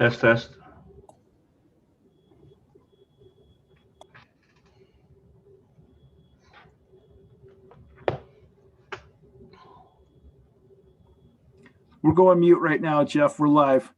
Test, test. We're going mute right now, Jeff. We're live.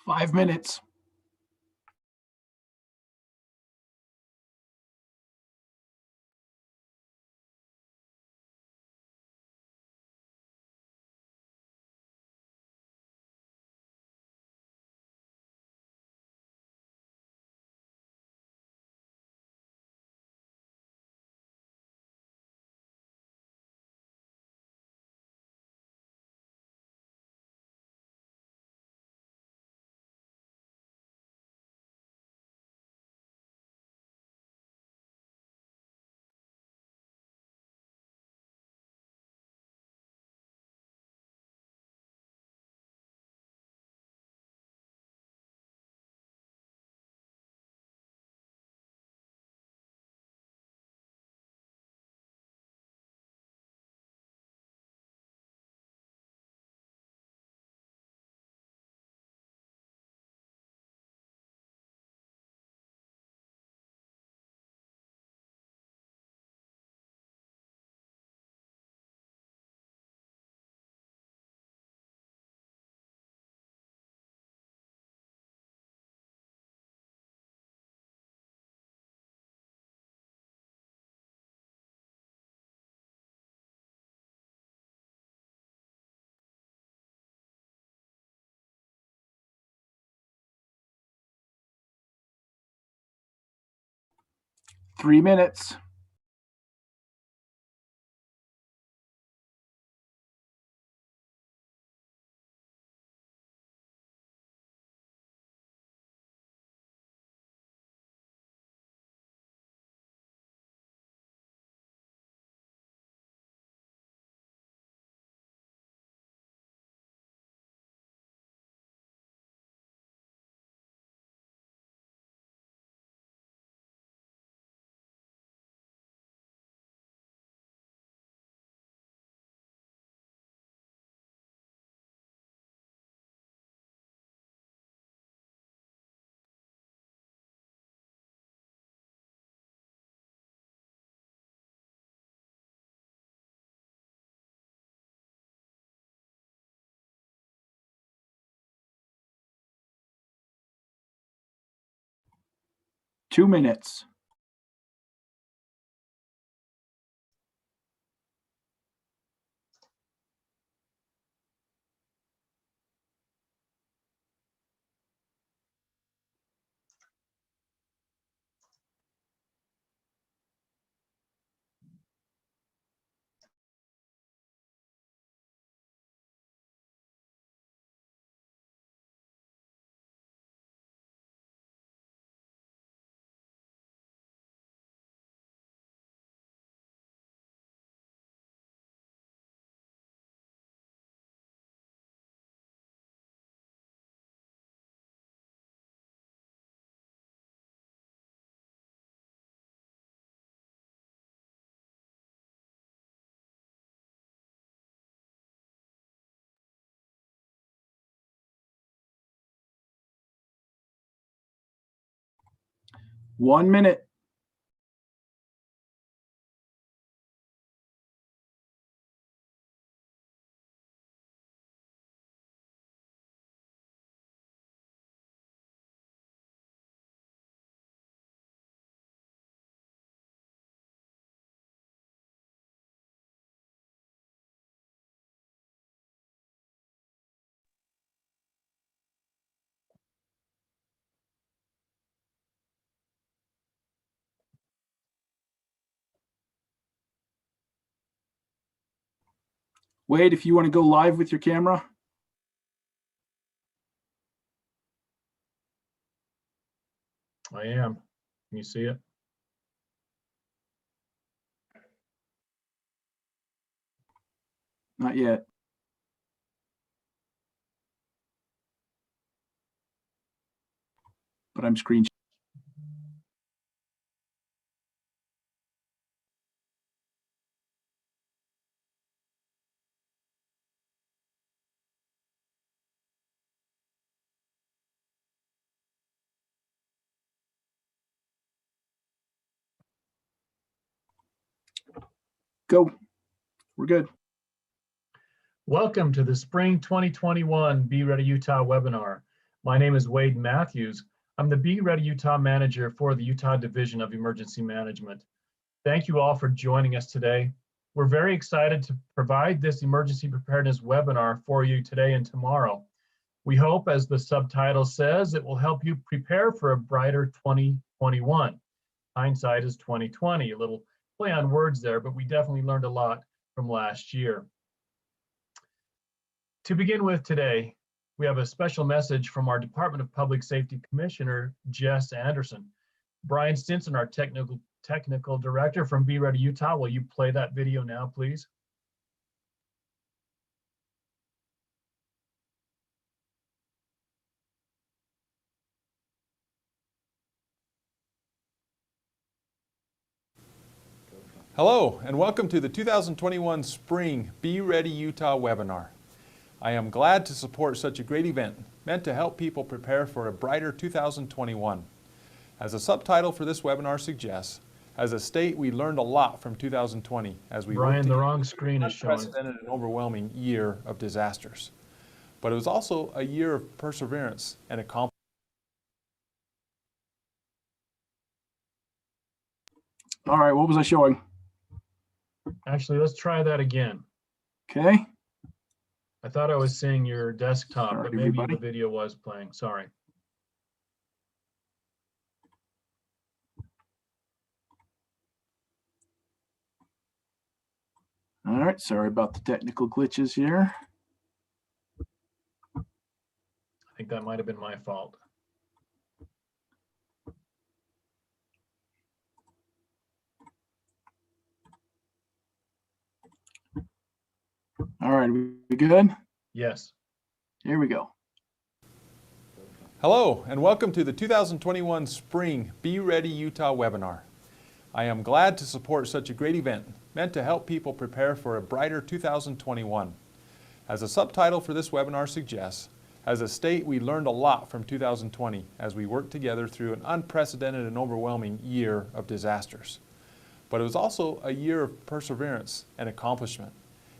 5 minutes. Three minutes. Two minutes. One minute. Wade, if you want to go live with your camera. I am. Can you see it? Not yet. But I'm screen. Go. We're good. Welcome to the Spring 2021 Be Ready Utah webinar. My name is Wade Matthews. I'm the Be Ready Utah Manager for the Utah Division of Emergency Management. Thank you all for joining us today. We're very excited to provide this emergency preparedness webinar for you today and tomorrow. We hope, as the subtitle says, it will help you prepare for a brighter 2021. Hindsight is 2020, a little play on words there, but we definitely learned a lot from last year. To begin with today, we have a special message from our Department of Public Safety Commissioner, Jess Anderson. Brian Stinson, our technical director from Be Ready Utah, will you play that video now, please? Hello, and welcome to the 2021 Spring Be Ready Utah webinar. I am glad to support such a great event meant to help people prepare for a brighter 2021. As the subtitle for this webinar suggests, as a state, we learned a lot from 2020 as we Brian, worked the wrong screen is showing. unprecedented and overwhelming year of disasters. But it was also a year of perseverance and accomplishment. All right, what was I showing? Actually, let's try that again. Okay. I thought I was seeing your desktop, Sorry, but maybe everybody. the video was playing. Sorry. All right, sorry about the technical glitches here. I think that might have been my fault. All right, we good? Yes. Here we go. Hello, and welcome to the 2021 Spring Be Ready Utah webinar. I am glad to support such a great event meant to help people prepare for a brighter 2021. As the subtitle for this webinar suggests, as a state, we learned a lot from 2020 as we worked together through an unprecedented and overwhelming year of disasters. But it was also a year of perseverance and accomplishment.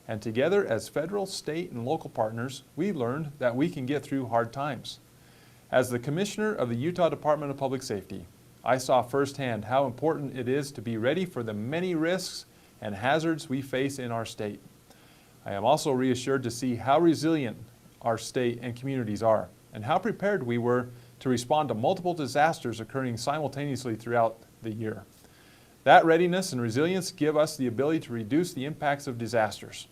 And together as federal, state, and local partners, we learned that we can get through hard times. As the Commissioner of the Utah Department of Public Safety, I saw firsthand how important it is to be ready for the many risks and hazards we face in our state. I am also reassured to see how resilient our state and communities are, and how prepared we were to respond to multiple disasters occurring simultaneously throughout the year. That readiness and resilience give us the ability to reduce the impacts of disasters.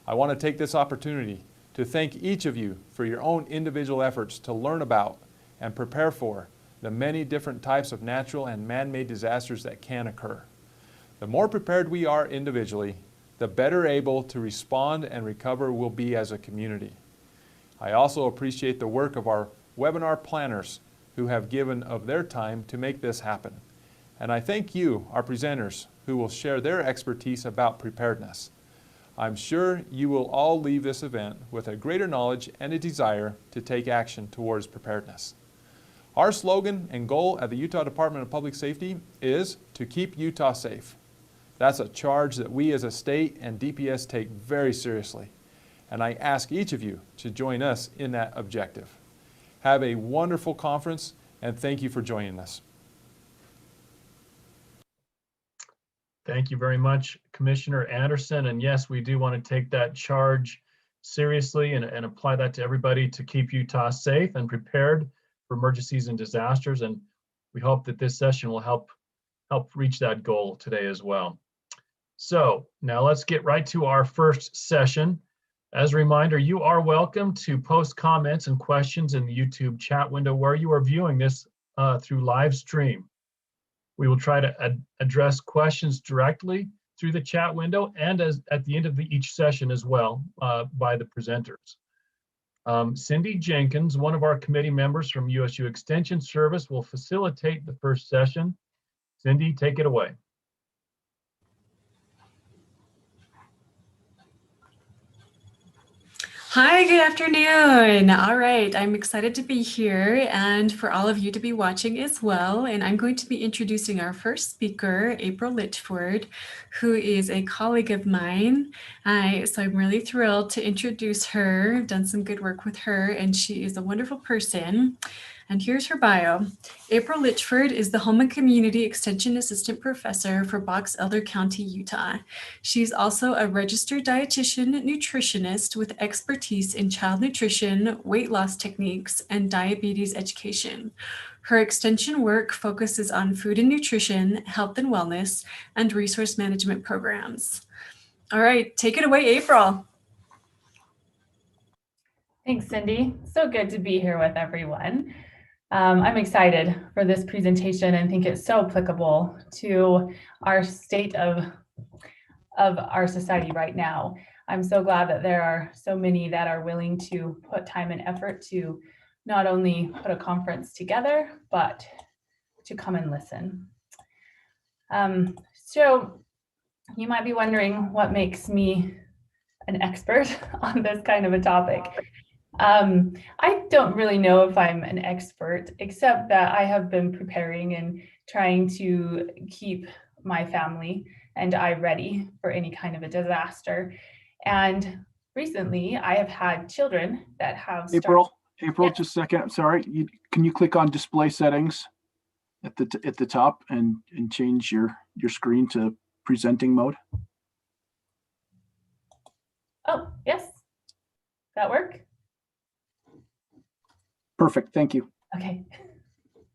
I want to take this opportunity to thank each of you for your own individual efforts to learn about and prepare for the many different types of natural and man-made disasters that can occur. The more prepared we are individually, the better able to respond and recover we'll be as a community. I also appreciate the work of our webinar planners who have given of their time to make this happen. And I thank you, our presenters, who will share their expertise about preparedness. I'm sure you will all leave this event with a greater knowledge and a desire to take action towards preparedness. Our slogan and goal at the Utah Department of Public Safety is to keep Utah safe. That's a charge that we as a state and DPS take very seriously, and I ask each of you to join us in that objective. Have a wonderful conference, and thank you for joining us. Thank you very much, Commissioner Anderson. And yes, we do want to take that charge seriously and apply that to everybody to keep Utah safe and prepared for emergencies and disasters. And we hope that this session will help reach that goal today as well. So now let's get right to our first session. As a reminder, you are welcome to post comments and questions in the YouTube chat window where you are viewing this through live stream. We will try to address questions directly through the chat window and at the end of each session as well by the presenters. Cindy Jenkins, one of our committee members from USU Extension Service, will facilitate the first session. Cindy, take it away. Hi, good afternoon. All right, I'm excited to be here and for all of you to be watching as well. And I'm going to be introducing our first speaker, April Litchford, who is a colleague of mine. So I'm really thrilled to introduce her. I've done some good work with her, and she is a wonderful person. And here's her bio. April Litchford is the Home and Community Extension Assistant Professor for Box Elder County, Utah. She's also a registered dietitian nutritionist with expertise in child nutrition, weight loss techniques, and diabetes education. Her extension work focuses on food and nutrition, health and wellness, and resource management programs. All right, take it away, April. Thanks, Cindy. So good to be here with everyone. I'm excited for this presentation and think it's so applicable to our state of our society right now. I'm so glad that there are so many that are willing to put time and effort to not only put a conference together, but to come and listen. So you might be wondering what makes me an expert on this kind of a topic. I don't really know if I'm an expert, except that I have been preparing and trying to keep my family and I ready for any kind of a disaster. And recently I have had children that have April, Yeah. just a second. I'm sorry. Can you click on display settings at the top and change your screen to presenting mode? Oh, yes. That work? Perfect. Thank you. Okay.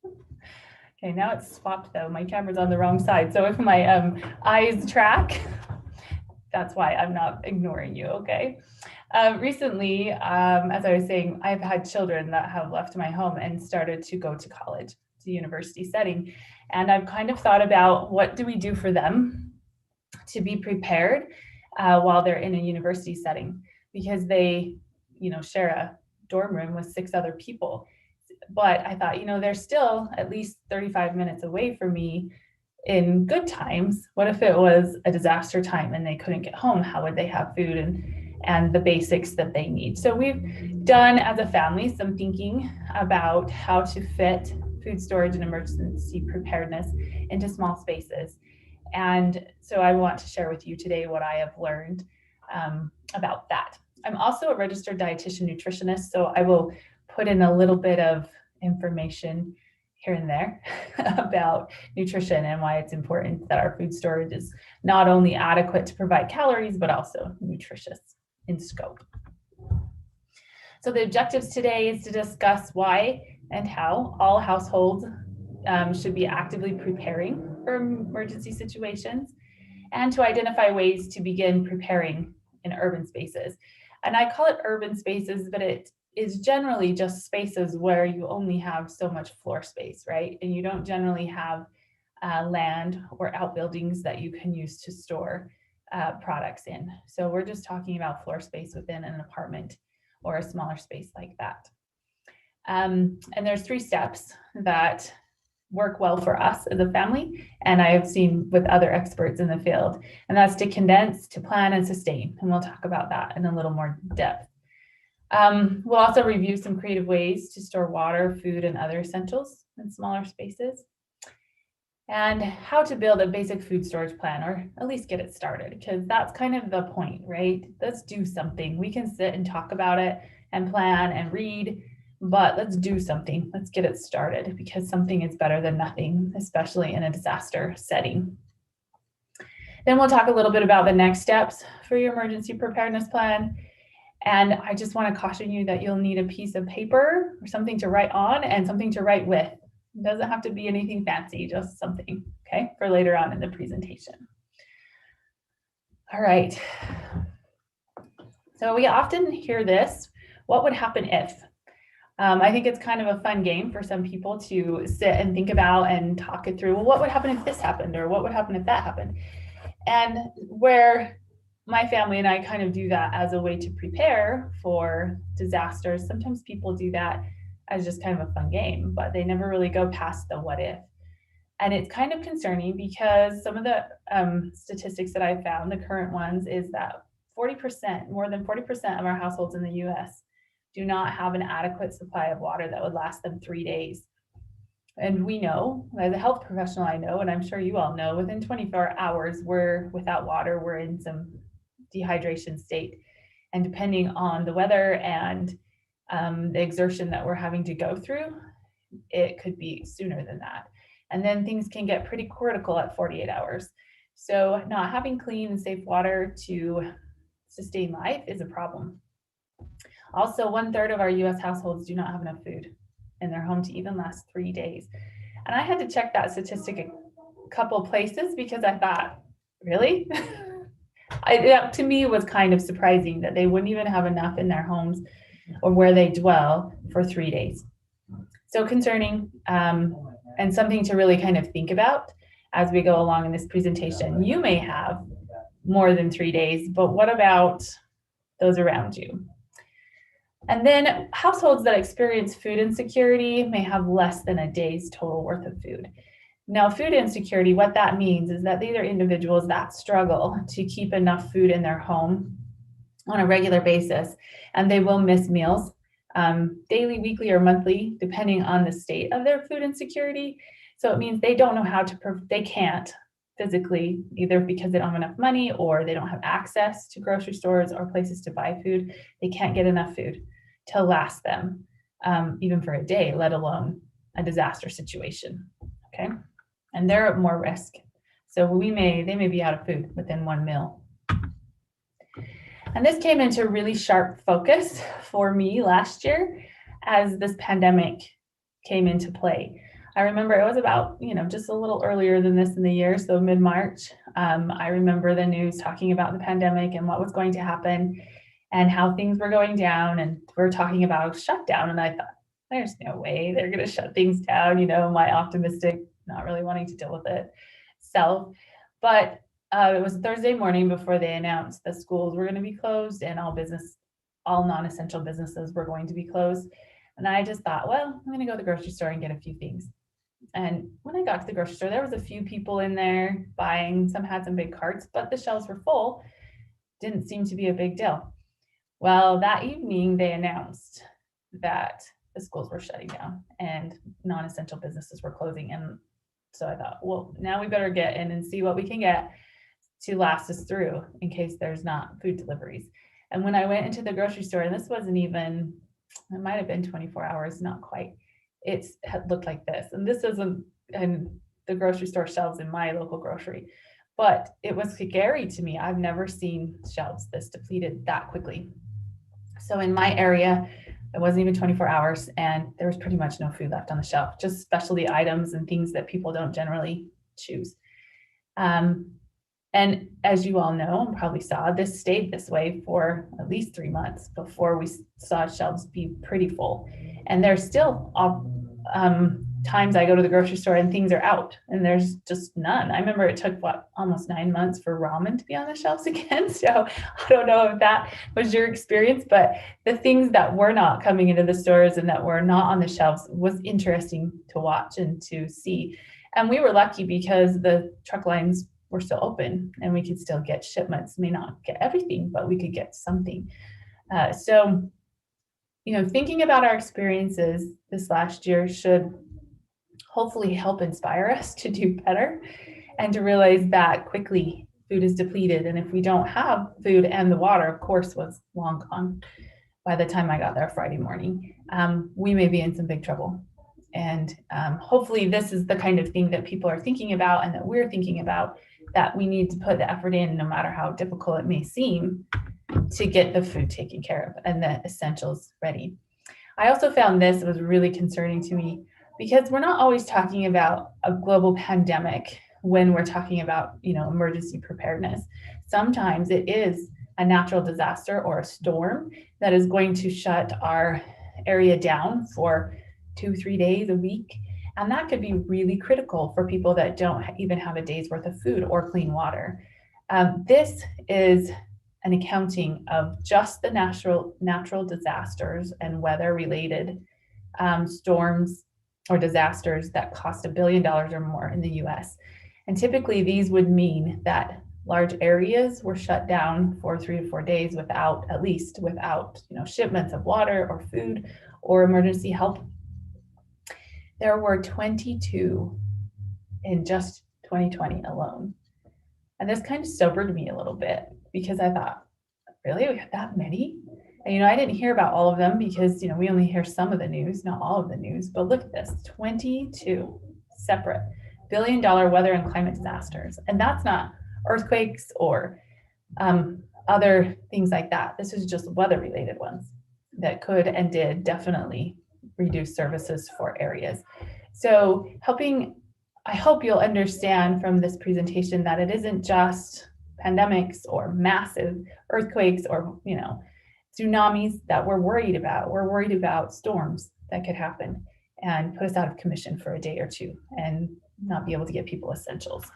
Okay, now it's swapped though. My camera's on the wrong side. So if my eyes track, that's why I'm not ignoring you, okay? Recently, as I was saying, I've had children that have left my home and started to go to college, to university setting. And I've kind of thought about what do we do for them to be prepared while they're in a university setting, because they, share a dorm room with 6 other people. But I thought, they're still at least 35 minutes away from me in good times. What if it was a disaster time and they couldn't get home? How would they have food and the basics that they need? So we've done as a family some thinking about how to fit food storage and emergency preparedness into small spaces. And so I want to share with you today what I have learned about that. I'm also a registered dietitian nutritionist, so I will put in a little bit of information here and there about nutrition and why it's important that our food storage is not only adequate to provide calories, but also nutritious in scope. So the objectives today is to discuss why and how all households should be actively preparing for emergency situations, and to identify ways to begin preparing in urban spaces. And I call it urban spaces, but it is generally just spaces where you only have so much floor space, right? And you don't generally have land or outbuildings that you can use to store products in. So we're just talking about floor space within an apartment or a smaller space like that. And there's 3 steps that work well for us as a family, and I have seen with other experts in the field, and that's to condense, to plan, and sustain. And we'll talk about that in a little more depth. We'll also review some creative ways to store water, food, and other essentials in smaller spaces, and how to build a basic food storage plan, or at least get it started, because that's kind of the point, right? Let's do something. We can sit and talk about it and plan and read, but let's do something. Let's get it started, because something is better than nothing, especially in a disaster setting. Then we'll talk a little bit about the next steps for your emergency preparedness plan. And I just want to caution you that you'll need a piece of paper or something to write on and something to write with. It doesn't have to be anything fancy, just something, okay, for later on in the presentation. All right. So we often hear this, what would happen if? I think it's kind of a fun game for some people to sit and think about and talk it through. Well, what would happen if this happened? Or what would happen if that happened? And where my family and I kind of do that as a way to prepare for disasters. Sometimes people do that as just kind of a fun game, but they never really go past the what if. And it's kind of concerning because some of the statistics that I found, the current ones, is that 40%, more than 40% of our households in the US do not have an adequate supply of water that would last them 3 days. And we know, as a health professional, I know, and I'm sure you all know, within 24 hours, we're without water, we're in some dehydration state. And depending on the weather and the exertion that we're having to go through, it could be sooner than that. And then things can get pretty critical at 48 hours. So not having clean and safe water to sustain life is a problem. Also, 1/3 of our US households do not have enough food in their home to even last 3 days. And I had to check that statistic a couple places because I thought, really? That to me was kind of surprising that they wouldn't even have enough in their homes or where they dwell for 3 days. So concerning, and something to really kind of think about as we go along in this presentation. You may have more than 3 days, but what about those around you? And then households that experience food insecurity may have less than a day's total worth of food. Now, food insecurity, what that means is that these are individuals that struggle to keep enough food in their home on a regular basis, and they will miss meals daily, weekly, or monthly, depending on the state of their food insecurity. So it means they don't know how to, they can't physically, either because they don't have enough money or they don't have access to grocery stores or places to buy food. They can't get enough food to last them, even for a day, let alone a disaster situation, okay? And they're at more risk. So they may be out of food within one meal. And this came into really sharp focus for me last year as this pandemic came into play. I remember it was about, just a little earlier than this in the year, so mid-March. I remember the news talking about the pandemic and what was going to happen and how things were going down, and we're talking about a shutdown. And I thought, there's no way they're going to shut things down, my optimistic, not really wanting to deal with it self. But it was Thursday morning before they announced the schools were going to be closed and all non-essential businesses were going to be closed. And I just thought, well, I'm going to go to the grocery store and get a few things. And when I got to the grocery store, there was a few people in there buying. Some had some big carts, but the shelves were full. Didn't seem to be a big deal. Well, that evening they announced that the schools were shutting down and non-essential businesses were closing. And so I thought, well, now we better get in and see what we can get to last us through in case there's not food deliveries. And when I went into the grocery store, and this wasn't even, it might have been 24 hours, not quite. It looked like this. And this isn't in the grocery store shelves in my local grocery, but it was scary to me. I've never seen shelves this depleted that quickly. So in my area, it wasn't even 24 hours and there was pretty much no food left on the shelf, just specialty items and things that people don't generally choose. And as you all know, and probably saw, this stayed this way for at least 3 months before we saw shelves be pretty full. And there's still times I go to the grocery store and things are out and there's just none. I remember it took almost 9 months for ramen to be on the shelves again. So I don't know if that was your experience, but the things that were not coming into the stores and that were not on the shelves was interesting to watch and to see. And we were lucky because the truck lines were still open and we could still get shipments. May not get everything, but we could get something. So thinking about our experiences this last year should hopefully help inspire us to do better and to realize that quickly food is depleted. And if we don't have food, and the water, of course, was long gone by the time I got there Friday morning, we may be in some big trouble. And hopefully this is the kind of thing that people are thinking about and that we're thinking about, that we need to put the effort in, no matter how difficult it may seem, to get the food taken care of and the essentials ready. I also found this was really concerning to me because we're not always talking about a global pandemic when we're talking about, emergency preparedness. Sometimes it is a natural disaster or a storm that is going to shut our area down for 2-3 days, a week. And that could be really critical for people that don't even have a day's worth of food or clean water. This is an accounting of just the natural disasters and weather-related storms or disasters that cost $1 billion or more in the US. And typically these would mean that large areas were shut down for 3 to 4 days without shipments of water or food or emergency help. There were 22 in just 2020 alone. And this kind of sobered me a little bit because I thought, really, we had that many? And, I didn't hear about all of them because, we only hear some of the news, not all of the news, but look at this, 22 separate billion-dollar weather and climate disasters. And that's not earthquakes or other things like that. This is just weather-related ones that could and did definitely reduce services for areas. So I hope you'll understand from this presentation that it isn't just pandemics or massive earthquakes or, tsunamis that we're worried about. We're worried about storms that could happen and put us out of commission for a day or two and not be able to get people essentials.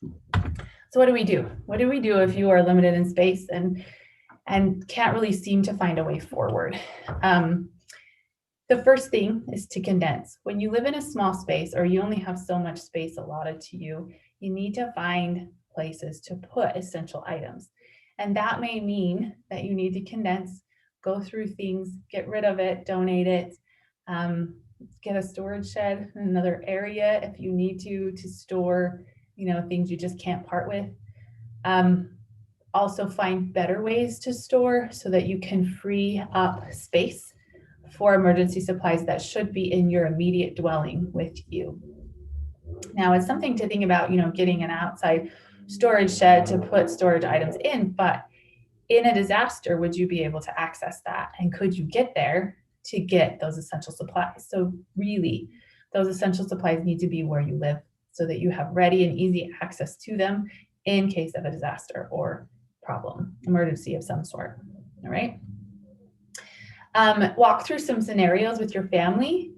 So what do we do? What do we do if you are limited in space and can't really seem to find a way forward? The first thing is to condense. When you live in a small space or you only have so much space allotted to you, you need to find places to put essential items. And that may mean that you need to condense, go through things, get rid of it, donate it, get a storage shed in another area if you need to store, things you just can't part with. Also find better ways to store so that you can free up space for emergency supplies that should be in your immediate dwelling with you. Now, it's something to think about, getting an outside storage shed to put storage items in, but in a disaster, would you be able to access that? And could you get there to get those essential supplies? So really, those essential supplies need to be where you live so that you have ready and easy access to them in case of a disaster or problem, emergency of some sort, all right? Walk through some scenarios with your family.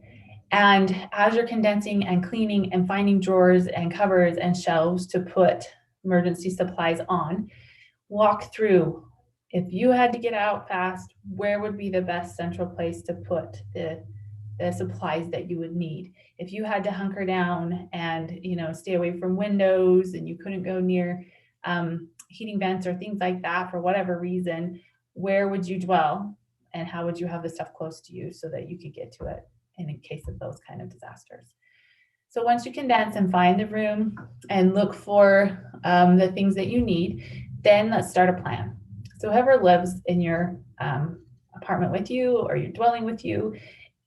And as you're condensing and cleaning and finding drawers and cupboards and shelves to put emergency supplies on, walk through, if you had to get out fast, where would be the best central place to put the supplies that you would need? If you had to hunker down and, stay away from windows and you couldn't go near heating vents or things like that for whatever reason, where would you dwell? And how would you have the stuff close to you so that you could get to it in case of those kind of disasters? So once you condense and find the room and look for the things that you need, then let's start a plan. So whoever lives in your apartment with you or your dwelling with you,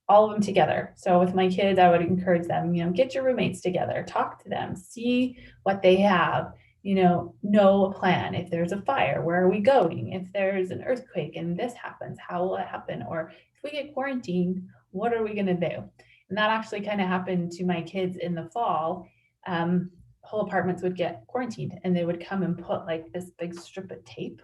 all of them together. So with my kids, I would encourage them, get your roommates together, talk to them, see what they have, know a plan. If there's a fire, where are we going? If there's an earthquake and this happens, how will it happen? Or if we get quarantined, what are we going to do? And that actually kind of happened to my kids in the fall. Whole apartments would get quarantined and they would come and put like this big strip of tape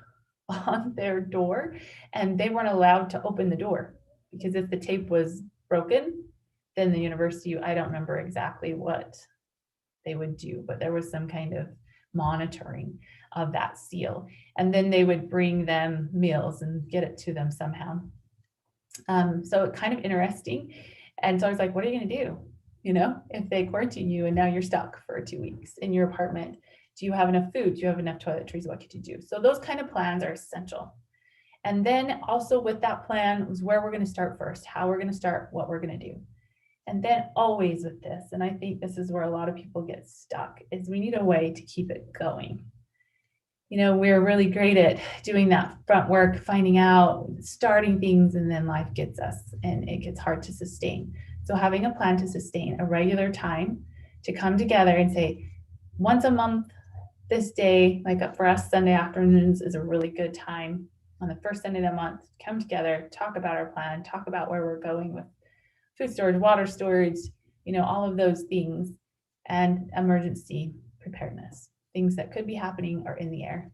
on their door, and they weren't allowed to open the door because if the tape was broken, then the university, I don't remember exactly what they would do, but there was some kind of monitoring of that seal. And then they would bring them meals and get it to them somehow. So it's kind of interesting. And so I was like, what are you going to do? If they quarantine you and now you're stuck for 2 weeks in your apartment, do you have enough food? Do you have enough toiletries? What could you do? So those kind of plans are essential. And then also with that plan was where we're going to start first, how we're going to start, what we're going to do. And then always with this, and I think this is where a lot of people get stuck, is we need a way to keep it going. We're really great at doing that front work, finding out, starting things, and then life gets us and it gets hard to sustain. So having a plan to sustain a regular time to come together and say, once a month, this day, like for us, Sunday afternoons is a really good time on the first Sunday of the month, come together, talk about our plan, talk about where we're going with food storage, water storage, all of those things, and emergency preparedness, things that could be happening or in the air.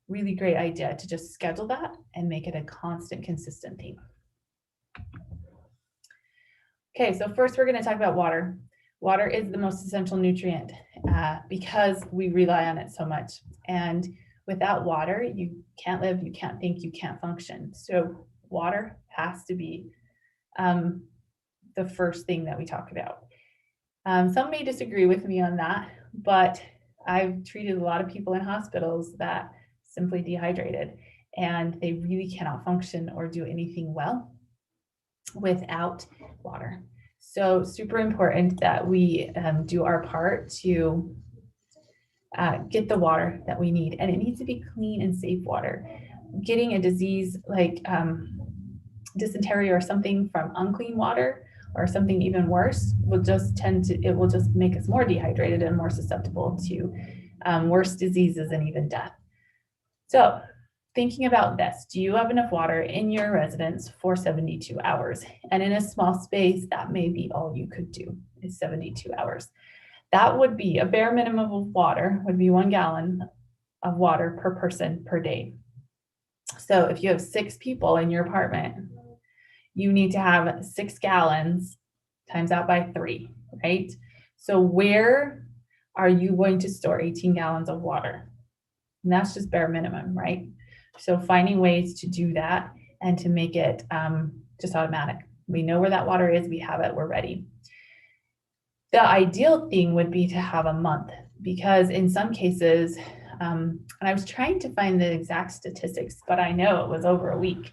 Really great idea to just schedule that and make it a constant, consistent theme. Okay, so first we're going to talk about water. Water is the most essential nutrient because we rely on it so much. And without water, you can't live, you can't think, you can't function. So water has to be the first thing that we talk about. Some may disagree with me on that, but I've treated a lot of people in hospitals that simply dehydrated, and they really cannot function or do anything well without water. So super important that we do our part to get the water that we need, and it needs to be clean and safe water. Getting a disease like dysentery or something from unclean water, or something even worse, will just make us more dehydrated and more susceptible to worse diseases and even death. So thinking about this, do you have enough water in your residence for 72 hours? And in a small space, that may be all you could do is 72 hours. That would be a bare minimum of water, would be 1 gallon of water per person per day. So if you have 6 people in your apartment, you need to have 6 gallons times out by 3, right? So where are you going to store 18 gallons of water? And that's just bare minimum, right? So finding ways to do that and to make it just automatic. We know where that water is, we have it, we're ready. The ideal thing would be to have a month, because in some cases, and I was trying to find the exact statistics, but I know it was over a week,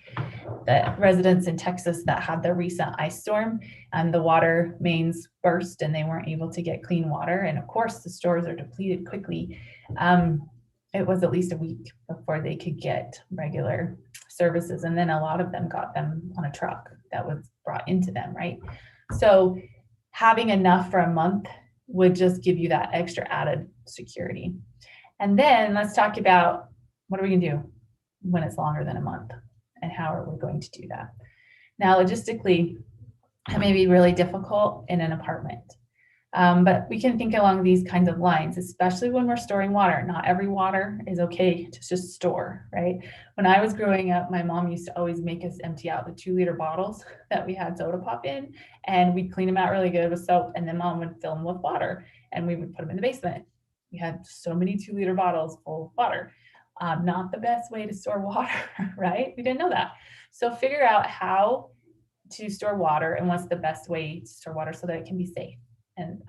that residents in Texas that had the recent ice storm and the water mains burst and they weren't able to get clean water. And of course, the stores are depleted quickly. It was at least a week before they could get regular services. And then a lot of them got them on a truck that was brought into them, right? So having enough for a month would just give you that extra added security. And then let's talk about what are we gonna do when it's longer than a month, and how are we going to do that? Now, logistically, it may be really difficult in an apartment, but we can think along these kinds of lines, especially when we're storing water. Not every water is okay to just store, right? When I was growing up, my mom used to always make us empty out the 2-liter bottles that we had soda pop in, and we'd clean them out really good with soap, and then mom would fill them with water, and we would put them in the basement. We had so many 2-liter bottles full of water. Not the best way to store water, right? We didn't know that. So figure out how to store water and what's the best way to store water so that it can be safe and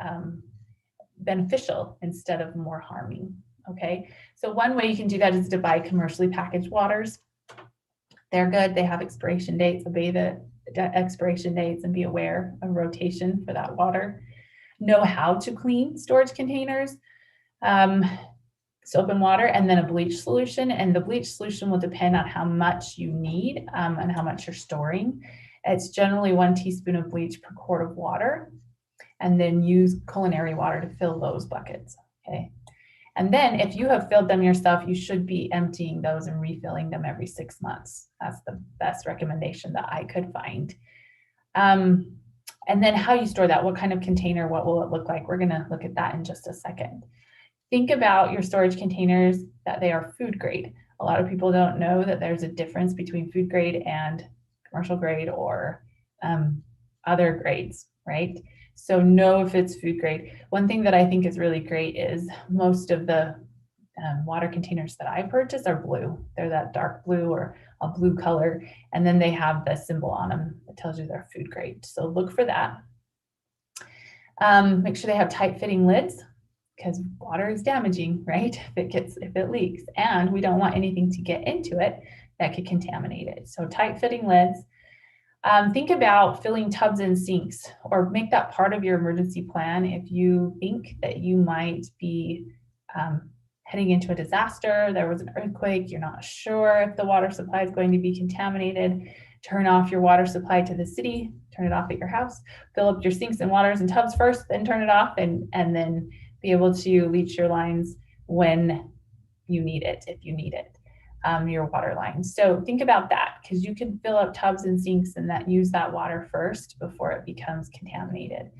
beneficial instead of more harming, okay? So one way you can do that is to buy commercially packaged waters. They're good, they have expiration dates, obey the expiration dates and be aware of rotation for that water. Know how to clean storage containers. Soap and water, and then a bleach solution. And the bleach solution will depend on how much you need and how much you're storing. It's generally 1 teaspoon of bleach per quart of water, and then use culinary water to fill those buckets, okay? And then if you have filled them yourself, you should be emptying those and refilling them every 6 months. That's the best recommendation that I could find. And then how you store that, what kind of container, what will it look like? We're gonna look at that in just a second. Think about your storage containers that they are food grade. A lot of people don't know that there's a difference between food grade and commercial grade or other grades, right? So know if it's food grade. One thing that I think is really great is most of the water containers that I purchase are blue. They're that dark blue or a blue color, and then they have the symbol on them that tells you they're food grade. So look for that. Make sure they have tight fitting lids, because water is damaging, right? If it leaks, and we don't want anything to get into it that could contaminate it. So tight fitting lids. Think about filling tubs and sinks, or make that part of your emergency plan if you think that you might be heading into a disaster. There was an earthquake, you're not sure if the water supply is going to be contaminated. Turn off your water supply to the city, turn it off at your house, fill up your sinks and waters and tubs first, then turn it off, and then be able to leach your lines when you need it, if you need it, your water lines. So think about that, because you can fill up tubs and sinks and use that water first before it becomes contaminated.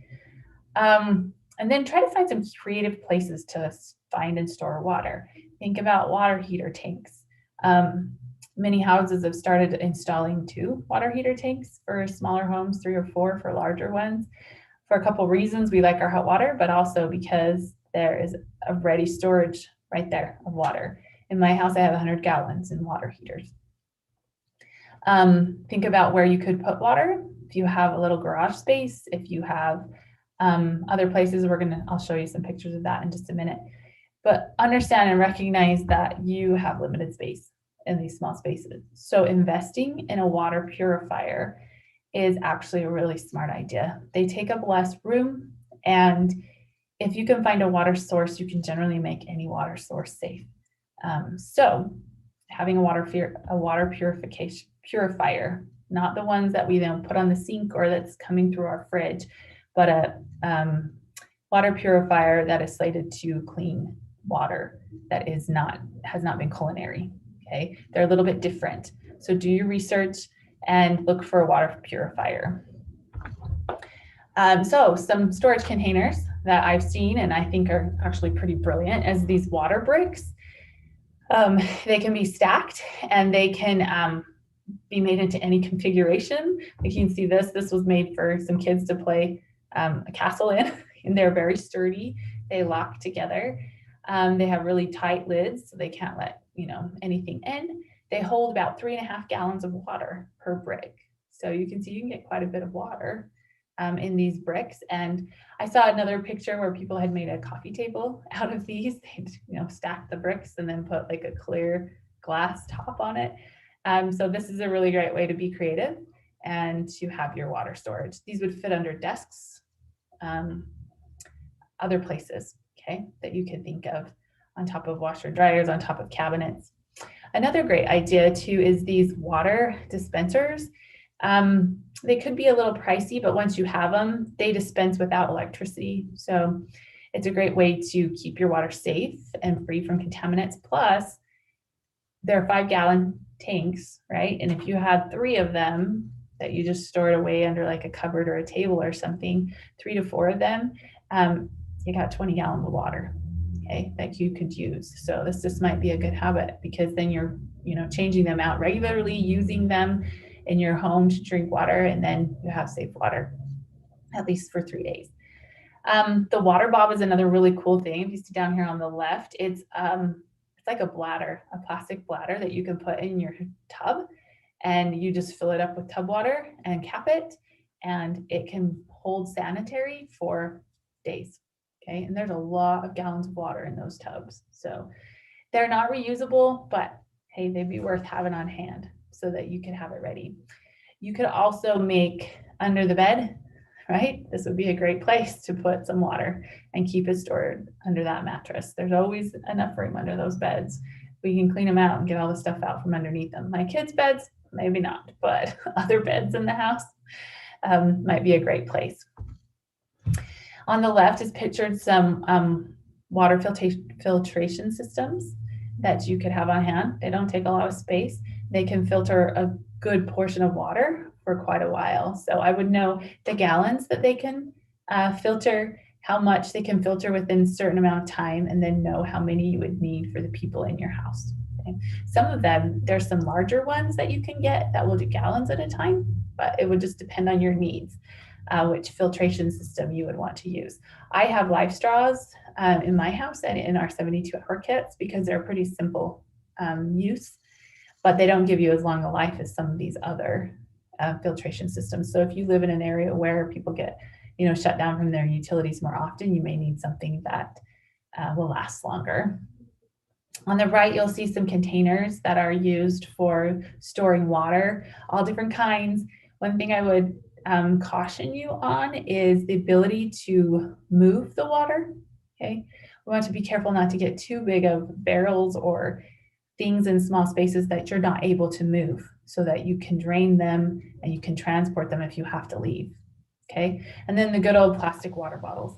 And then try to find some creative places to find and store water. Think about water heater tanks. Many houses have started installing 2 water heater tanks for smaller homes, 3 or 4 for larger ones. For a couple reasons, we like our hot water, but also because there is a ready storage right there of water. In my house, I have 100 gallons in water heaters. Think about where you could put water. If you have a little garage space, if you have other places, I'll show you some pictures of that in just a minute. but understand and recognize that you have limited space in these small spaces. So investing in a water purifier is actually a really smart idea. They take up less room, and if you can find a water source, you can generally make any water source safe. So having a water purifier, not the ones that we then put on the sink or that's coming through our fridge, but a water purifier that is slated to clean water that has not been culinary. Okay, they're a little bit different. So do your research and look for a water purifier. So some storage containers that I've seen and I think are actually pretty brilliant as these water bricks. They can be stacked and they can be made into any configuration. Like you can see this was made for some kids to play a castle in, and they're very sturdy. They lock together. They have really tight lids, so they can't let anything in. They hold about 3.5 gallons of water per brick. So you can see you can get quite a bit of water in these bricks. And I saw another picture where people had made a coffee table out of these. They'd stack the bricks and then put like a clear glass top on it. So this is a really great way to be creative and to have your water storage. These would fit under desks, other places, okay, that you could think of, on top of washer dryers, on top of cabinets. Another great idea too is these water dispensers. They could be a little pricey, but once you have them, they dispense without electricity. So it's a great way to keep your water safe and free from contaminants. Plus, they're 5-gallon tanks, right? And if you had 3 of them that you just stored away under like a cupboard or a table or something, 3 to 4 of them, you got 20 gallons of water, okay, that you could use. So this just might be a good habit, because then you're, changing them out regularly, using them in your home to drink water, and then you have safe water, at least for 3 days. The water bob is another really cool thing. If you see down here on the left, it's like a bladder, a plastic bladder that you can put in your tub, and you just fill it up with tub water and cap it, and it can hold sanitary for days. Okay, and there's a lot of gallons of water in those tubs. So they're not reusable, but hey, they'd be worth having on hand so that you can have it ready. You could also make under the bed, right? This would be a great place to put some water and keep it stored under that mattress. There's always enough room under those beds. We can clean them out and get all the stuff out from underneath them. My kids' beds, maybe not, but other beds in the house might be a great place. On the left is pictured some water filtration systems that you could have on hand. They don't take a lot of space. They can filter a good portion of water for quite a while. So I would know the gallons that they can filter, how much they can filter within a certain amount of time, and then know how many you would need for the people in your house. Okay? Some of them, there's some larger ones that you can get that will do gallons at a time, but it would just depend on your needs. Which filtration system you would want to use. I have life straws in my house and in our 72-hour kits, because they're pretty simple use, but they don't give you as long a life as some of these other filtration systems. So if you live in an area where people get shut down from their utilities more often, you may need something that will last longer. On the right, you'll see some containers that are used for storing water, all different kinds. One thing I would caution you on is the ability to move the water. Okay, we want to be careful not to get too big of barrels or things in small spaces that you're not able to move, so that you can drain them and you can transport them if you have to leave. Okay, and then the good old plastic water bottles.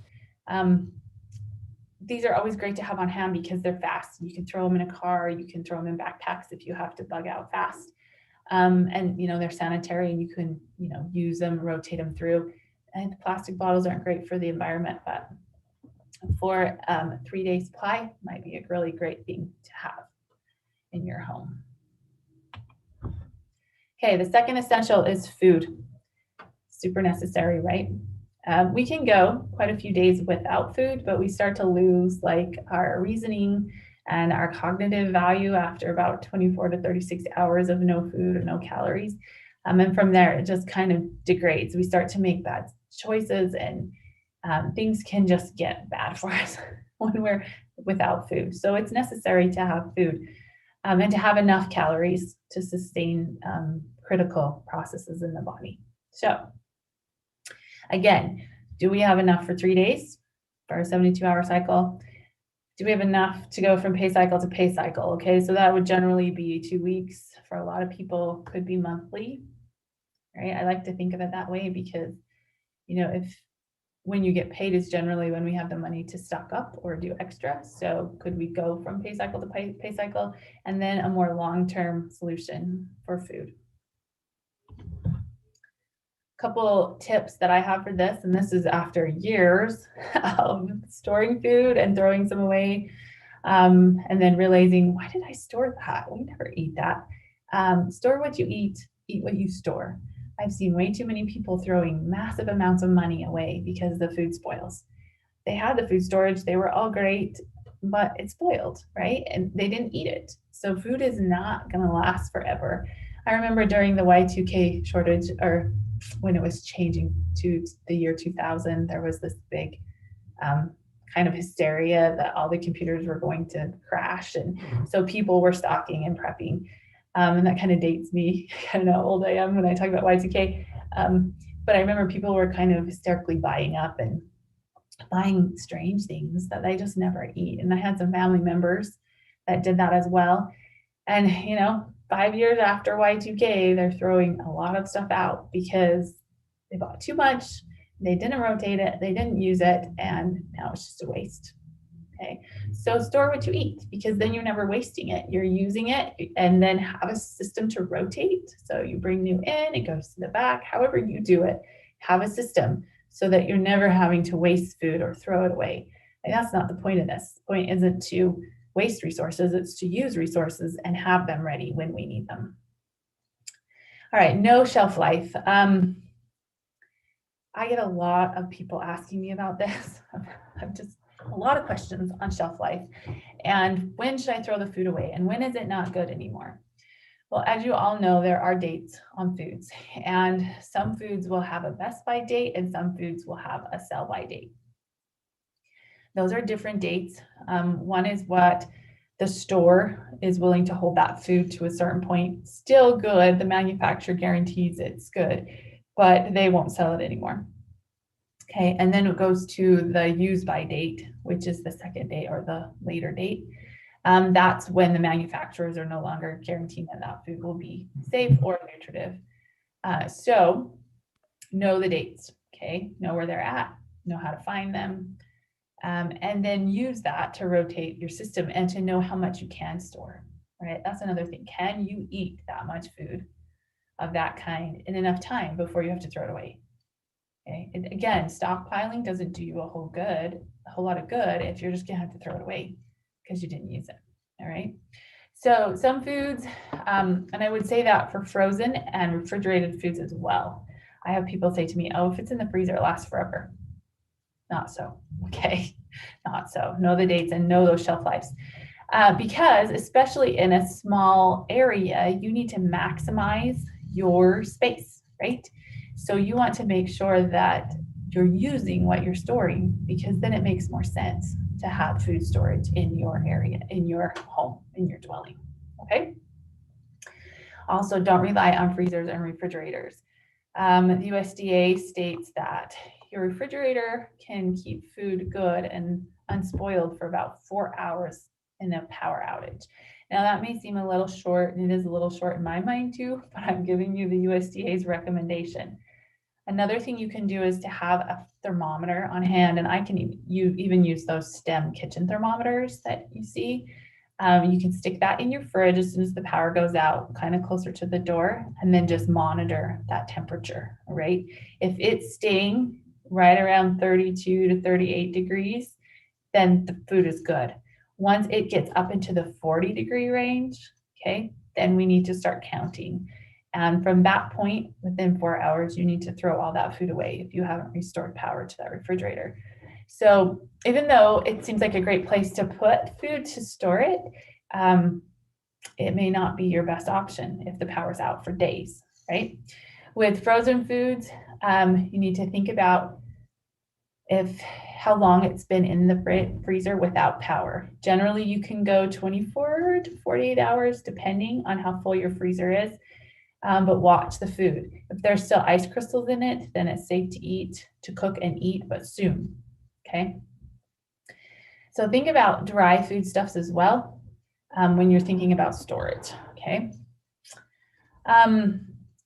These are always great to have on hand because they're fast. You can throw them in a car, you can throw them in backpacks if you have to bug out fast. And they're sanitary, and you can use them, rotate them through. And plastic bottles aren't great for the environment, but for a 3-day supply might be a really great thing to have in your home. Okay, the second essential is food. Super necessary, right? We can go quite a few days without food, but we start to lose like our reasoning and our cognitive value after about 24 to 36 hours of no food or no calories. And from there, it just kind of degrades. We start to make bad choices, and things can just get bad for us when we're without food. So it's necessary to have food and to have enough calories to sustain critical processes in the body. So again, do we have enough for 3 days for a 72-hour cycle? Do we have enough to go from pay cycle to pay cycle? Okay, so that would generally be 2 weeks. For a lot of people, could be monthly, right? I like to think of it that way because, you know, if when you get paid is generally when we have the money to stock up or do extra. So could we go from pay cycle to pay cycle, and then a more long-term solution for food? Couple tips that I have for this, and this is after years of storing food and throwing some away, and then realizing, why did I store that? We never eat that. Store what you eat what you store. I've seen way too many people throwing massive amounts of money away because the food spoils. They had the food storage, they were all great, but it spoiled, right? And they didn't eat it. So food is not going to last forever. I remember during the Y2K shortage, or when it was changing to the year 2000, there was this big kind of hysteria that all the computers were going to crash. And so people were stocking and prepping. And that kind of dates me, kind of how old I am when I talk about Y2K. But I remember people were kind of hysterically buying up and buying strange things that they just never eat. And I had some family members that did that as well. And, you know, 5 years after Y2K, they're throwing a lot of stuff out because they bought too much, they didn't rotate it, they didn't use it, and now it's just a waste. Okay, so store what you eat, because then you're never wasting it. You're using it, and then have a system to rotate. So you bring new in, it goes to the back, however you do it, have a system so that you're never having to waste food or throw it away. And that's not the point of this. The point isn't to waste resources, it's to use resources and have them ready when we need them. All right, no shelf life. I get a lot of people asking me about this. I've just a lot of questions on shelf life and when should I throw the food away and when is it not good anymore? Well, as you all know, there are dates on foods, and some foods will have a best by date and some foods will have a sell by date. Those are different dates. One is what the store is willing to hold that food to a certain point. Still good, the manufacturer guarantees it's good, but they won't sell it anymore. Okay, and then it goes to the use by date, which is the second date or the later date. That's when the manufacturers are no longer guaranteeing that that food will be safe or nutritive. So know the dates, okay? Know where they're at, know how to find them, and then use that to rotate your system and to know how much you can store, right? That's another thing. Can you eat that much food of that kind in enough time before you have to throw it away? Okay. And again, stockpiling doesn't do you a whole lot of good if you're just gonna have to throw it away because you didn't use it. All right. So some foods, and I would say that for frozen and refrigerated foods as well. I have people say to me, oh, if it's in the freezer, it lasts forever. Not so. Okay. Not so. Know the dates and know those shelf lives. Because especially in a small area, you need to maximize your space, right? So you want to make sure that you're using what you're storing, because then it makes more sense to have food storage in your area, in your home, in your dwelling, okay? Also, don't rely on freezers and refrigerators. The USDA states that your refrigerator can keep food good and unspoiled for about 4 hours in a power outage. Now that may seem a little short, and it is a little short in my mind too, but I'm giving you the USDA's recommendation. Another thing you can do is to have a thermometer on hand, and I can even use those STEM kitchen thermometers that you see. You can stick that in your fridge as soon as the power goes out, kind of closer to the door, and then just monitor that temperature, right? If it's staying right around 32 to 38 degrees, then the food is good. Once it gets up into the 40-degree range, okay, then we need to start counting. And from that point, within 4 hours, you need to throw all that food away if you haven't restored power to that refrigerator. So even though it seems like a great place to put food to store it, it may not be your best option if the power's out for days, right? With frozen foods, you need to think about how long it's been in the freezer without power. Generally, you can go 24 to 48 hours, depending on how full your freezer is. But watch the food. If there's still ice crystals in it, then it's safe to eat, to cook and eat, but soon. Okay. So think about dry foodstuffs as well when you're thinking about storage. Okay.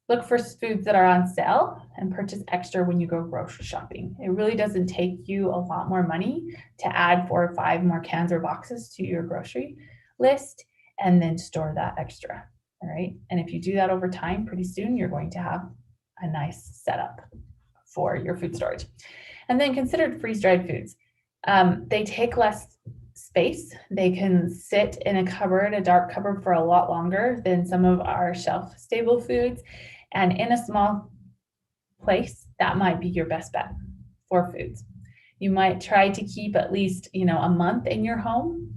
Look for foods that are on sale and purchase extra when you go grocery shopping. It really doesn't take you a lot more money to add 4 or 5 more cans or boxes to your grocery list and then store that extra. All right. And if you do that over time, pretty soon you're going to have a nice setup for your food storage. And then consider freeze-dried foods. They take less space. They can sit in a cupboard, a dark cupboard, for a lot longer than some of our shelf-stable foods. And in a small place, that might be your best bet for foods. You might try to keep at least, a month in your home.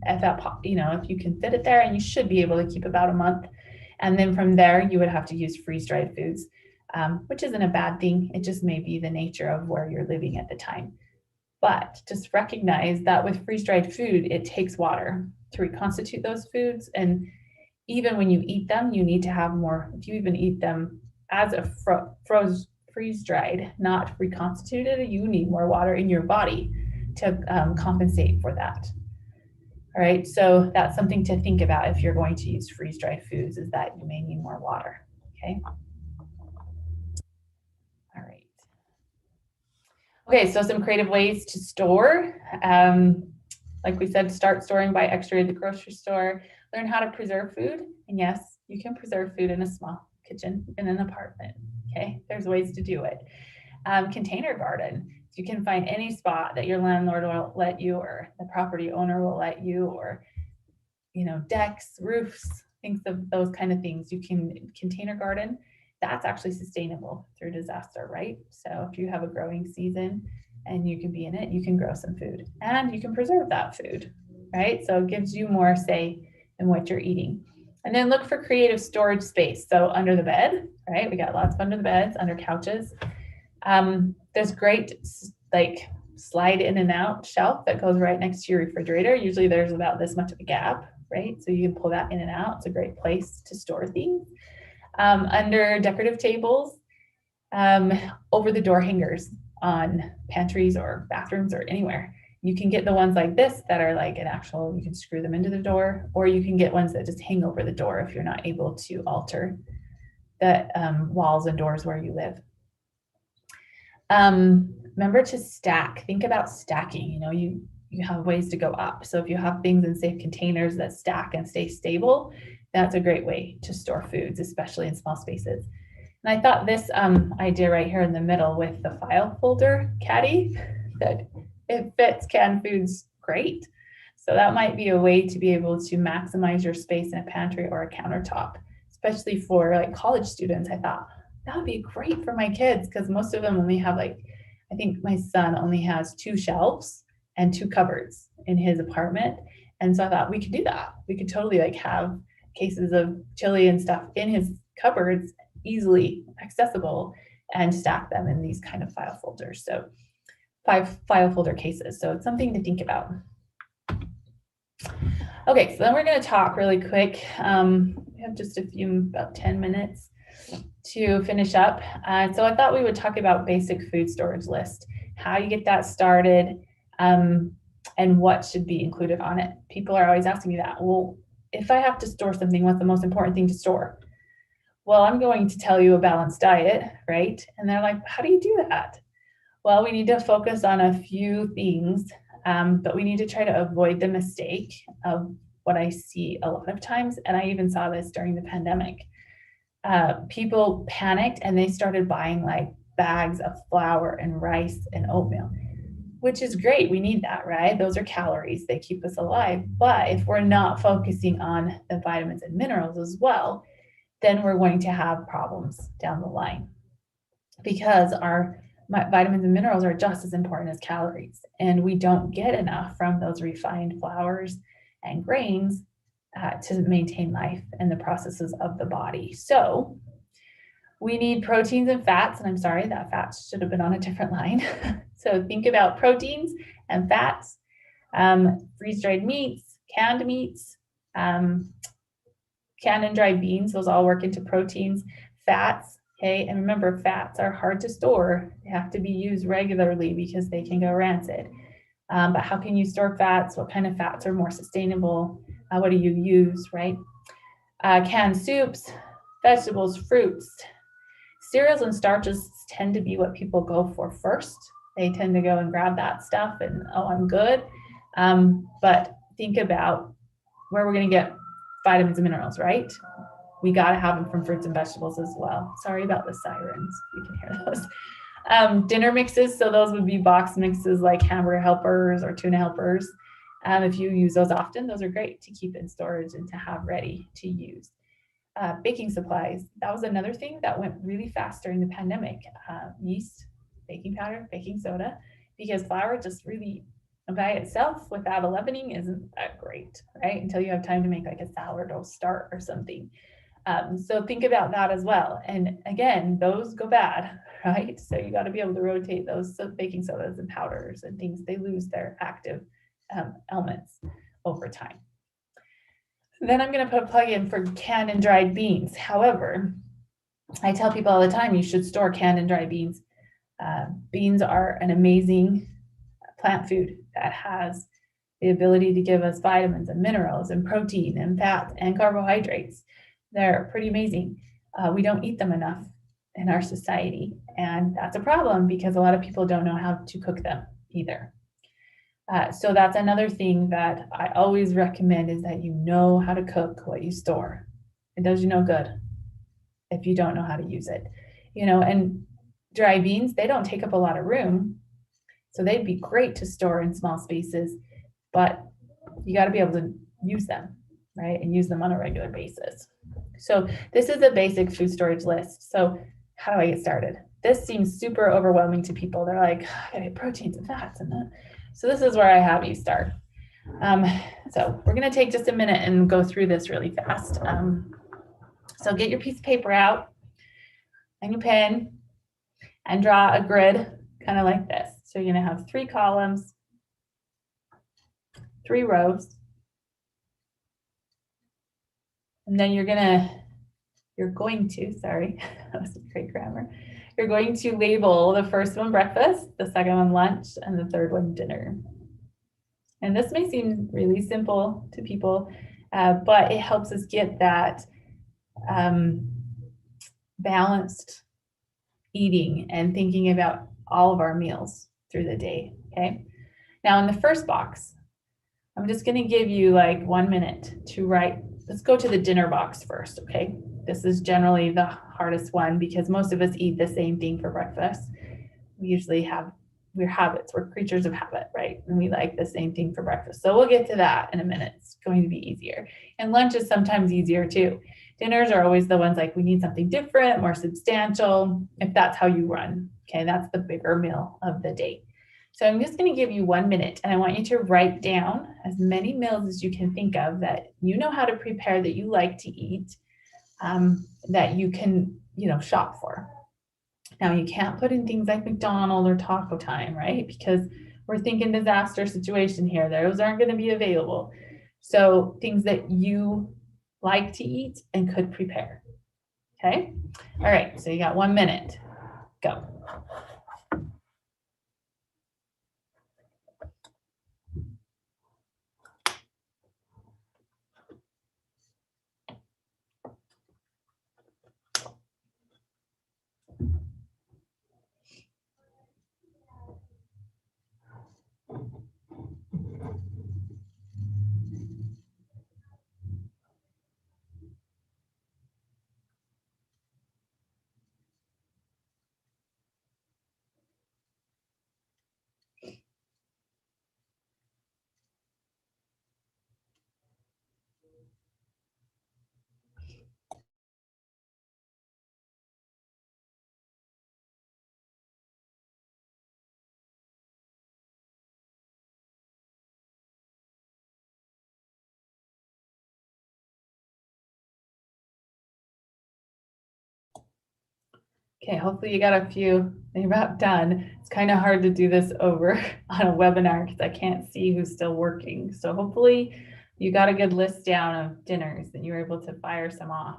If you can fit it there, and you should be able to keep about a month. And then from there, you would have to use freeze-dried foods, which isn't a bad thing. It just may be the nature of where you're living at the time. But just recognize that with freeze-dried food, it takes water to reconstitute those foods. And even when you eat them, you need to have more. If you even eat them as a freeze-dried, not reconstituted, you need more water in your body to compensate for that. All right, so that's something to think about if you're going to use freeze-dried foods, is that you may need more water, okay? All right. Okay, so some creative ways to store. Like we said, start storing by extra at the grocery store. Learn how to preserve food. And yes, you can preserve food in a small kitchen in an apartment, okay? There's ways to do it. Container garden. You can find any spot that your landlord will let you, or the property owner will let you, or, decks, roofs, things of those kind of things. You can container garden. That's actually sustainable through disaster, right? So if you have a growing season and you can be in it, you can grow some food and you can preserve that food, right? So it gives you more say in what you're eating. And then look for creative storage space. So under the bed, right? We got lots of under the beds, under couches. There's great slide in and out shelf that goes right next to your refrigerator. Usually there's about this much of a gap, right? So you can pull that in and out. It's a great place to store things. Under decorative tables, over the door hangers on pantries or bathrooms or anywhere. You can get the ones like this that are like an actual, you can screw them into the door, or you can get ones that just hang over the door if you're not able to alter the walls and doors where you live. Remember to stack. Think about stacking. You have ways to go up. So if you have things in safe containers that stack and stay stable, that's a great way to store foods, especially in small spaces. And I thought this idea right here in the middle with the file folder caddy, that it fits canned foods great. So that might be a way to be able to maximize your space in a pantry or a countertop, especially for like college students. I thought that would be great for my kids, because most of them only have I think my son only has 2 shelves and 2 cupboards in his apartment. And so I thought we could do that. We could totally have cases of chili and stuff in his cupboards, easily accessible, and stack them in these kind of file folders. So 5 file folder cases. So it's something to think about. Okay, so then we're going to talk really quick. We have just about 10 minutes to finish up. So I thought we would talk about basic food storage list, how you get that started, and what should be included on it. People are always asking me that. Well, if I have to store something, what's the most important thing to store? Well, I'm going to tell you a balanced diet, right? And they're like, how do you do that? Well, we need to focus on a few things, but we need to try to avoid the mistake of what I see a lot of times. And I even saw this during the pandemic. People panicked and they started buying bags of flour and rice and oatmeal, which is great. We need that, right? Those are calories. They keep us alive. But if we're not focusing on the vitamins and minerals as well, then we're going to have problems down the line, because our vitamins and minerals are just as important as calories. And we don't get enough from those refined flours and grains to maintain life and the processes of the body. So We need proteins and fats, and I'm sorry, that fats should have been on a different line. So think about proteins and fats, freeze-dried meats, canned meats, canned and dried beans, those all work into proteins, fats, okay? And remember, fats are hard to store. They have to be used regularly because they can go rancid. But how can you store fats? What kind of fats are more sustainable? What do you use, right? Canned soups, vegetables, fruits. Cereals and starches tend to be what people go for first. They tend to go and grab that stuff and, oh, I'm good. But think about where we're going to get vitamins and minerals, right? We got to have them from fruits and vegetables as well. Sorry about the sirens. You can hear those. Dinner mixes. So those would be box mixes like hamburger helpers or tuna helpers. If you use those often, those are great to keep in storage and to have ready to use. Baking supplies. That was another thing that went really fast during the pandemic. Yeast, baking powder, baking soda, because flour just really by itself without a leavening isn't that great, right? Until you have time to make like a sourdough start or something. So think about that as well. And again, those go bad, right? So you got to be able to rotate those baking sodas and powders and things. They lose their active elements over time. Then I'm going to put a plug in for canned and dried beans. However, I tell people all the time, you should store canned and dried beans. Beans are an amazing plant food that has the ability to give us vitamins and minerals and protein and fat and carbohydrates. They're pretty amazing. We don't eat them enough in our society, and that's a problem because a lot of people don't know how to cook them either. So that's another thing that I always recommend is that you know how to cook what you store. It does you no good if you don't know how to use it. You know, and dry beans, they don't take up a lot of room. So they'd be great to store in small spaces, but you got to be able to use them, right? And use them on a regular basis. So this is a basic food storage list. So how do I get started? This seems super overwhelming to people. They're like, I gotta get proteins and fats and that. So this is where I have you start. So we're gonna take just a minute and go through this really fast. So get your piece of paper out and your pen and draw a grid kind of like this. So you're gonna have 3 columns, 3 rows. And then you're going to, sorry, that was great grammar. You're going to label the first one breakfast, the second one lunch, and the third one dinner. And this may seem really simple to people, but it helps us get that balanced eating and thinking about all of our meals through the day, okay? Now in the first box, I'm just gonna give you like 1 minute to write. Let's go to the dinner box first, okay? This is generally the hardest one because most of us eat the same thing for breakfast. We usually we're habits, we're creatures of habit, right? And we like the same thing for breakfast. So we'll get to that in a minute. It's going to be easier. And lunch is sometimes easier too. Dinners are always the ones like we need something different, more substantial, if that's how you run. Okay, that's the bigger meal of the day. So I'm just going to give you 1 minute and I want you to write down as many meals as you can think of that you know how to prepare, that you like to eat, that you can, shop for. Now you can't put in things like McDonald's or Taco Time, right? Because we're thinking disaster situation here. Those aren't going to be available. So things that you like to eat and could prepare. Okay. All right. So you got 1 minute. Go. Okay, hopefully you got a few about done. It's kind of hard to do this over on a webinar because I can't see who's still working. So hopefully you got a good list down of dinners and you were able to fire some off.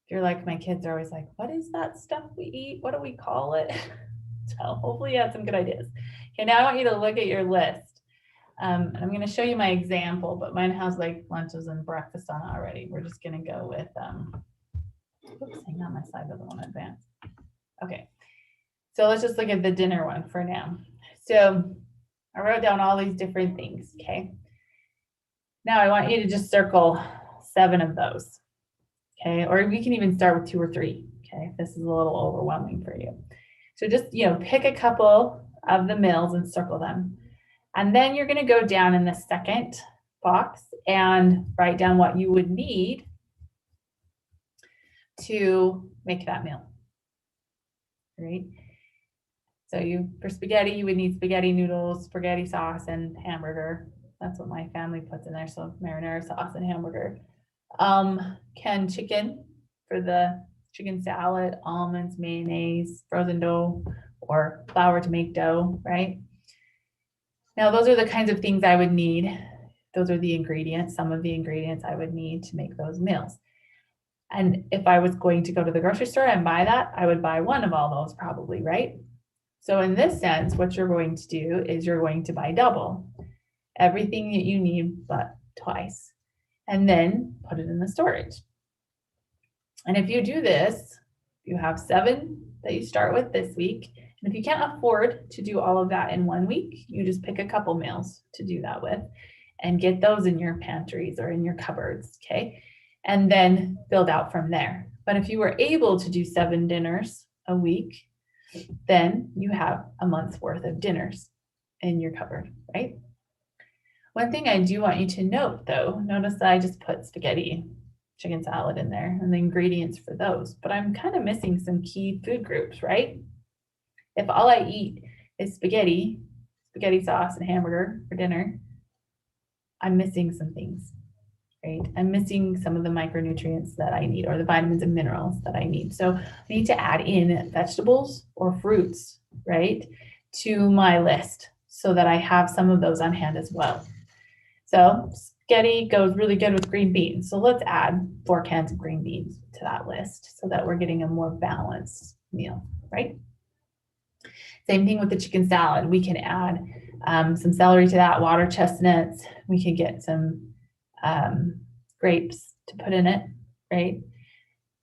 If you're like, my kids are always like, what is that stuff we eat? What do we call it? So hopefully you had some good ideas. Okay, now I want you to look at your list. And I'm going to show you my example, but mine has like lunches and breakfast on it already. We're just going to go with, oops, hang on, my slide doesn't want to advance. Okay, so let's just look at the dinner one for now. So I wrote down all these different things, okay? Now I want you to just circle 7 of those, okay? Or we can even start with 2 or 3, okay? If this is a little overwhelming for you. So just, pick a couple of the meals and circle them. And then you're gonna go down in the second box and write down what you would need to make that meal. Right? So for spaghetti, you would need spaghetti noodles, spaghetti sauce, and hamburger. That's what my family puts in there. So marinara sauce and hamburger. Canned chicken for the chicken salad, almonds, mayonnaise, frozen dough, or flour to make dough, right? Now, those are the kinds of things I would need. Those are the ingredients, some of the ingredients I would need to make those meals. And if I was going to go to the grocery store and buy that, I would buy one of all those probably, right? So in this sense, what you're going to do is you're going to buy double, everything that you need but twice, and then put it in the storage. And if you do this, you have 7 that you start with this week. And if you can't afford to do all of that in 1 week, you just pick a couple meals to do that with and get those in your pantries or in your cupboards, okay? And then build out from there. But if you were able to do 7 dinners a week, then you have a month's worth of dinners in your cupboard, right? One thing I do want you to note though, notice that I just put spaghetti, chicken salad in there and the ingredients for those, but I'm kind of missing some key food groups, right? If all I eat is spaghetti sauce and hamburger for dinner, I'm missing some things. Right? I'm missing some of the micronutrients that I need or the vitamins and minerals that I need. So I need to add in vegetables or fruits, right, to my list so that I have some of those on hand as well. So spaghetti goes really good with green beans. So let's add 4 cans of green beans to that list so that we're getting a more balanced meal, right? Same thing with the chicken salad. We can add some celery to that, water chestnuts. We can get some grapes to put in it, right?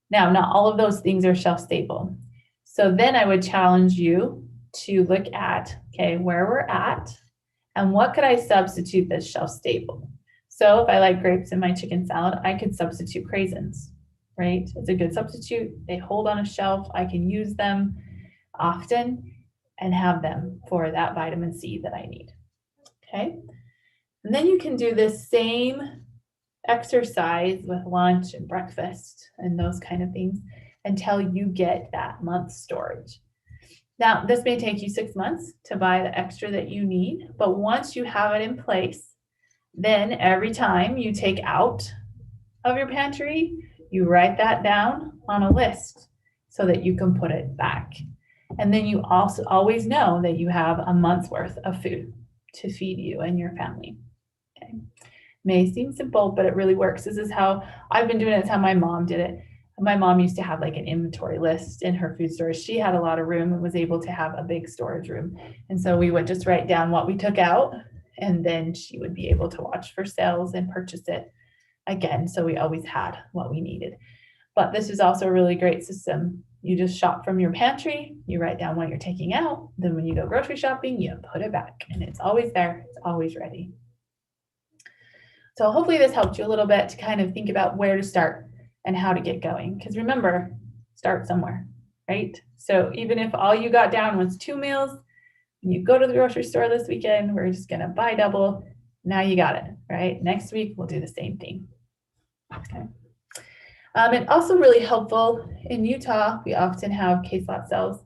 Now, not all of those things are shelf stable. So then I would challenge you to look at, okay, where we're at and what could I substitute that's shelf stable? So if I like grapes in my chicken salad, I could substitute craisins, right? It's a good substitute. They hold on a shelf. I can use them often and have them for that vitamin C that I need, okay? And then you can do this same exercise with lunch and breakfast and those kind of things until you get that month's storage. Now, this may take you 6 months to buy the extra that you need, but once you have it in place, then every time you take out of your pantry, you write that down on a list so that you can put it back. And then you also always know that you have a month's worth of food to feed you and your family. Okay. May seem simple, but it really works. This is how I've been doing it. It's how my mom did it. My mom used to have like an inventory list in her food storage. She had a lot of room and was able to have a big storage room. And so we would just write down what we took out, and then she would be able to watch for sales and purchase it again. So we always had what we needed. But this is also a really great system. You just shop from your pantry, you write down what you're taking out. Then when you go grocery shopping, you put it back and it's always there. It's always ready. So hopefully this helped you a little bit to kind of think about where to start and how to get going. Because remember, start somewhere, right? So even if all you got down was 2 meals, when you go to the grocery store this weekend, we're just gonna buy double. Now you got it, right? Next week, we'll do the same thing, okay? And also really helpful, in Utah, we often have case lot sales.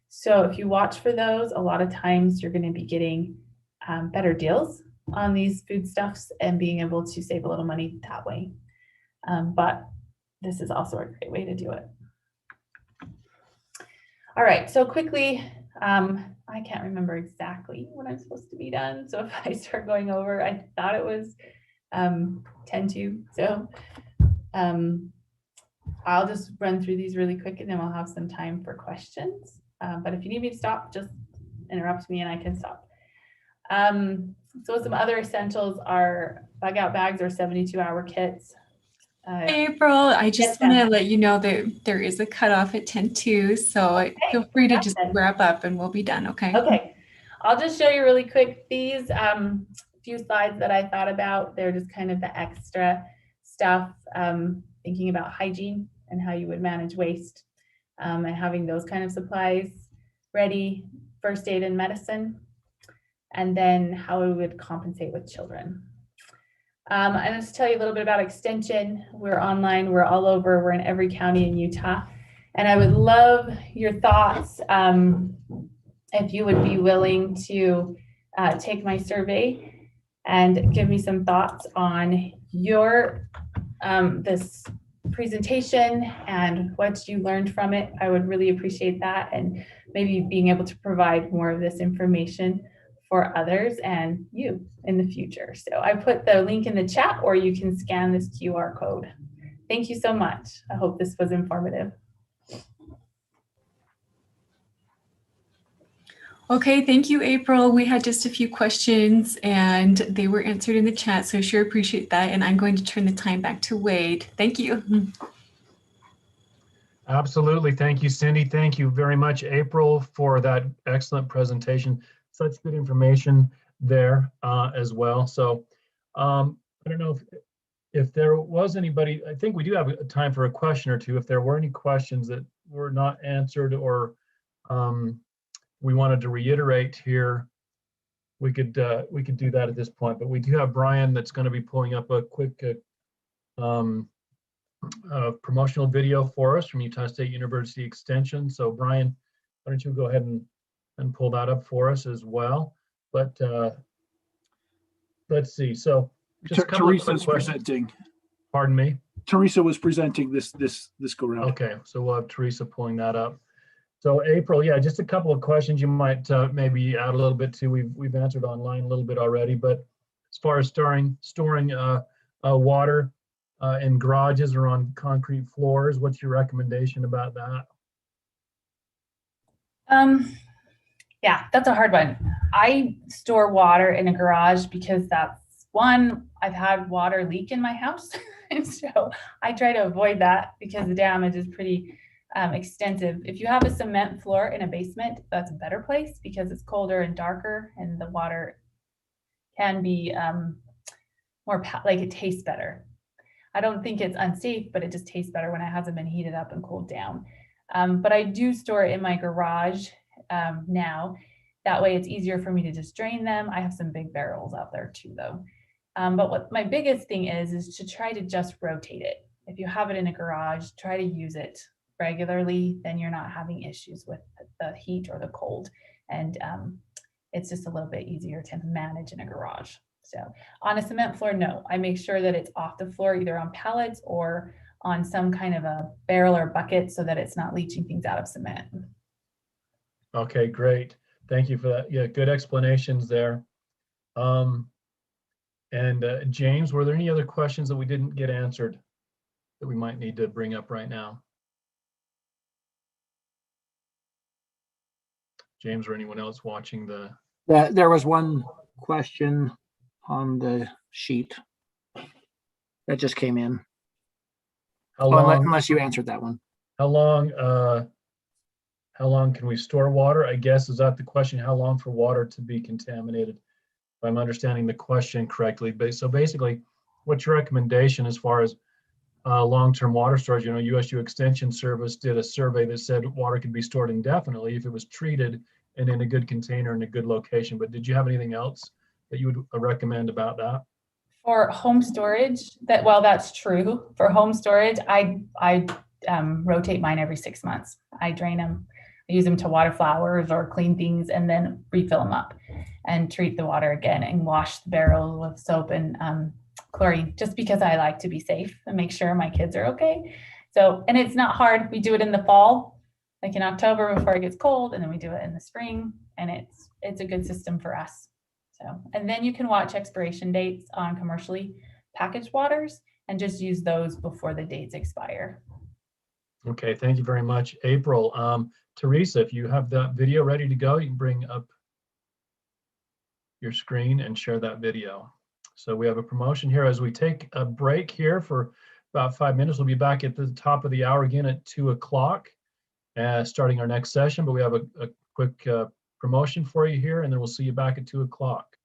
So if you watch for those, a lot of times you're gonna be getting better deals on these foodstuffs and being able to save a little money that way. But this is also a great way to do it. All right, so quickly, I can't remember exactly what I'm supposed to be done. So if I start going over, I thought it was 10 to. So I'll just run through these really quick and then we'll have some time for questions. But if you need me to stop, just interrupt me and I can stop. So some other essentials are bug out bags or 72-hour kits. April, I just Yes, want to ma'am. let you know that there is a cutoff at 10:02, so feel free to just Then. wrap up and we'll be done, okay? Okay, I'll just show you really quick these few slides that I thought about. They're just kind of the extra stuff, thinking about hygiene and how you would manage waste, and having those kind of supplies ready, first aid and medicine, and then how we would compensate with children. And just tell you a little bit about Extension. We're online, we're all over, we're in every county in Utah. And I would love your thoughts, if you would be willing to take my survey and give me some thoughts on your this presentation and what you learned from it. I would really appreciate that, and maybe being able to provide more of this information for others and you in the future. So I put the link in the chat, or you can scan this QR code. Thank you so much. I hope this was informative. Okay, thank you, April. We had just a few questions and they were answered in the chat, so I sure appreciate that. And I'm going to turn the time back to Wade. Thank you. Absolutely. Thank you, Cindy. Thank you very much, April, for that excellent presentation. Such good information there as well. So I don't know if there was anybody, I think we do have time for a question or two. If there were any questions that were not answered or we wanted to reiterate here, we could do that at this point. But we do have Brian that's going to be pulling up a quick promotional video for us from Utah State University Extension. So Brian, why don't you go ahead and pull that up for us as well. But let's see. So just a couple of quick questions. Presenting. Pardon me? Teresa was presenting this go round. Okay, so we'll have Teresa pulling that up. So April, yeah, just a couple of questions you might maybe add a little bit to. We've answered online a little bit already, but as far as storing water in garages or on concrete floors, what's your recommendation about that? Yeah, that's a hard one. I store water in a garage because that's one, I've had water leak in my house. And so I try to avoid that because the damage is pretty extensive. If you have a cement floor in a basement, that's a better place because it's colder and darker and the water can be more like it tastes better. I don't think it's unsafe, but it just tastes better when it hasn't been heated up and cooled down. But I do store it in my garage now. That way it's easier for me to just drain them. I have some big barrels out there too though. But what my biggest thing is to try to just rotate it. If you have it in a garage, try to use it regularly, then you're not having issues with the heat or the cold. And it's just a little bit easier to manage in a garage. So on a cement floor, no, I make sure that it's off the floor, either on pallets or on some kind of a barrel or bucket so that it's not leaching things out of cement. Okay, great. Thank you for that. Yeah, good explanations there. James, were there any other questions that we didn't get answered that we might need to bring up right now? James or anyone else watching the? There was one question on the sheet that just came in. How long, unless you answered that one. how long can we store water? I guess, is that the question? How long for water to be contaminated? If I'm understanding the question correctly. So basically, what's your recommendation as far as long-term water storage? You know, USU Extension Service did a survey that said water could be stored indefinitely if it was treated and in a good container in a good location. But did you have anything else that you would recommend about that? For home storage, that's true. For home storage, I rotate mine every 6 months. I drain them, I use them to water flowers or clean things, and then refill them up and treat the water again and wash the barrels with soap and chlorine, just because I like to be safe and make sure my kids are okay. So, and it's not hard. We do it in the fall. like in October before it gets cold, and then we do it in the spring, and it's a good system for us. So, and then you can watch expiration dates on commercially packaged waters and just use those before the dates expire. Okay, thank you very much, April. Teresa, if you have that video ready to go, you can bring up your screen and share that video. So we have a promotion here as we take a break here for about 5 minutes. We'll be back at the top of the hour again at 2 o'clock, starting our next session, but we have a quick promotion for you here, and then we'll see you back at 2 o'clock,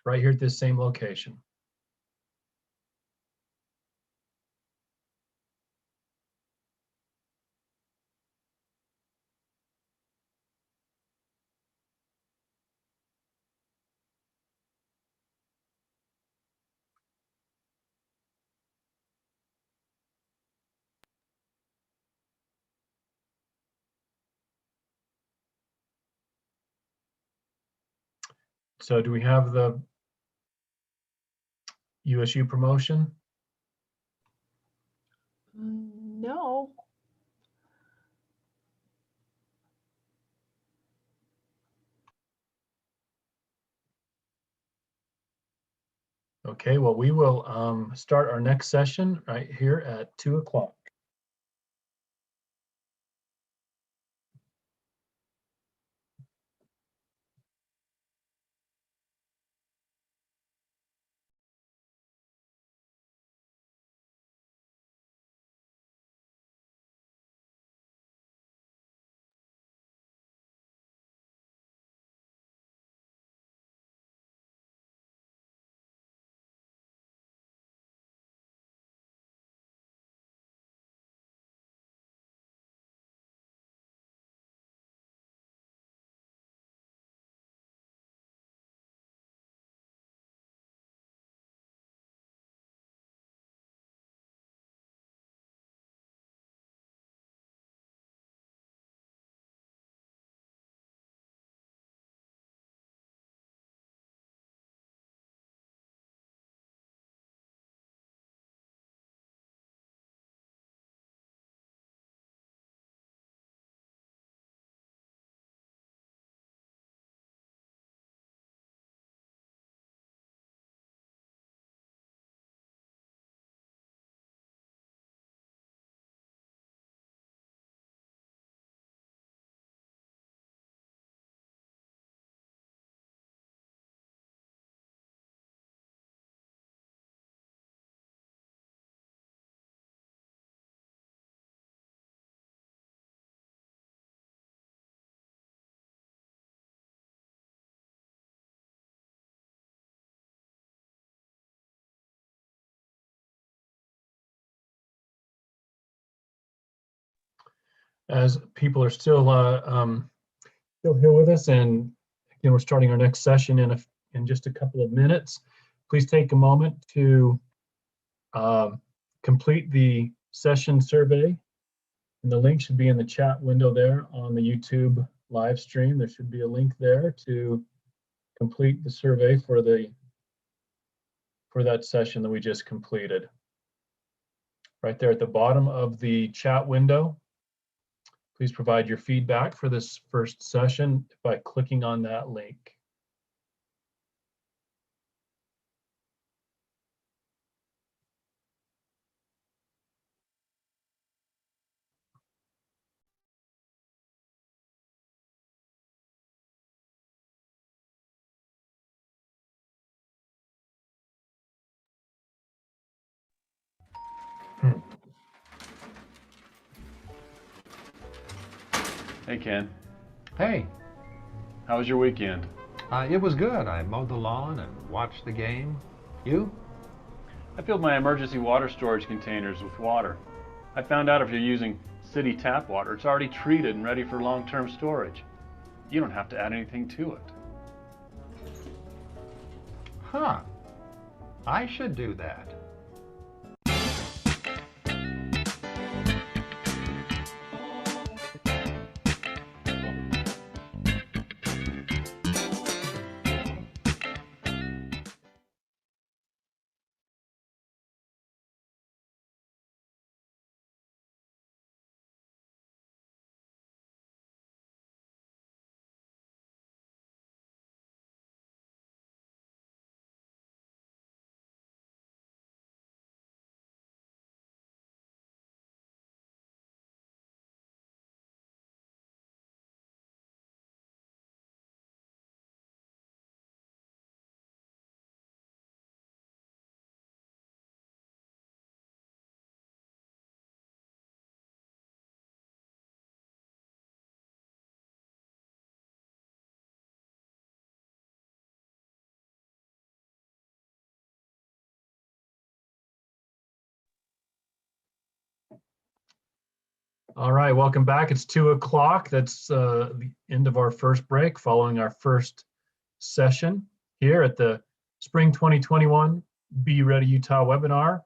right here at this same location. So do we have the USU promotion? No. Okay, well, we will start our next session right here at 2 o'clock. As people are still here with us, and again, we're starting our next session in just a couple of minutes. Please take a moment to complete the session survey, and the link should be in the chat window there on the YouTube live stream. There should be a link there to complete the survey for that session that we just completed. Right there at the bottom of the chat window. Please provide your feedback for this first session by clicking on that link. Hey Ken, Hey, how was your weekend? it was good. I mowed the lawn and watched the game. You? I filled my emergency water storage containers with water. I found out if you're using city tap water, it's already treated and ready for long-term storage. You don't have to add anything to it. Huh. I should do that. All right, welcome back. It's 2:00. That's the end of our first break following our first session here at the Spring 2021 Be Ready Utah webinar,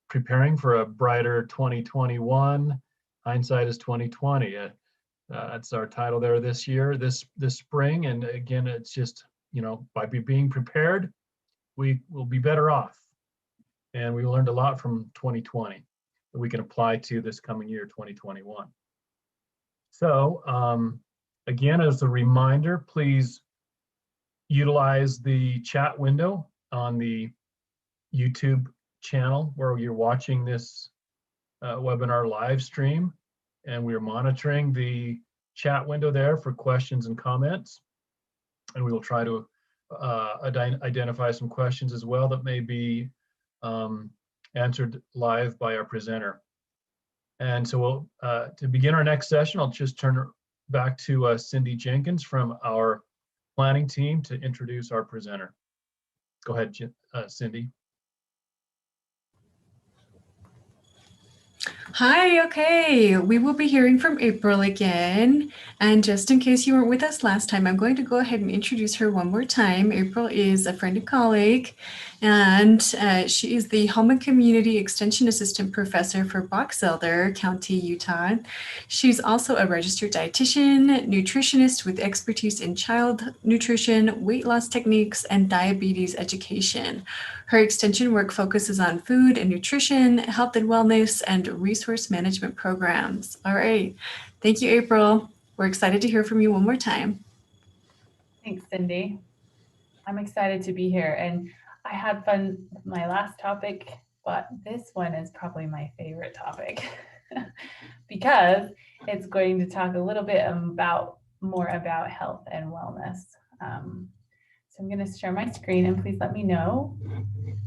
preparing for a brighter 2021. Hindsight is 2020. That's our title there this year, this spring. And again, it's just, by being prepared, we will be better off. And we learned a lot from 2020 that we can apply to this coming year, 2021. So again, as a reminder, please utilize the chat window on the YouTube channel where you're watching this webinar live stream. And we're monitoring the chat window there for questions and comments. And we will try to identify some questions as well that may be answered live by our presenter. And so we'll, to begin our next session, I'll just turn back to Cindy Jenkins from our planning team to introduce our presenter. Go ahead, Cindy. Hi, okay. We will be hearing from April again. And just in case you weren't with us last time, I'm going to go ahead and introduce her one more time. April is a friend and colleague, and she is the Home and Community Extension Assistant Professor for Box Elder County, Utah. She's also a registered dietitian, nutritionist with expertise in child nutrition, weight loss techniques, and diabetes education. Her extension work focuses on food and nutrition, health and wellness, and resource management programs. All right. Thank you, April. We're excited to hear from you one more time. Thanks, Cindy. I'm excited to be here, and I had fun with my last topic, but this one is probably my favorite topic because it's going to talk a little bit more about health and wellness. So I'm going to share my screen, and please let me know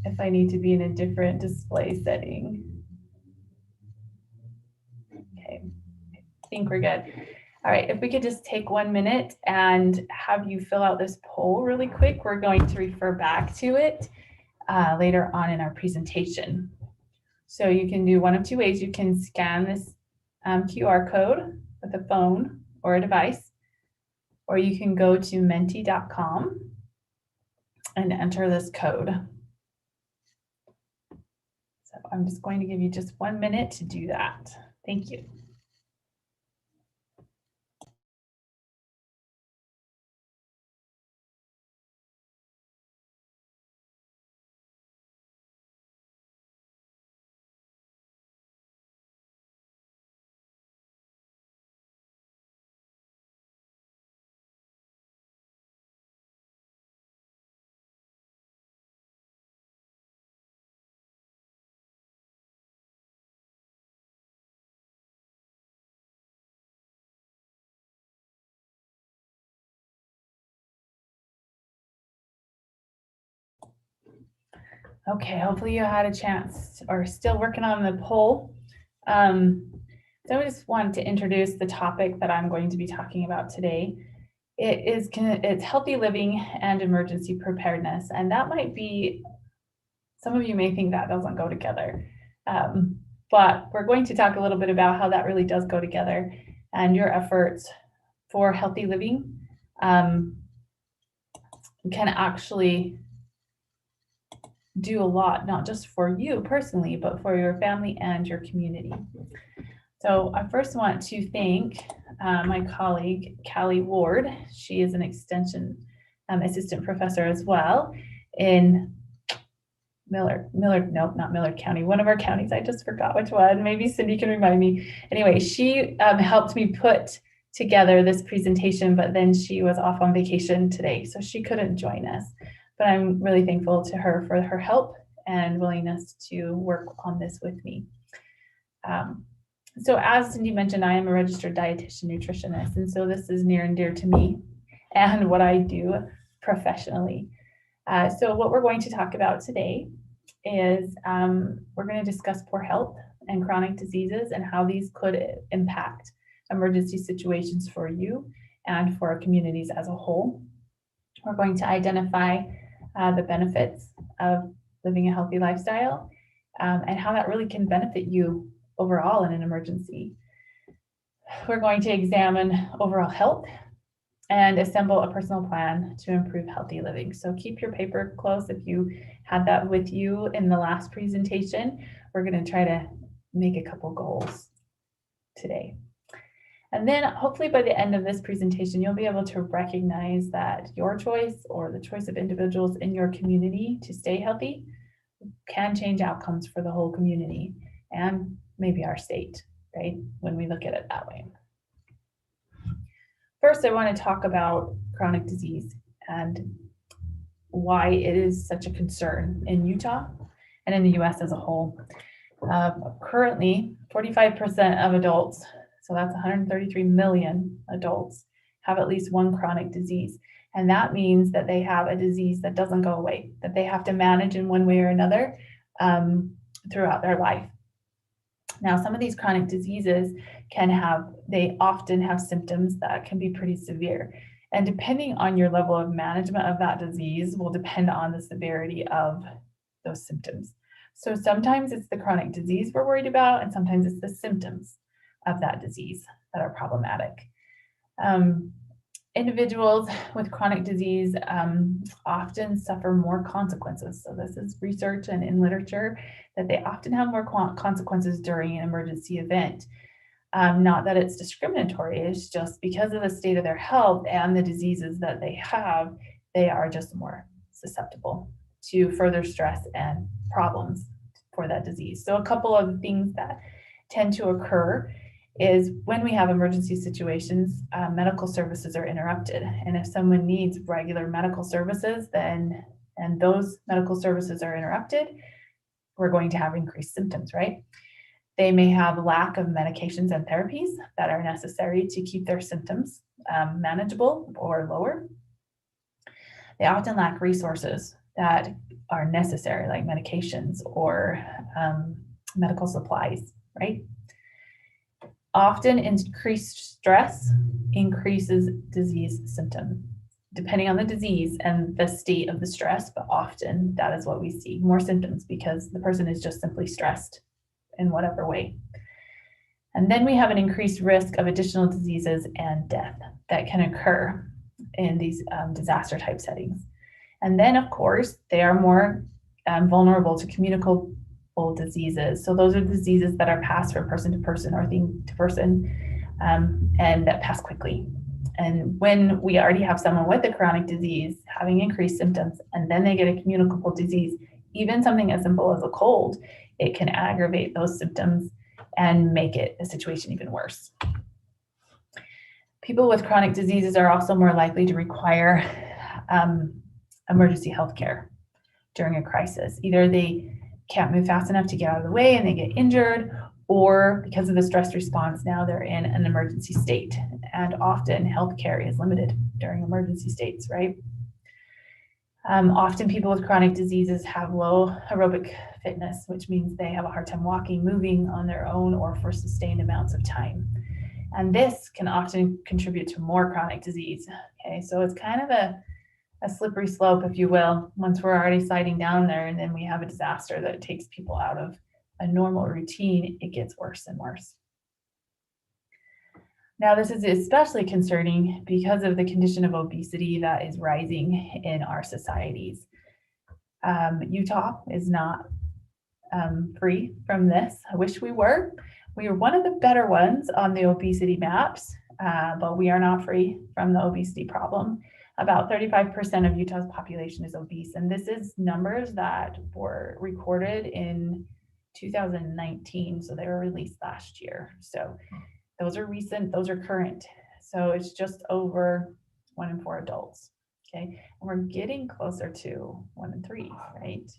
if I need to be in a different display setting. Okay, I think we're good. All right, if we could just take 1 minute and have you fill out this poll really quick. We're going to refer back to it later on in our presentation. So you can do one of two ways. You can scan this QR code with a phone or a device, or you can go to menti.com and enter this code. So I'm just going to give you just 1 minute to do that. Thank you. Okay, hopefully you had a chance or still working on the poll. So I just wanted to introduce the topic that I'm going to be talking about today. It's healthy living and emergency preparedness. And that might be, some of you may think that doesn't go together, but we're going to talk a little bit about how that really does go together and your efforts for healthy living can actually do a lot, not just for you personally, but for your family and your community. So I first want to thank my colleague, Callie Ward. She is an extension assistant professor as well in not Miller County, one of our counties. I just forgot which one. Maybe Cindy can remind me. Anyway, she helped me put together this presentation, but then she was off on vacation today, so she couldn't join us. But I'm really thankful to her for her help and willingness to work on this with me. So as Cindy mentioned, I am a registered dietitian nutritionist, and so this is near and dear to me and what I do professionally. So what we're going to talk about today is we're going to discuss poor health and chronic diseases and how these could impact emergency situations for you and for our communities as a whole. We're going to identify the benefits of living a healthy lifestyle and how that really can benefit you overall in an emergency. We're going to examine overall health and assemble a personal plan to improve healthy living. So keep your paper close if you had that with you in the last presentation. We're going to try to make a couple goals today. And then hopefully by the end of this presentation, you'll be able to recognize that your choice or the choice of individuals in your community to stay healthy can change outcomes for the whole community and maybe our state, right? When we look at it that way. First, I want to talk about chronic disease and why it is such a concern in Utah and in the US as a whole. Currently, 45% of adults, so that's 133 million adults, have at least one chronic disease. And that means that they have a disease that doesn't go away, that they have to manage in one way or another throughout their life. Now, some of these chronic diseases they often have symptoms that can be pretty severe. And depending on your level of management of that disease will depend on the severity of those symptoms. So sometimes it's the chronic disease we're worried about, and sometimes it's the symptoms of that disease that are problematic. Individuals with chronic disease often suffer more consequences. So this is research and in literature that they often have more consequences during an emergency event. Not that it's discriminatory, it's just because of the state of their health and the diseases that they have, they are just more susceptible to further stress and problems for that disease. So a couple of things that tend to occur is when we have emergency situations, medical services are interrupted. And if someone needs regular medical services, and those medical services are interrupted, we're going to have increased symptoms, right? They may have lack of medications and therapies that are necessary to keep their symptoms manageable or lower. They often lack resources that are necessary, like medications or medical supplies, right? Often increased stress increases disease symptom, depending on the disease and the state of the stress, but often that is what we see, more symptoms because the person is just simply stressed in whatever way. And then we have an increased risk of additional diseases and death that can occur in these disaster type settings. And then of course, they are more vulnerable to communicable diseases. So those are diseases that are passed from person to person or thing to person and that pass quickly. And when we already have someone with a chronic disease having increased symptoms and then they get a communicable disease, even something as simple as a cold, it can aggravate those symptoms and make it a situation even worse. People with chronic diseases are also more likely to require emergency health care during a crisis. Either they can't move fast enough to get out of the way and they get injured, or because of the stress response, now they're in an emergency state. And often healthcare is limited during emergency states, right? Often people with chronic diseases have low aerobic fitness, which means they have a hard time walking, moving on their own or for sustained amounts of time. And this can often contribute to more chronic disease. Okay, so it's kind of a slippery slope, if you will, once we're already sliding down there and then we have a disaster that takes people out of a normal routine, it gets worse and worse. Now, this is especially concerning because of the condition of obesity that is rising in our societies. Utah is not free from this. I wish we were. We are one of the better ones on the obesity maps, but we are not free from the obesity problem. About 35% of Utah's population is obese, and this is numbers that were recorded in 2019, so they were released last year. So those are recent, those are current. So it's just over 1 in 4 adults, okay? And we're getting closer to 1 in 3, right?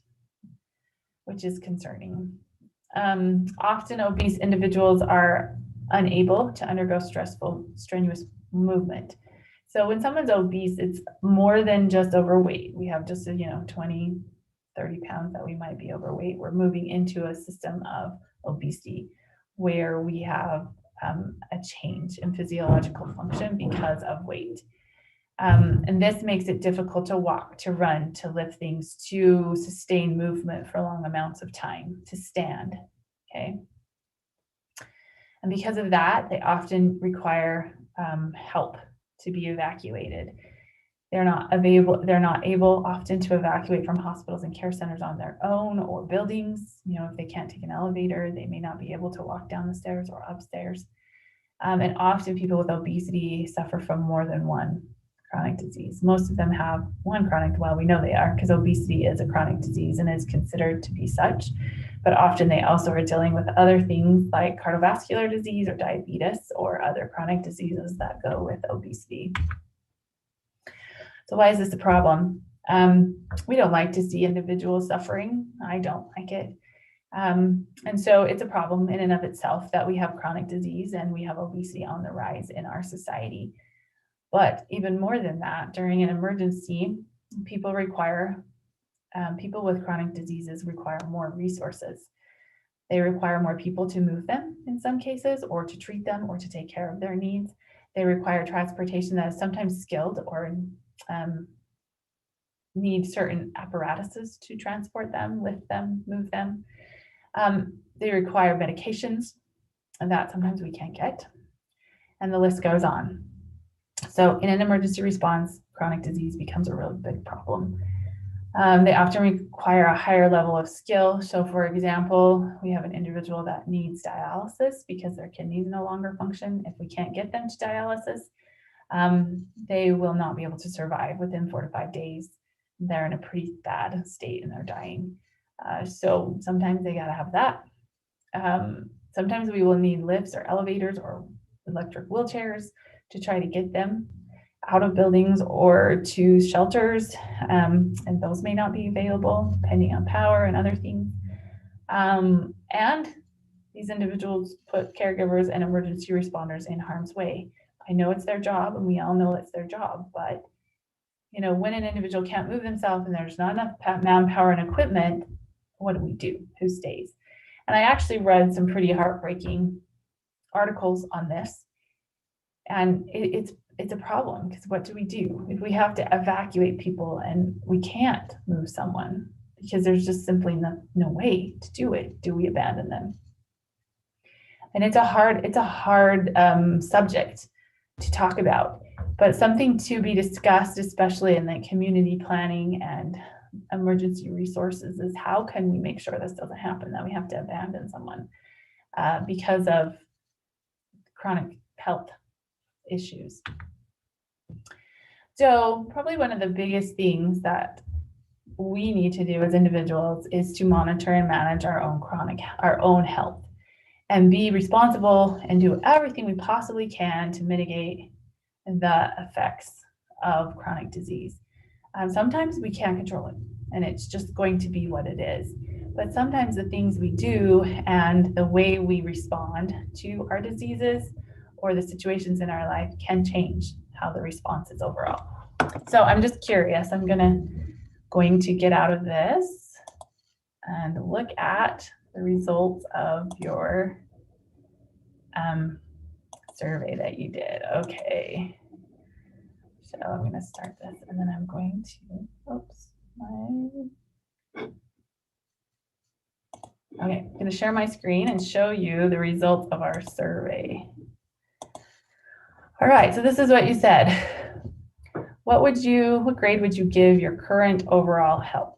Which is concerning. Often obese individuals are unable to undergo stressful, strenuous movement. So when someone's obese, it's more than just overweight. We have just, 20, 30 pounds that we might be overweight. We're moving into a system of obesity where we have a change in physiological function because of weight. And this makes it difficult to walk, to run, to lift things, to sustain movement for long amounts of time, to stand, okay? And because of that, they often require help to be evacuated. They're not able often to evacuate from hospitals and care centers on their own or buildings. You know, if they can't take an elevator, they may not be able to walk down the stairs or upstairs. And often people with obesity suffer from more than one chronic disease. Most of them have one chronic, well, we know they are, because obesity is a chronic disease and is considered to be such. But often they also are dealing with other things like cardiovascular disease or diabetes or other chronic diseases that go with obesity. So why is this a problem? We don't like to see individuals suffering. I don't like it. And so it's a problem in and of itself that we have chronic disease and we have obesity on the rise in our society. But even more than that, during an emergency, people with chronic diseases require more resources. They require more people to move them in some cases, or to treat them, or to take care of their needs. They require transportation that is sometimes skilled or need certain apparatuses to transport them, lift them, move them. They require medications, and that sometimes we can't get. And the list goes on. So in an emergency response, chronic disease becomes a really big problem. They often require a higher level of skill. So for example, we have an individual that needs dialysis because their kidneys no longer function. If we can't get them to dialysis, they will not be able to survive within 4 to 5 days. They're in a pretty bad state and they're dying. So sometimes they gotta have that. Sometimes we will need lifts or elevators or electric wheelchairs to try to get them out of buildings or to shelters, and those may not be available depending on power and other things. And these individuals put caregivers and emergency responders in harm's way. I know it's their job, and we all know it's their job, but you know, when an individual can't move themselves and there's not enough manpower and equipment, what do? Who stays? And I actually read some pretty heartbreaking articles on this, and it's a problem, because what do we do if we have to evacuate people and we can't move someone because there's just simply no way to do it? Do we abandon them? And it's a hard subject to talk about, but something to be discussed, especially in the community planning and emergency resources, is how can we make sure this doesn't happen, that we have to abandon someone because of chronic health issues. So probably one of the biggest things that we need to do as individuals is to monitor and manage our own health, and be responsible and do everything we possibly can to mitigate the effects of chronic disease. Sometimes we can't control it, and it's just going to be what it is. But sometimes the things we do and the way we respond to our diseases or the situations in our life can change how the response is overall. So I'm just curious. I'm going to get out of this and look at the results of your survey that you did. Okay. So I'm going to start this, and then I'm going to, okay, I'm going to share my screen and show you the results of our survey. All right, so this is what you said. What grade would you give your current overall health?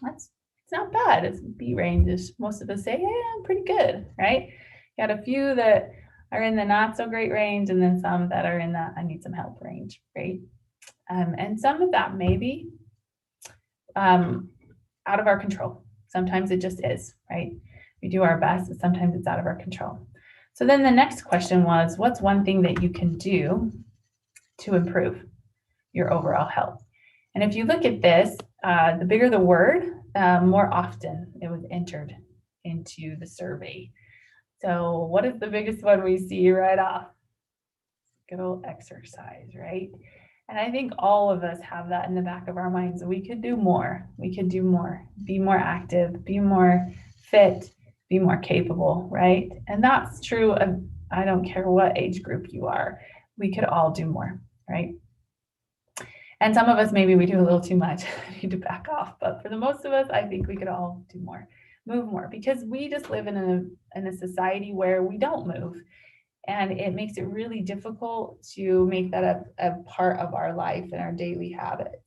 It's not bad. It's B range. Most of us say, yeah, pretty good, right? You got a few that are in the not so great range, and then some that are in the I need some help range, right? And some of that may be out of our control. Sometimes it just is, right? We do our best, but sometimes it's out of our control. So then the next question was, what's one thing that you can do to improve your overall health? And if you look at this, the bigger the word, more often it was entered into the survey. So what is the biggest one we see right off? Good old exercise, right? And I think all of us have that in the back of our minds. We could do more. We could do more. Be more active, be more fit, be more capable, right? And that's true of, I don't care what age group you are. We could all do more, right? And some of us, maybe we do a little too much. We need to back off. But for the most of us, I think we could all do more. move more, because we just live in a society where we don't move. And it makes it really difficult to make that a part of our life and our daily habits.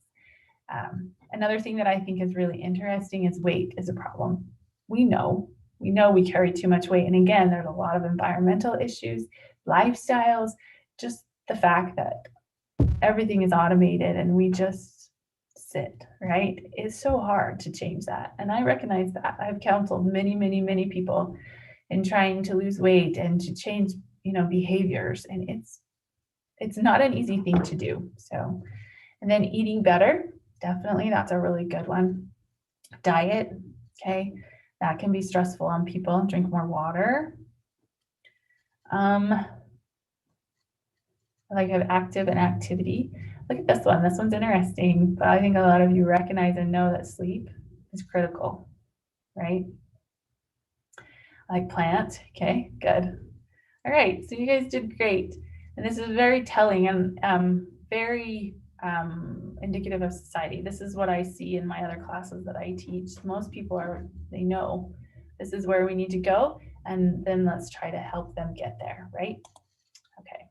Another thing that I think is really interesting is weight is a problem. We know we carry too much weight. And again, there's a lot of environmental issues, lifestyles, just the fact that everything is automated and we just sit, right? It's so hard to change that. And I recognize that. I've counseled many, many, many people in trying to lose weight and to change, behaviors. And it's not an easy thing to do. So, and then eating better, definitely, that's a really good one. Diet, okay, that can be stressful on people. Drink more water. I like to have active and activity. Look at this one. This one's interesting, but I think a lot of you recognize and know that sleep is critical, right? I like plant. Okay, good. All right, so you guys did great. And this is very telling and very indicative of society. This is what I see in my other classes that I teach. Most people they know this is where we need to go, and then let's try to help them get there, right? Okay.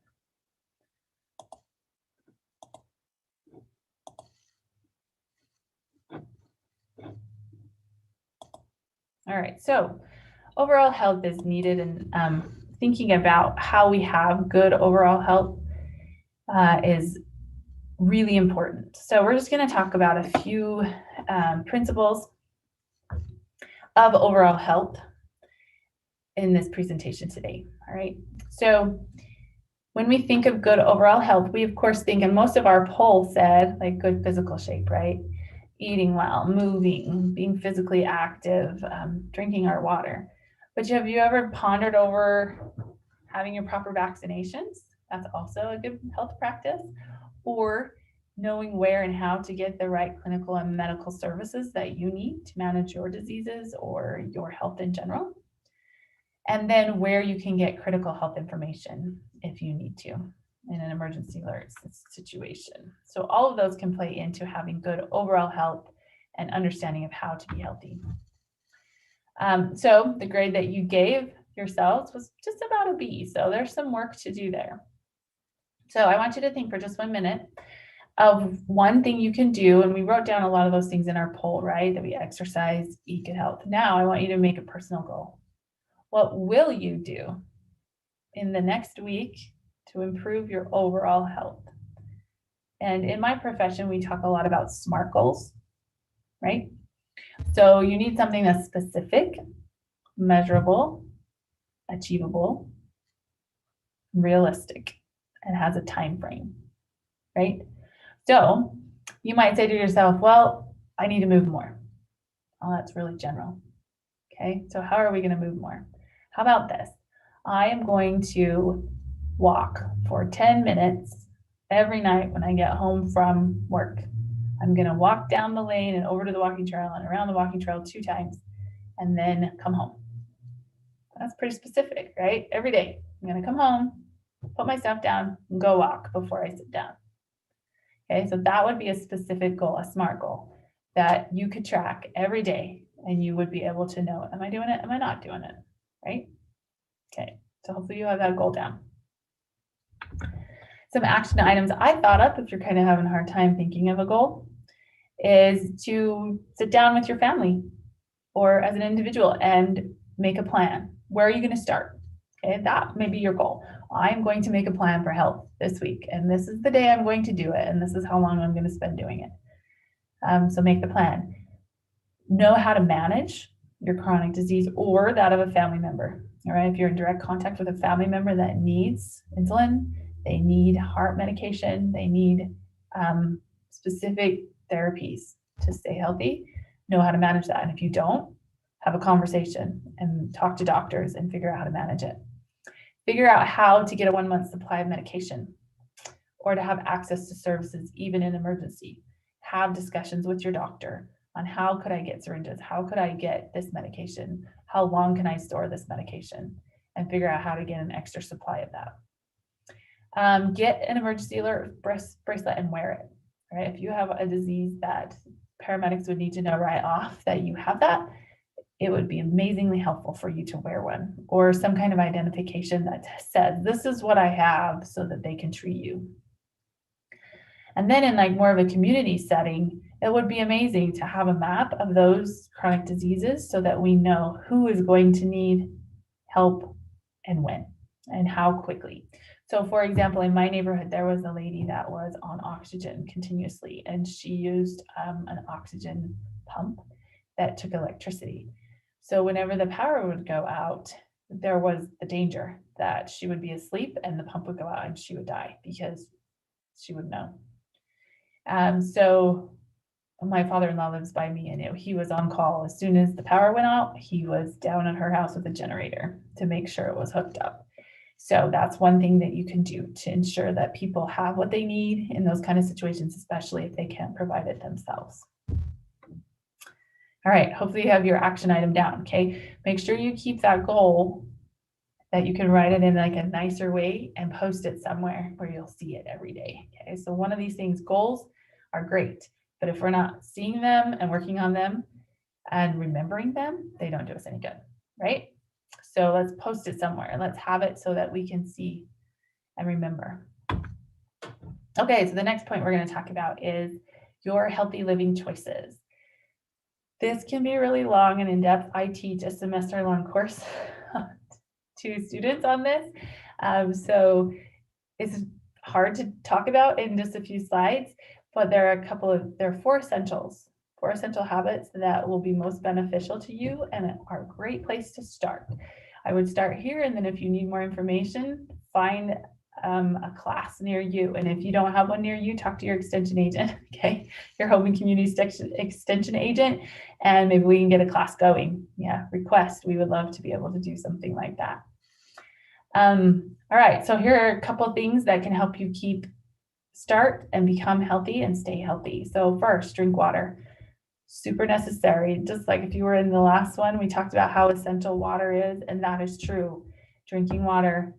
All right, so overall health is needed, and thinking about how we have good overall health is really important. So we're just going to talk about a few principles of overall health in this presentation today. All right, so when we think of good overall health, we of course think, and most of our poll said like good physical shape, right? Eating well, moving, being physically active, drinking our water. But have you ever pondered over having your proper vaccinations? That's also a good health practice. Or knowing where and how to get the right clinical and medical services that you need to manage your diseases or your health in general. And then where you can get critical health information if you need to in an emergency alert situation. So all of those can play into having good overall health and understanding of how to be healthy. So the grade that you gave yourselves was just about a B. So there's some work to do there. So I want you to think for just 1 minute of one thing you can do. And we wrote down a lot of those things in our poll, right? That we exercise, eat good health. Now I want you to make a personal goal. What will you do in the next week to improve your overall health? And in my profession, we talk a lot about SMART goals, right? So you need something that's specific, measurable, achievable, realistic, and has a time frame, right? So you might say to yourself, well, I need to move more. Oh, that's really general. Okay, so how are we going to move more? How about this? I am going to walk for 10 minutes every night when I get home from work. I'm going to walk down the lane and over to the walking trail and around the walking trail 2 times and then come home. That's pretty specific, right? Every day, I'm going to come home, put my stuff down, and go walk before I sit down. Okay, so that would be a specific goal, a SMART goal that you could track every day and you would be able to know, am I doing it? Am I not doing it? Right? Okay, so hopefully you have that goal down. Some action items I thought up, if you're kind of having a hard time thinking of a goal, is to sit down with your family or as an individual and make a plan. Where are you going to start? Okay, that may be your goal. I'm going to make a plan for health this week, and this is the day I'm going to do it, and this is how long I'm going to spend doing it. So make the plan. Know how to manage your chronic disease or that of a family member. All right, if you're in direct contact with a family member that needs insulin, they need heart medication, they need specific therapies to stay healthy, know how to manage that. And if you don't, have a conversation and talk to doctors and figure out how to manage it. Figure out how to get a 1 month supply of medication or to have access to services even in emergency. Have discussions with your doctor on how could I get syringes? How could I get this medication? How long can I store this medication? And figure out how to get an extra supply of that. Get an emergency alert bracelet and wear it. Right? If you have a disease that paramedics would need to know right off that you have that, it would be amazingly helpful for you to wear one or some kind of identification that says, this is what I have, so that they can treat you. And then in like more of a community setting, it would be amazing to have a map of those chronic diseases so that we know who is going to need help and when and how quickly. So for example, in my neighborhood, there was a lady that was on oxygen continuously, and she used an oxygen pump that took electricity. So whenever the power would go out, there was the danger that she would be asleep and the pump would go out and she would die because she would know. So my father-in-law lives by me, and he was on call. As soon as the power went out, he was down at her house with a generator to make sure it was hooked up. So that's one thing that you can do to ensure that people have what they need in those kind of situations, especially if they can't provide it themselves. All right, hopefully you have your action item down, okay? Make sure you keep that goal, that you can write it in like a nicer way and post it somewhere where you'll see it every day, okay? So one of these things, goals are great, but if we're not seeing them and working on them and remembering them, they don't do us any good, right? So let's post it somewhere. Let's have it so that we can see and remember. Okay, so the next point we're going to talk about is your healthy living choices. This can be really long and in-depth. I teach a semester-long course to students on this. So it's hard to talk about in just a few slides, but there are 4 essentials, 4 essential habits that will be most beneficial to you and are a great place to start. I would start here, and then if you need more information, find a class near you. And if you don't have one near you, talk to your extension agent, okay? Your home and community extension agent, and maybe we can get a class going. Yeah, request. We would love to be able to do something like that. All right, so here are a couple of things that can help you start and become healthy and stay healthy. So first, drink water. Super necessary. Just like if you were in the last one, we talked about how essential water is, and that is true. Drinking water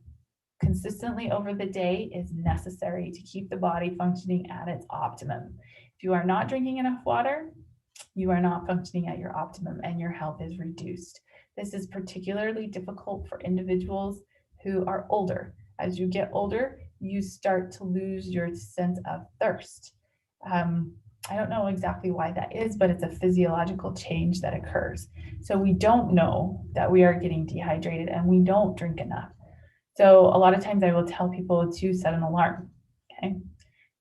consistently over the day is necessary to keep the body functioning at its optimum. If you are not drinking enough water, you are not functioning at your optimum and your health is reduced. This is particularly difficult for individuals who are older. As you get older, you start to lose your sense of thirst. I don't know exactly why that is, but it's a physiological change that occurs. So we don't know that we are getting dehydrated and we don't drink enough. So a lot of times I will tell people to set an alarm, okay?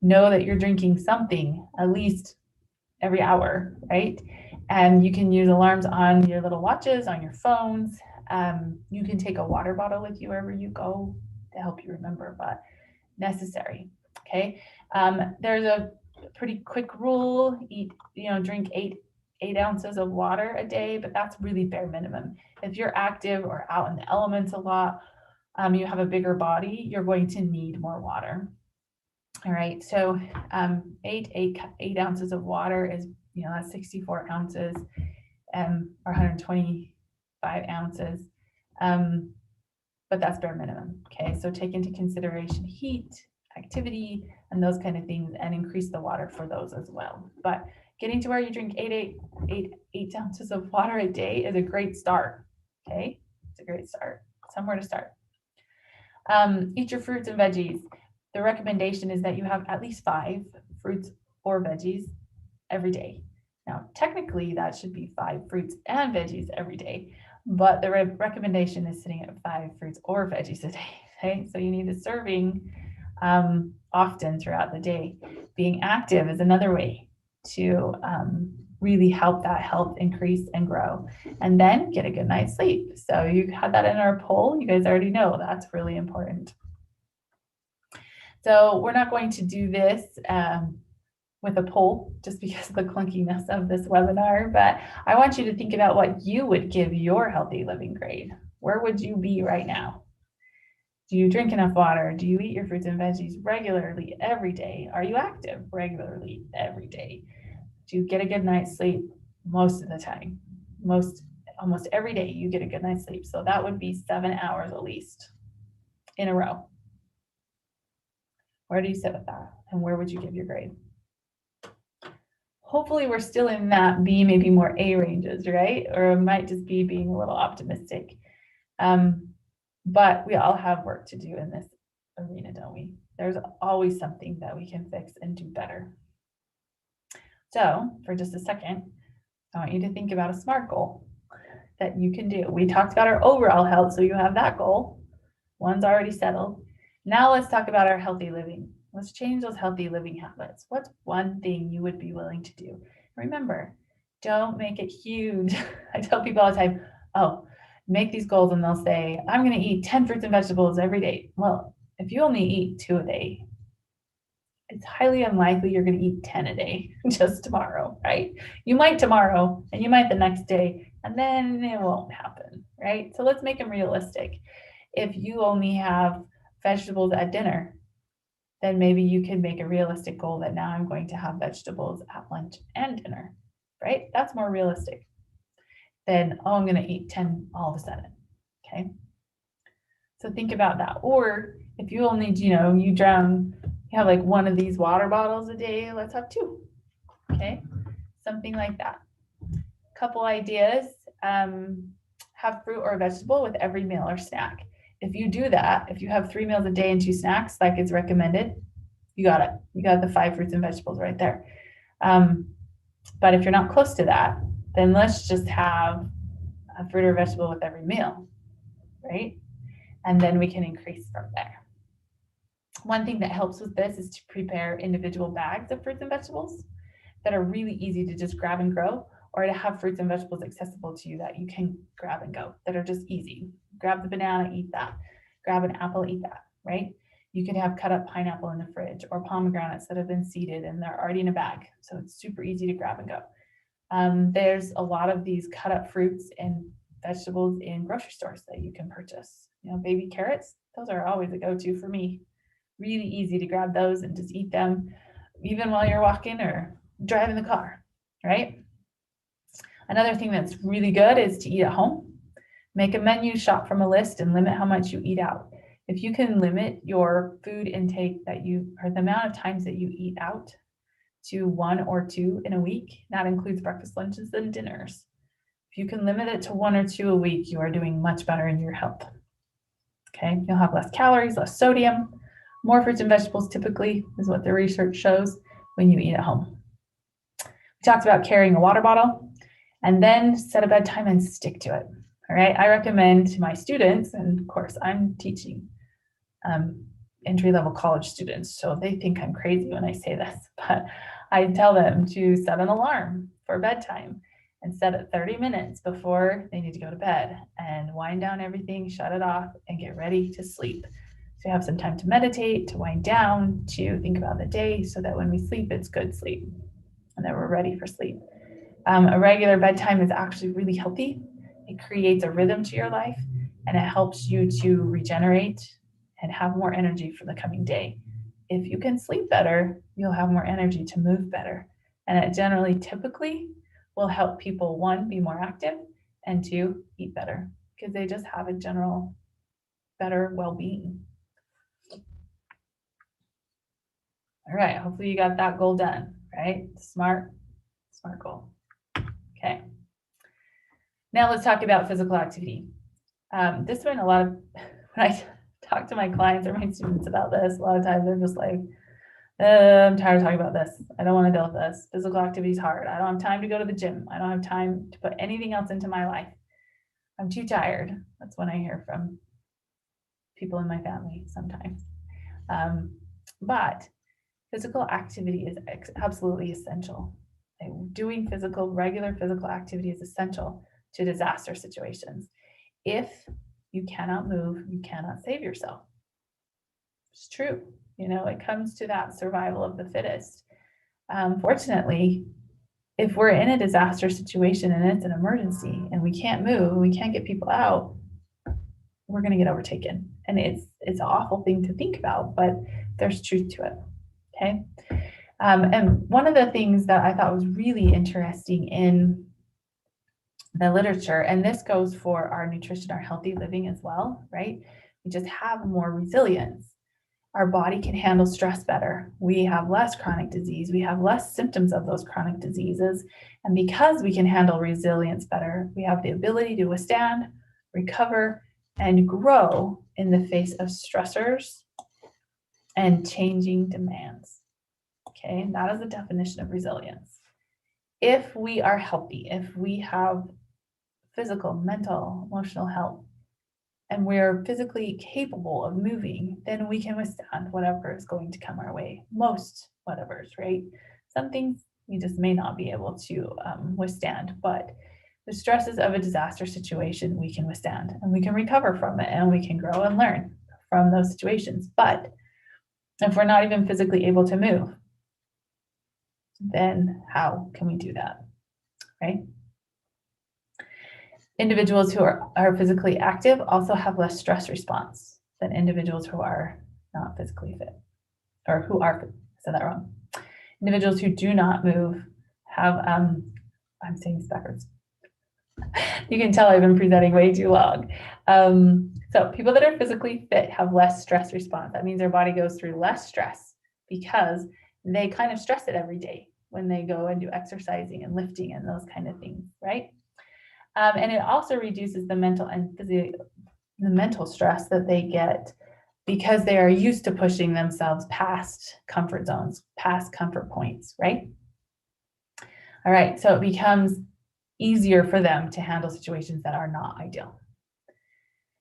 Know that you're drinking something at least every hour, right? And you can use alarms on your little watches, on your phones. You can take a water bottle with you wherever you go to help you remember, but necessary, okay? There's a pretty quick rule, drink 8 ounces of water a day, but that's really bare minimum. If you're active or out in the elements a lot, you have a bigger body, you're going to need more water. All right, so 8 ounces of water is, that's 64 ounces or 125 ounces, but that's bare minimum, okay? So take into consideration heat, activity, and those kind of things, and increase the water for those as well. But getting to where you drink 8 ounces of water a day is a great start, okay? It's a great start, somewhere to start. Eat your fruits and veggies. The recommendation is that you have at least 5 fruits or veggies every day. Now, technically, that should be 5 fruits and veggies every day, but the recommendation is sitting at 5 fruits or veggies a day, okay? So you need a serving often throughout the day. Being active is another way to really help that health increase and grow. And then get a good night's sleep. So you had that in our poll. You guys already know that's really important. So we're not going to do this with a poll just because of the clunkiness of this webinar, but I want you to think about what you would give your healthy living grade. Where would you be right now? Do you drink enough water? Do you eat your fruits and veggies regularly every day? Are you active regularly every day? Do you get a good night's sleep most of the time? Almost every day you get a good night's sleep. So that would be 7 hours at least in a row. Where do you sit with that? And where would you give your grade? hopefully we're still in that B, maybe more A ranges, right? Or it might just be being a little optimistic. But we all have work to do in this arena, don't we? There's always something that we can fix and do better. So for just a second, I want you to think about a SMART goal that you can do. We talked about our overall health, so you have that goal. One's already settled. Now let's talk about our healthy living. Let's change those healthy living habits. What's one thing you would be willing to do? Remember, don't make it huge. I tell people all the time, oh, make these goals and they'll say, I'm going to eat 10 fruits and vegetables every day. Well, if you only eat 2 a day, it's highly unlikely you're going to eat 10 a day just tomorrow, right? You might tomorrow and you might the next day, and then it won't happen, right? So let's make them realistic. If you only have vegetables at dinner, then maybe you can make a realistic goal that now I'm going to have vegetables at lunch and dinner, right? That's more realistic than, oh, I'm going to eat 10 all of a sudden, okay? So think about that. Or if you only, you have like one of these water bottles a day, let's have 2, okay? Something like that. Couple ideas, have fruit or vegetable with every meal or snack. If you do that, if you have 3 meals a day and 2 snacks, like it's recommended, you got it. You got the 5 fruits and vegetables right there. But if you're not close to that, then let's just have a fruit or vegetable with every meal, right? And then we can increase from there. One thing that helps with this is to prepare individual bags of fruits and vegetables that are really easy to just grab and go, or to have fruits and vegetables accessible to you that you can grab and go, that are just easy. Grab the banana, eat that. Grab an apple, eat that, right? You could have cut up pineapple in the fridge, or pomegranates that have been seeded and they're already in a bag. So it's super easy to grab and go. There's a lot of these cut up fruits and vegetables in grocery stores that you can purchase. Baby carrots, those are always a go-to for me. Really easy to grab those and just eat them, even while you're walking or driving the car, right? Another thing that's really good is to eat at home. Make a menu, shop from a list, and limit how much you eat out. If you can limit your food intake or the amount of times that you eat out to 1 or 2 in a week, that includes breakfast, lunches, and dinners. If you can limit it to 1 or 2 a week, you are doing much better in your health. Okay, you'll have less calories, less sodium, more fruits and vegetables typically is what the research shows when you eat at home. We talked about carrying a water bottle, and then set a bedtime and stick to it. All right, I recommend to my students, and of course I'm teaching entry-level college students, so they think I'm crazy when I say this, but I tell them to set an alarm for bedtime and set it 30 minutes before they need to go to bed, and wind down everything, shut it off, and get ready to sleep. So you have some time to meditate, to wind down, to think about the day, so that when we sleep, it's good sleep and that we're ready for sleep. A regular bedtime is actually really healthy. It creates a rhythm to your life, and it helps you to regenerate and have more energy for the coming day. If you can sleep better, you'll have more energy to move better. And it generally, typically, will help people, 1, be more active, and 2, eat better, because they just have a general better well-being. All right, hopefully you got that goal done, right? Smart goal. Okay. Now let's talk about physical activity. This one, when I talk to my clients or my students about this, a lot of times they're just like, I'm tired of talking about this. I don't want to deal with this. Physical activity is hard. I don't have time to go to the gym. I don't have time to put anything else into my life. I'm too tired. That's when I hear from people in my family sometimes. But physical activity is absolutely essential. Doing regular physical activity is essential to disaster situations. If you cannot move, you cannot save yourself. It's true. It comes to that survival of the fittest. Fortunately, if we're in a disaster situation and it's an emergency and we can't move, we can't get people out, we're going to get overtaken. And it's an awful thing to think about, but there's truth to it. Okay. And one of the things that I thought was really interesting in the literature, and this goes for our nutrition, our healthy living as well, right? We just have more resilience. our body can handle stress better. We have less chronic disease. We have less symptoms of those chronic diseases. And because we can handle resilience better, we have the ability to withstand, recover, and grow in the face of stressors and changing demands. Okay, and that is the definition of resilience. If we are healthy, if we have physical, mental, emotional health, and we're physically capable of moving, then we can withstand whatever is going to come our way. Most whatever's, right? Some things we just may not be able to withstand, but the stresses of a disaster situation we can withstand, and we can recover from it, and we can grow and learn from those situations. But if we're not even physically able to move, then how can we do that, right? Individuals who are physically active also have less stress response than individuals who are not physically fit, or who are, I said that wrong. Individuals who do not move have, I'm saying this backwards. You can tell I've been presenting way too long. So people that are physically fit have less stress response. That means their body goes through less stress because they kind of stress it every day when they go and do exercising and lifting and those kind of things, right? And it also reduces the mental and the mental stress that they get because they are used to pushing themselves past comfort zones, past comfort points, right? All right, so it becomes easier for them to handle situations that are not ideal.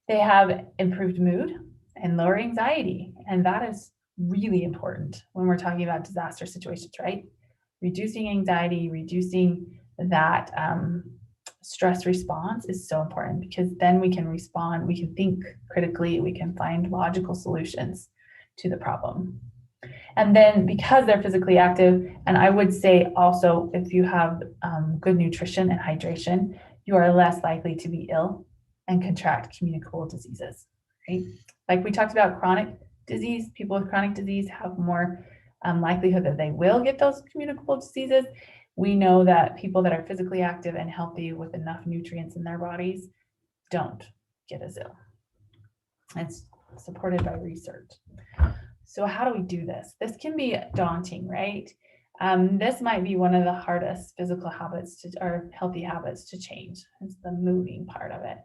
They have improved mood and lower anxiety, and that is really important when we're talking about disaster situations, right? Reducing anxiety, reducing that stress response is so important, because then we can respond, we can think critically, we can find logical solutions to the problem. And then because they're physically active, and I would say also if you have good nutrition and hydration, you are less likely to be ill and contract communicable diseases, right? Like we talked about chronic disease, people with chronic disease have more likelihood that they will get those communicable diseases. We know that people that are physically active and healthy with enough nutrients in their bodies don't get as ill. It's supported by research. So how do we do this? This can be daunting, right? This might be one of the hardest physical habits or healthy habits to change. It's the moving part of it.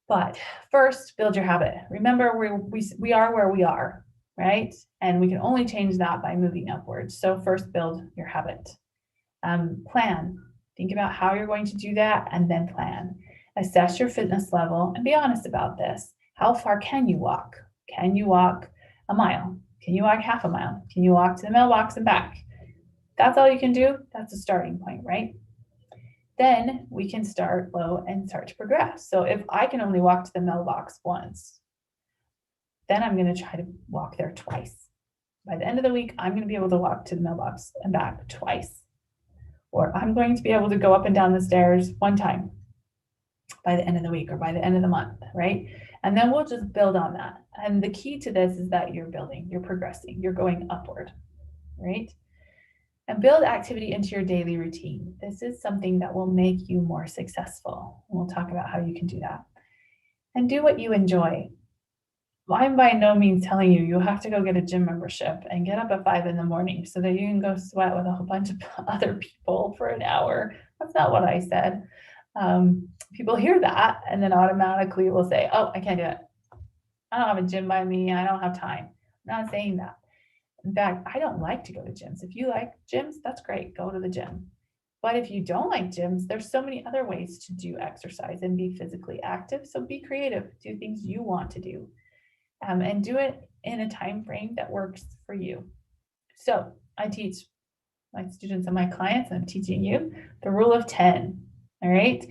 But first, build your habit. Remember, we are where we are, right? And we can only change that by moving upwards. So first, build your habit. Plan. Think about how you're going to do that, and then plan. Assess your fitness level and be honest about this. How far can you walk? Can you walk a mile? Can you walk half a mile? Can you walk to the mailbox and back? That's all you can do. That's a starting point, right? Then we can start low and start to progress. So if I can only walk to the mailbox once, then I'm going to try to walk there twice. By the end of the week, I'm going to be able to walk to the mailbox and back twice. Or I'm going to be able to go up and down the stairs one time by the end of the week or by the end of the month, right? And then we'll just build on that. And the key to this is that you're building, you're progressing, you're going upward, right? And build activity into your daily routine. This is something that will make you more successful. We'll talk about how you can do that. And do what you enjoy. I'm by no means telling you you have to go get a gym membership and get up at 5 in the morning so that you can go sweat with a whole bunch of other people for an hour. That's not what I said. People hear that and then automatically will say, oh, I can't do it. I don't have a gym by me. I don't have time. I'm not saying that. In fact, I don't like to go to gyms. If you like gyms, that's great. Go to the gym. But if you don't like gyms, there's so many other ways to do exercise and be physically active. So be creative. Do things you want to do. And do it in a time frame that works for you. So I teach my students and my clients, and I'm teaching you the rule of 10. All right.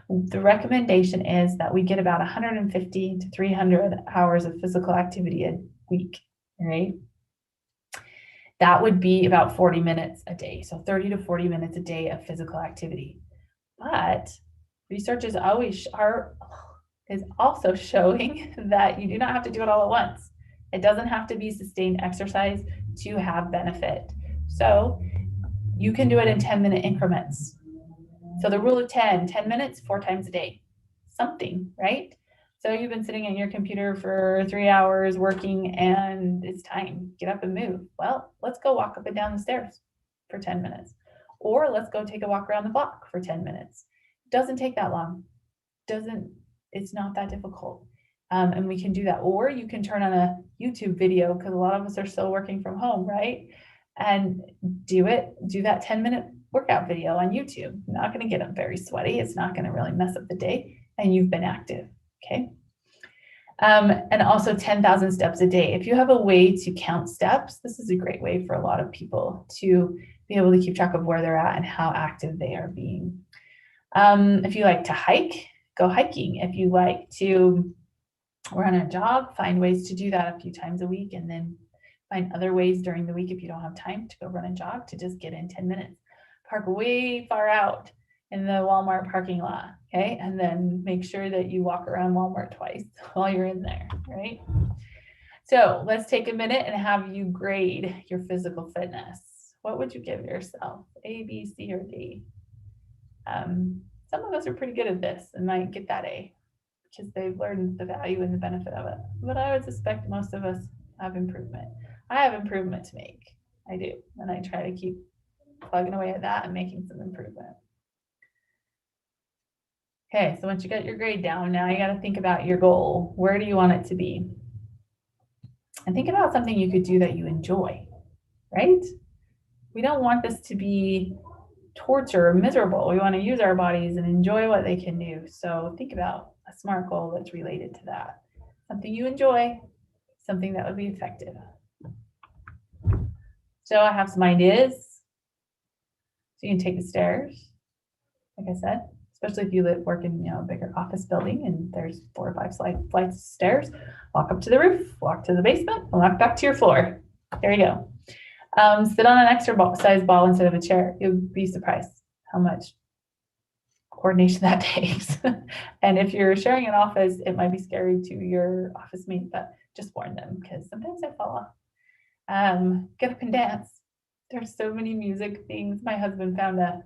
The recommendation is that we get about 150 to 300 hours of physical activity a week. All right. That would be about 40 minutes a day. So 30 to 40 minutes a day of physical activity. But research is also showing that you do not have to do it all at once. It doesn't have to be sustained exercise to have benefit. So you can do it in 10-minute increments. So the rule of 10 minutes, 4 times a day, something, right? So you've been sitting at your computer for 3 hours working and it's time, get up and move. Well, let's go walk up and down the stairs for 10 minutes. Or let's go take a walk around the block for 10 minutes. Doesn't take that long. It's not that difficult. And we can do that. Or you can turn on a YouTube video because a lot of us are still working from home, right? And do that 10-minute workout video on YouTube. Not going to get them very sweaty. It's not going to really mess up the day. And you've been active, okay? And also 10,000 steps a day. If you have a way to count steps, this is a great way for a lot of people to be able to keep track of where they're at and how active they are being. If you like to hike, go hiking. If you like to run a jog, find ways to do that a few times a week, and then find other ways during the week if you don't have time to go run a jog to just get in 10 minutes. Park way far out in the Walmart parking lot, okay? And then make sure that you walk around Walmart twice while you're in there, right? So let's take a minute and have you grade your physical fitness. What would you give yourself? A, B, C, or D? Some of us are pretty good at this and might get that A because they've learned the value and the benefit of it. But I would suspect most of us have improvement. I have improvement to make. I do. And I try to keep plugging away at that and making some improvement. Okay, so once you got your grade down, now you got to think about your goal. Where do you want it to be? And think about something you could do that you enjoy, right? We don't want this to be torture or miserable. We want to use our bodies and enjoy what they can do. So think about a SMART goal that's related to that. Something you enjoy, something that would be effective. So I have some ideas. So you can take the stairs, like I said, especially if you work in a bigger office building and there's 4 or 5 flights of stairs. Walk up to the roof, walk to the basement, and walk back to your floor. There you go. Sit on an extra size ball instead of a chair. You'll be surprised how much coordination that takes. And if you're sharing an office, it might be scary to your office mate, but just warn them because sometimes I fall off. Get up and dance. There's so many music things. My husband found a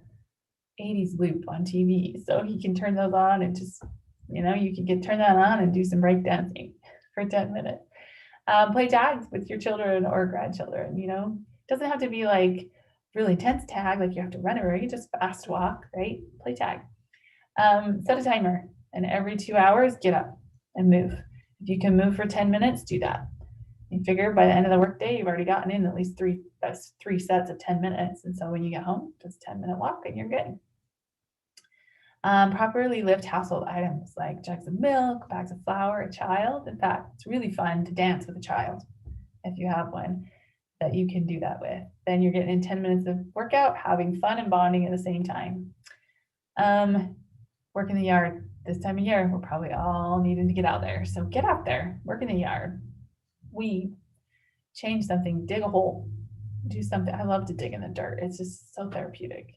80s loop on TV, so he can turn those on and just, you can turn that on and do some break dancing for 10 minutes. Play tags with your children or grandchildren, doesn't have to be like really intense tag, like you have to run everywhere. You just fast walk, right? Play tag. Set a timer, and every 2 hours, get up and move. If you can move for 10 minutes, do that. You figure by the end of the workday, you've already gotten in at least three sets of 10 minutes. And so when you get home, just 10-minute walk and you're good. Properly lift household items like jugs of milk, bags of flour, a child. In fact, it's really fun to dance with a child if you have one that you can do that with. Then you're getting in 10 minutes of workout, having fun and bonding at the same time. Work in the yard. This time of year, we're probably all needing to get out there. So get out there, work in the yard, weed, change something, dig a hole, do something. I love to dig in the dirt. It's just so therapeutic.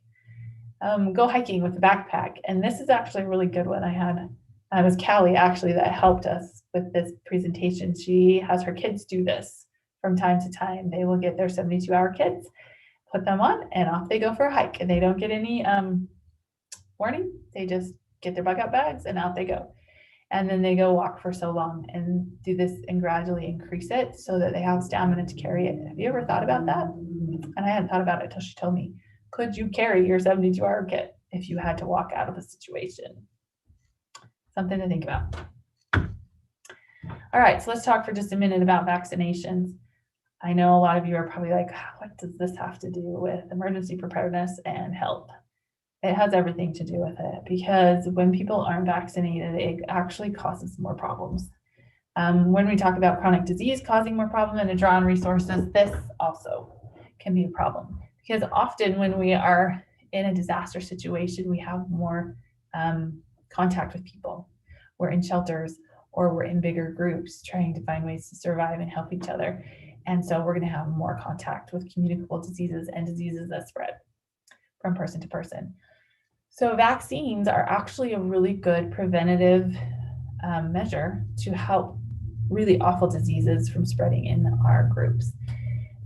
Go hiking with a backpack. And this is actually a really good one. It was Callie actually that helped us with this presentation. She has her kids do this from time to time. They will get their 72-hour kits, put them on, and off they go for a hike. And they don't get any warning. They just get their bug-out bags and out they go. And then they go walk for so long and do this and gradually increase it so that they have stamina to carry it. Have you ever thought about that? And I hadn't thought about it until she told me. Could you carry your 72-hour kit if you had to walk out of a situation? Something to think about. All right, so let's talk for just a minute about vaccinations. I know a lot of you are probably like, what does this have to do with emergency preparedness and health? It has everything to do with it because when people aren't vaccinated, it actually causes more problems. When we talk about chronic disease causing more problem and a draw on resources, this also can be a problem because often when we are in a disaster situation, we have more contact with people. We're in shelters or we're in bigger groups trying to find ways to survive and help each other. And so we're going to have more contact with communicable diseases and diseases that spread from person to person. So vaccines are actually a really good preventative measure to help really awful diseases from spreading in our groups.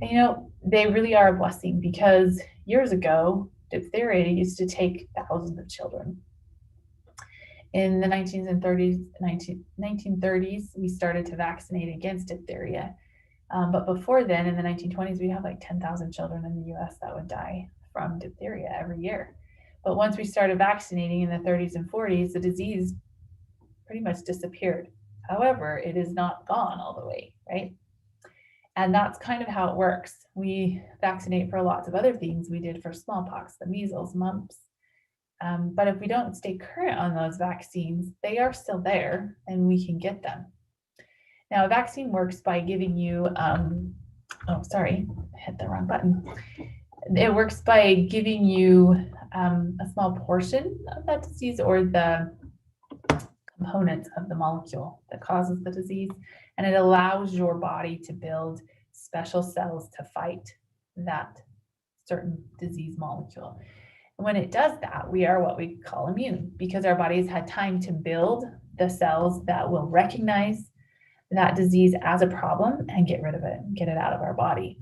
And they really are a blessing because years ago, diphtheria used to take thousands of children. In the 1930s, we started to vaccinate against diphtheria. But before then, in the 1920s, we had like 10,000 children in the US that would die from diphtheria every year. But once we started vaccinating in the 30s and 40s, the disease pretty much disappeared. However, it is not gone all the way, right? And that's kind of how it works. We vaccinate for lots of other things. We did for smallpox, the measles, mumps. But if we don't stay current on those vaccines, they are still there and we can get them. Now, a vaccine works by giving you, oh, sorry, I hit the wrong button. It works by giving you a small portion of that disease or the components of the molecule that causes the disease, and it allows your body to build special cells to fight that certain disease molecule. And when it does that, we are what we call immune, because our bodies had time to build the cells that will recognize that disease as a problem and get rid of it, get it out of our body.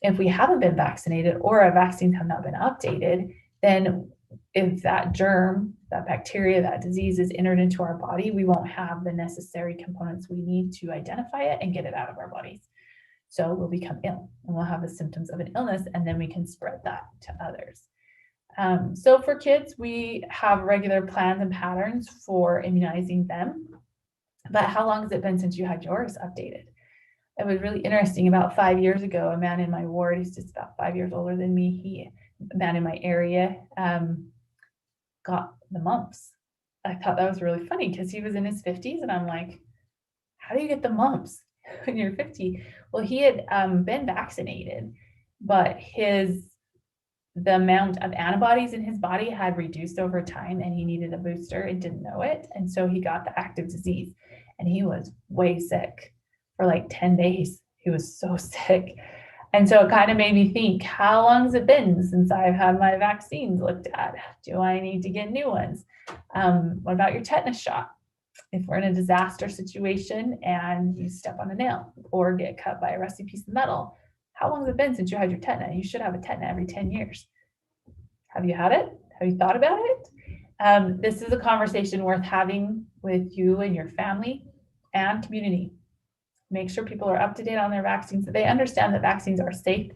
If we haven't been vaccinated or our vaccines have not been updated, then if that germ, that bacteria, that disease is entered into our body, we won't have the necessary components we need to identify it and get it out of our bodies. So we'll become ill and we'll have the symptoms of an illness, and then we can spread that to others. So for kids, we have regular plans and patterns for immunizing them. But how long has it been since you had yours updated? It was really interesting. About 5 years ago, a man in my ward, he's just about 5 years older than me, a man in my area, got the mumps. I thought that was really funny because he was in his 50s, and I'm like, how do you get the mumps when you're 50? Well, he had been vaccinated, but the amount of antibodies in his body had reduced over time, and he needed a booster and didn't know it. And so he got the active disease, and he was way sick for like 10 days. He was so sick. And so it kind of made me think, how long has it been since I've had my vaccines looked at? Do I need to get new ones? What about your tetanus shot? If we're in a disaster situation and you step on a nail or get cut by a rusty piece of metal, how long has it been since you had your tetanus? You should have a tetanus every 10 years. Have you had it? Have you thought about it? This is a conversation worth having with you and your family and community. Make sure people are up to date on their vaccines, that they understand that vaccines are safe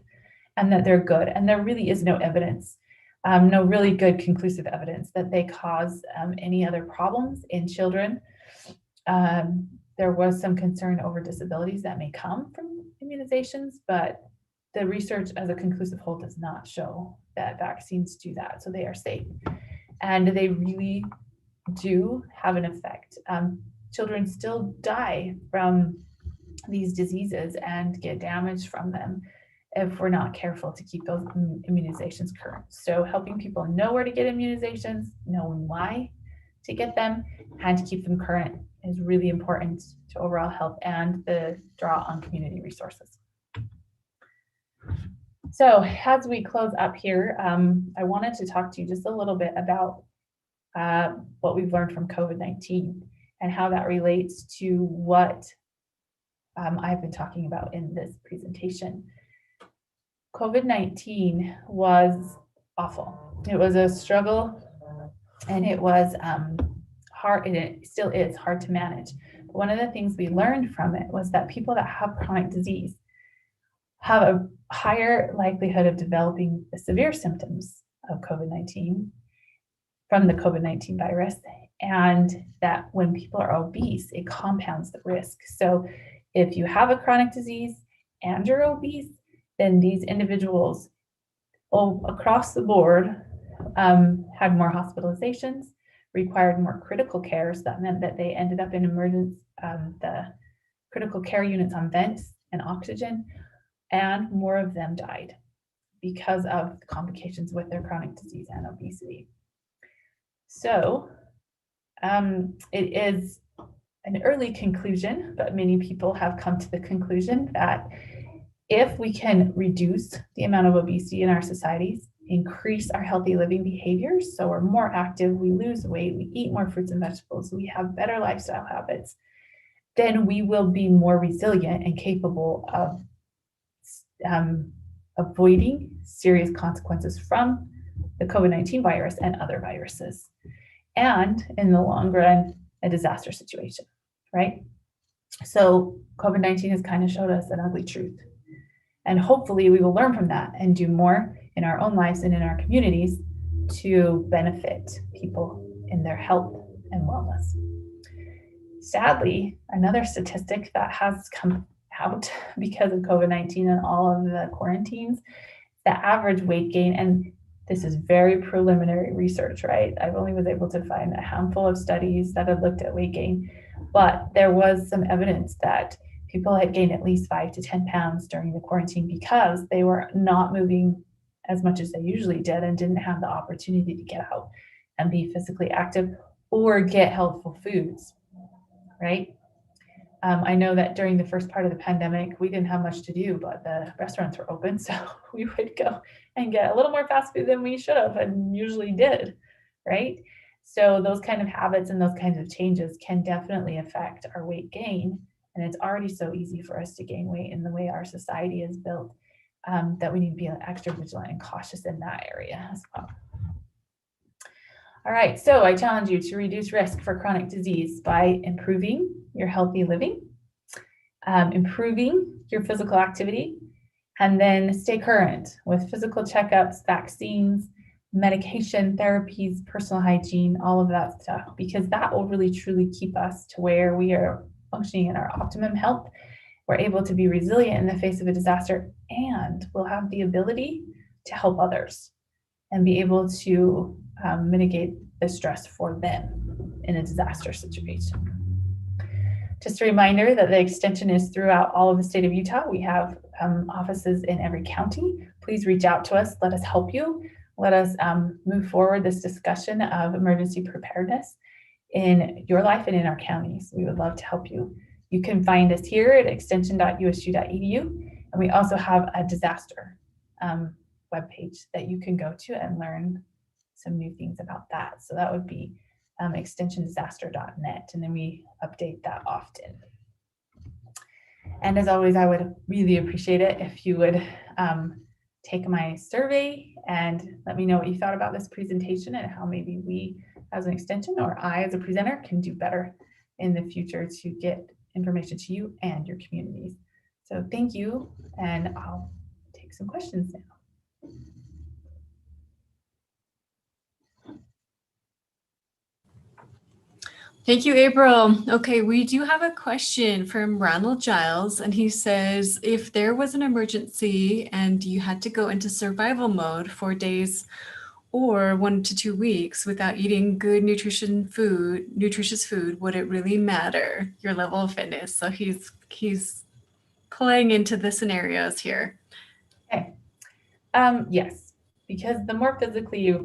and that they're good. And there really is no evidence, no really good conclusive evidence that they cause any other problems in children. There was some concern over disabilities that may come from immunizations, but the research as a conclusive whole does not show that vaccines do that. So they are safe and they really do have an effect. Children still die from these diseases and get damaged from them if we're not careful to keep those immunizations current. So helping people know where to get immunizations, knowing why to get them, and to keep them current is really important to overall health and the draw on community resources. So as we close up here, I wanted to talk to you just a little bit about what we've learned from COVID-19 and how that relates to what I've been talking about in this presentation. COVID-19 was awful. It was a struggle, and it was hard, and it still is hard to manage. But one of the things we learned from it was that people that have chronic disease have a higher likelihood of developing the severe symptoms of COVID-19 from the COVID-19 virus, and that when people are obese, it compounds the risk. So if you have a chronic disease and you're obese, then these individuals across the board had more hospitalizations, required more critical care. So that meant that they ended up in the critical care units on vents and oxygen, and more of them died because of complications with their chronic disease and obesity. So it is an early conclusion, but many people have come to the conclusion that if we can reduce the amount of obesity in our societies, increase our healthy living behaviors, so we're more active, we lose weight, we eat more fruits and vegetables, we have better lifestyle habits, then we will be more resilient and capable of avoiding serious consequences from the COVID-19 virus and other viruses. and in the long run, a disaster situation, right? So COVID-19 has kind of showed us an ugly truth. And hopefully we will learn from that and do more in our own lives and in our communities to benefit people in their health and wellness. Sadly, another statistic that has come out because of COVID-19 and all of the quarantines, the average weight gain, and this is very preliminary research, right? I've only was able to find a handful of studies that have looked at weight gain, but there was some evidence that people had gained at least 5 to 10 pounds during the quarantine because they were not moving as much as they usually did and didn't have the opportunity to get out and be physically active or get healthful foods, right? I know that during the first part of the pandemic, we didn't have much to do, but the restaurants were open. So we would go and get a little more fast food than we should have and usually did, right? So those kind of habits and those kinds of changes can definitely affect our weight gain. And it's already so easy for us to gain weight in the way our society is built that we need to be extra vigilant and cautious in that area as well. All right, so I challenge you to reduce risk for chronic disease by improving your healthy living, improving your physical activity, and then stay current with physical checkups, vaccines, medication, therapies, personal hygiene, all of that stuff, because that will really truly keep us to where we are functioning in our optimum health. We're able to be resilient in the face of a disaster, and we'll have the ability to help others and be able to mitigate the stress for them in a disaster situation. Just a reminder that the extension is throughout all of the state of Utah. We have offices in every county. Please reach out to us. Let us help you. Let us move forward this discussion of emergency preparedness in your life and in our counties. We would love to help you. You can find us here at extension.usu.edu, and we also have a disaster webpage that you can go to and learn some new things about that. So that would be extensiondisaster.net, and then we update that often. And as always, I would really appreciate it if you would take my survey and let me know what you thought about this presentation and how maybe we as an extension or I as a presenter can do better in the future to get information to you and your communities. So thank you, and I'll take some questions now. Thank you, April. Okay, we do have a question from Ronald Giles, and he says, if there was an emergency and you had to go into survival mode for days or 1 to 2 weeks without eating good nutritious food, would it really matter your level of fitness? So he's playing into the scenarios here. Okay. Yes, because the more physically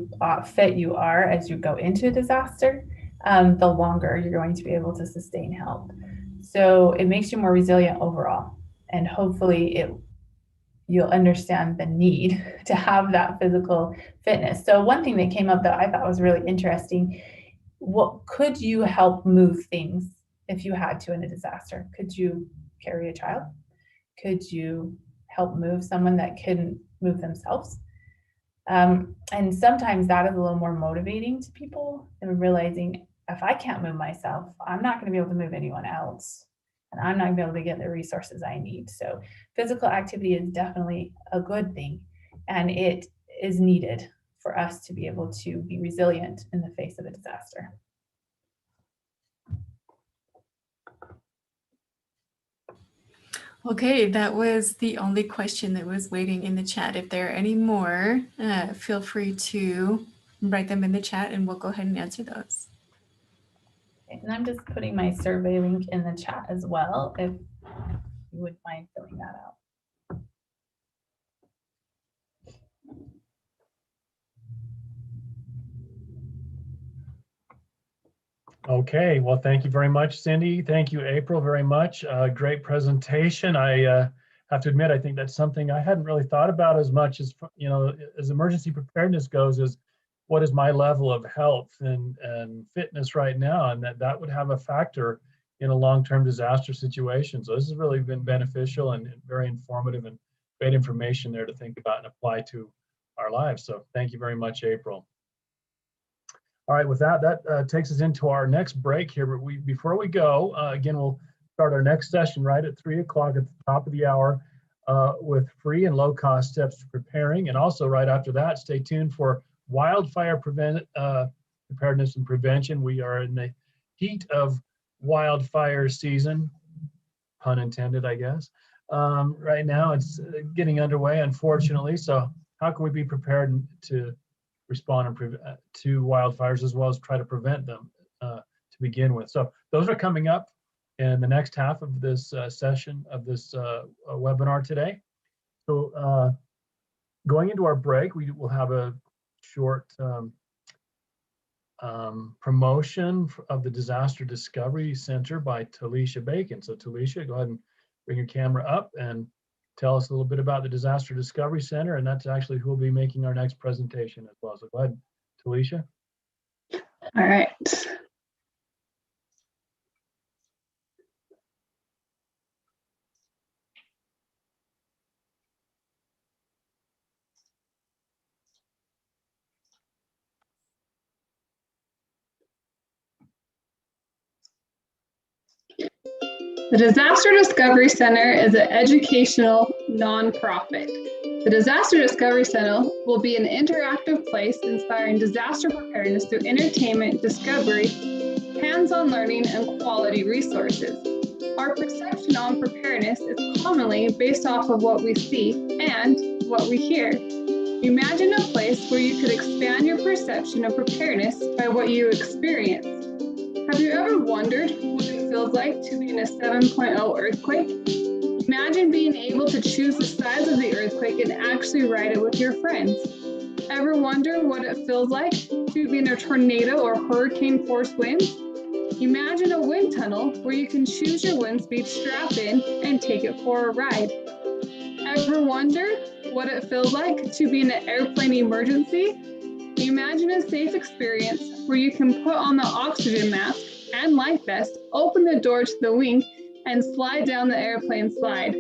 fit you are as you go into a disaster, the longer you're going to be able to sustain health. So it makes you more resilient overall, and hopefully you'll understand the need to have that physical fitness. So one thing that came up that I thought was really interesting, what could you help move things if you had to in a disaster? Could you carry a child? Could you help move someone that couldn't move themselves? And sometimes that is a little more motivating to people than realizing, if I can't move myself, I'm not going to be able to move anyone else, and I'm not going to be able to get the resources I need. So physical activity is definitely a good thing, and it is needed for us to be able to be resilient in the face of a disaster. Okay, that was the only question that was waiting in the chat. If there are any more, feel free to write them in the chat and we'll go ahead and answer those. And I'm just putting my survey link in the chat as well, if you would mind filling that out. Okay, well, thank you very much, Cindy. Thank you, April, very much. Great presentation. I have to admit, I think that's something I hadn't really thought about as much as, as emergency preparedness goes, is what is my level of health and fitness right now? And that would have a factor in a long-term disaster situation. So this has really been beneficial and very informative and great information there to think about and apply to our lives. So thank you very much, April. All right, with that, takes us into our next break here. But before we go, again, we'll start our next session right at 3 o'clock at the top of the hour with free and low-cost steps to preparing. And also right after that, stay tuned for wildfire preparedness and prevention. We are in the heat of wildfire season, pun intended, I guess. Right now, it's getting underway, unfortunately. So how can we be prepared to respond to wildfires as well as try to prevent them to begin with? So those are coming up in the next half of this session of this webinar today. So going into our break, we will have a short promotion of the Disaster Discovery Center by Talisha Bacon. So Talisha, go ahead and bring your camera up and tell us a little bit about the Disaster Discovery Center, and that's actually who will be making our next presentation as well. So go ahead, Talisha. All right. The Disaster Discovery Center is an educational nonprofit. The Disaster Discovery Center will be an interactive place inspiring disaster preparedness through entertainment, discovery, hands-on learning, and quality resources. Our perception on preparedness is commonly based off of what we see and what we hear. Imagine a place where you could expand your perception of preparedness by what you experience. Have you ever wondered what it feels like to be in a 7.0 earthquake? Imagine being able to choose the size of the earthquake and actually ride it with your friends. Ever wonder what it feels like to be in a tornado or hurricane force winds? Imagine a wind tunnel where you can choose your wind speed, strap in, and take it for a ride. Ever wonder what it feels like to be in an airplane emergency? Imagine a safe experience where you can put on the oxygen mask and life vest, open the door to the wing, and slide down the airplane slide.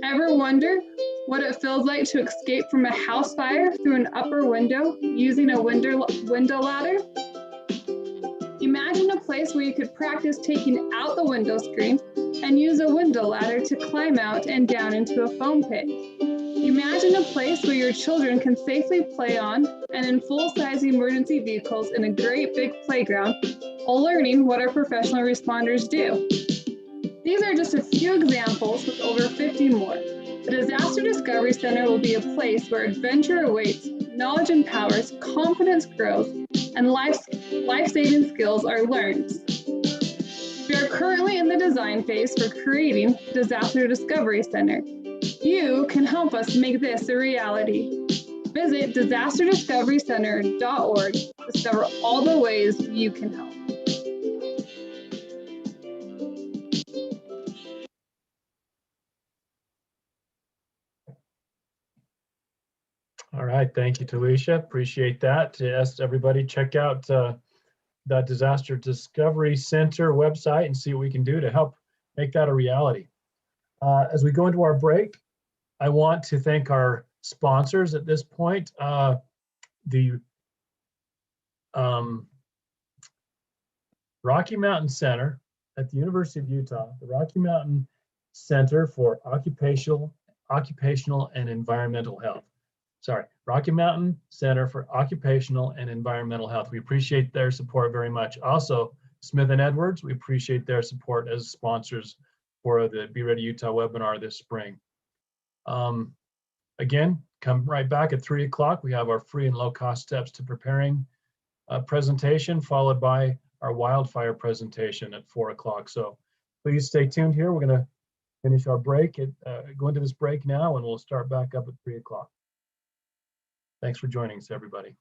Ever wonder what it feels like to escape from a house fire through an upper window using a window ladder? Imagine a place where you could practice taking out the window screen and use a window ladder to climb out and down into a foam pit. Imagine a place where your children can safely play on and in full-size emergency vehicles in a great big playground, while learning what our professional responders do. These are just a few examples with over 50 more. The Disaster Discovery Center will be a place where adventure awaits, knowledge empowers, confidence grows, and life-saving skills are learned. We are currently in the design phase for creating the Disaster Discovery Center. You can help us make this a reality. Visit disasterdiscoverycenter.org to discover all the ways you can help. All right, thank you, Talisha. Appreciate that. Yes, everybody, check out that Disaster Discovery Center website and see what we can do to help make that a reality. As we go into our break, I want to thank our sponsors at this point. The Rocky Mountain Center at the University of Utah, the Rocky Mountain Center for Occupational and Environmental Health. Sorry, Rocky Mountain Center for Occupational and Environmental Health. We appreciate their support very much. Also, Smith & Edwards, we appreciate their support as sponsors for the Be Ready Utah webinar this spring. Again, come right back at 3 o'clock. We have our free and low-cost steps to preparing presentation, followed by our wildfire presentation at 4 o'clock. So please stay tuned here. We're going to finish our break, go into this break now, and we'll start back up at 3 o'clock. Thanks for joining us, everybody.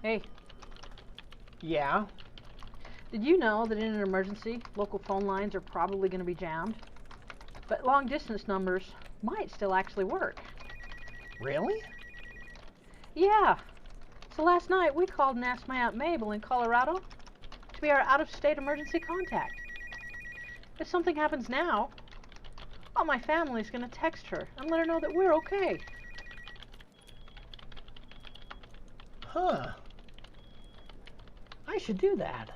Hey. Yeah. Did you know that in an emergency, local phone lines are probably going to be jammed? But long distance numbers might still actually work. Really? Yeah. So last night we called and asked my Aunt Mabel in Colorado to be our out-of-state emergency contact. If something happens now, all my family's going to text her and let her know that we're okay. Huh. I should do that.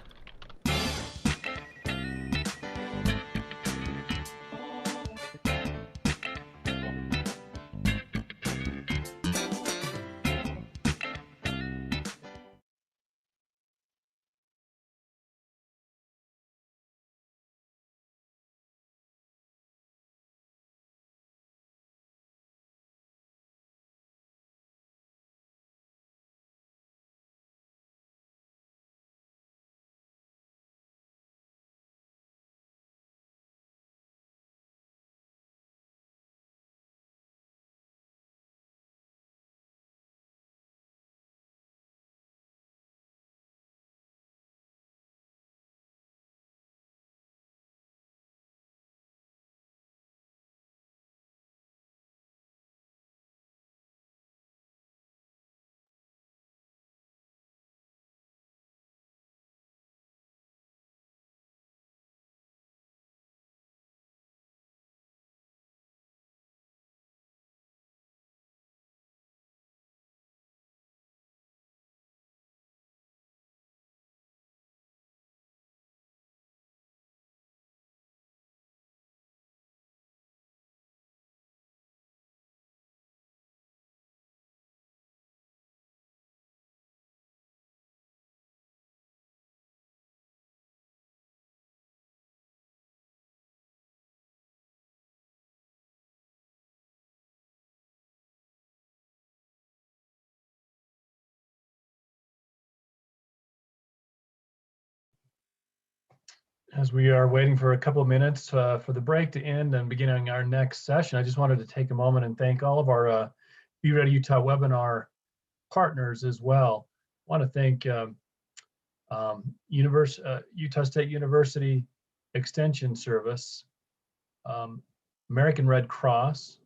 As we are waiting for a couple of minutes for the break to end and beginning our next session, I just wanted to take a moment and thank all of our Be Ready Utah webinar partners as well. I want to thank Utah State University Extension Service, American Red Cross,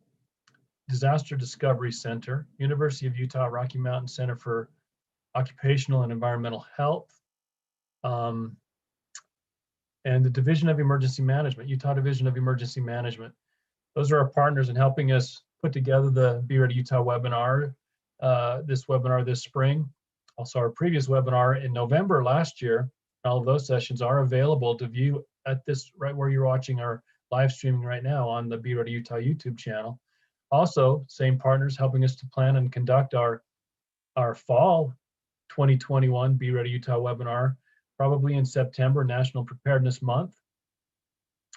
Disaster Discovery Center, University of Utah Rocky Mountain Center for Occupational and Environmental Health, and the Division of Emergency Management, Utah Division of Emergency Management. Those are our partners in helping us put together the Be Ready Utah webinar, this spring. Also our previous webinar in November last year. All of those sessions are available to view at this, right where you're watching our live streaming right now on the Be Ready Utah YouTube channel. Also, same partners helping us to plan and conduct our fall 2021 Be Ready Utah webinar, probably in September, National Preparedness Month.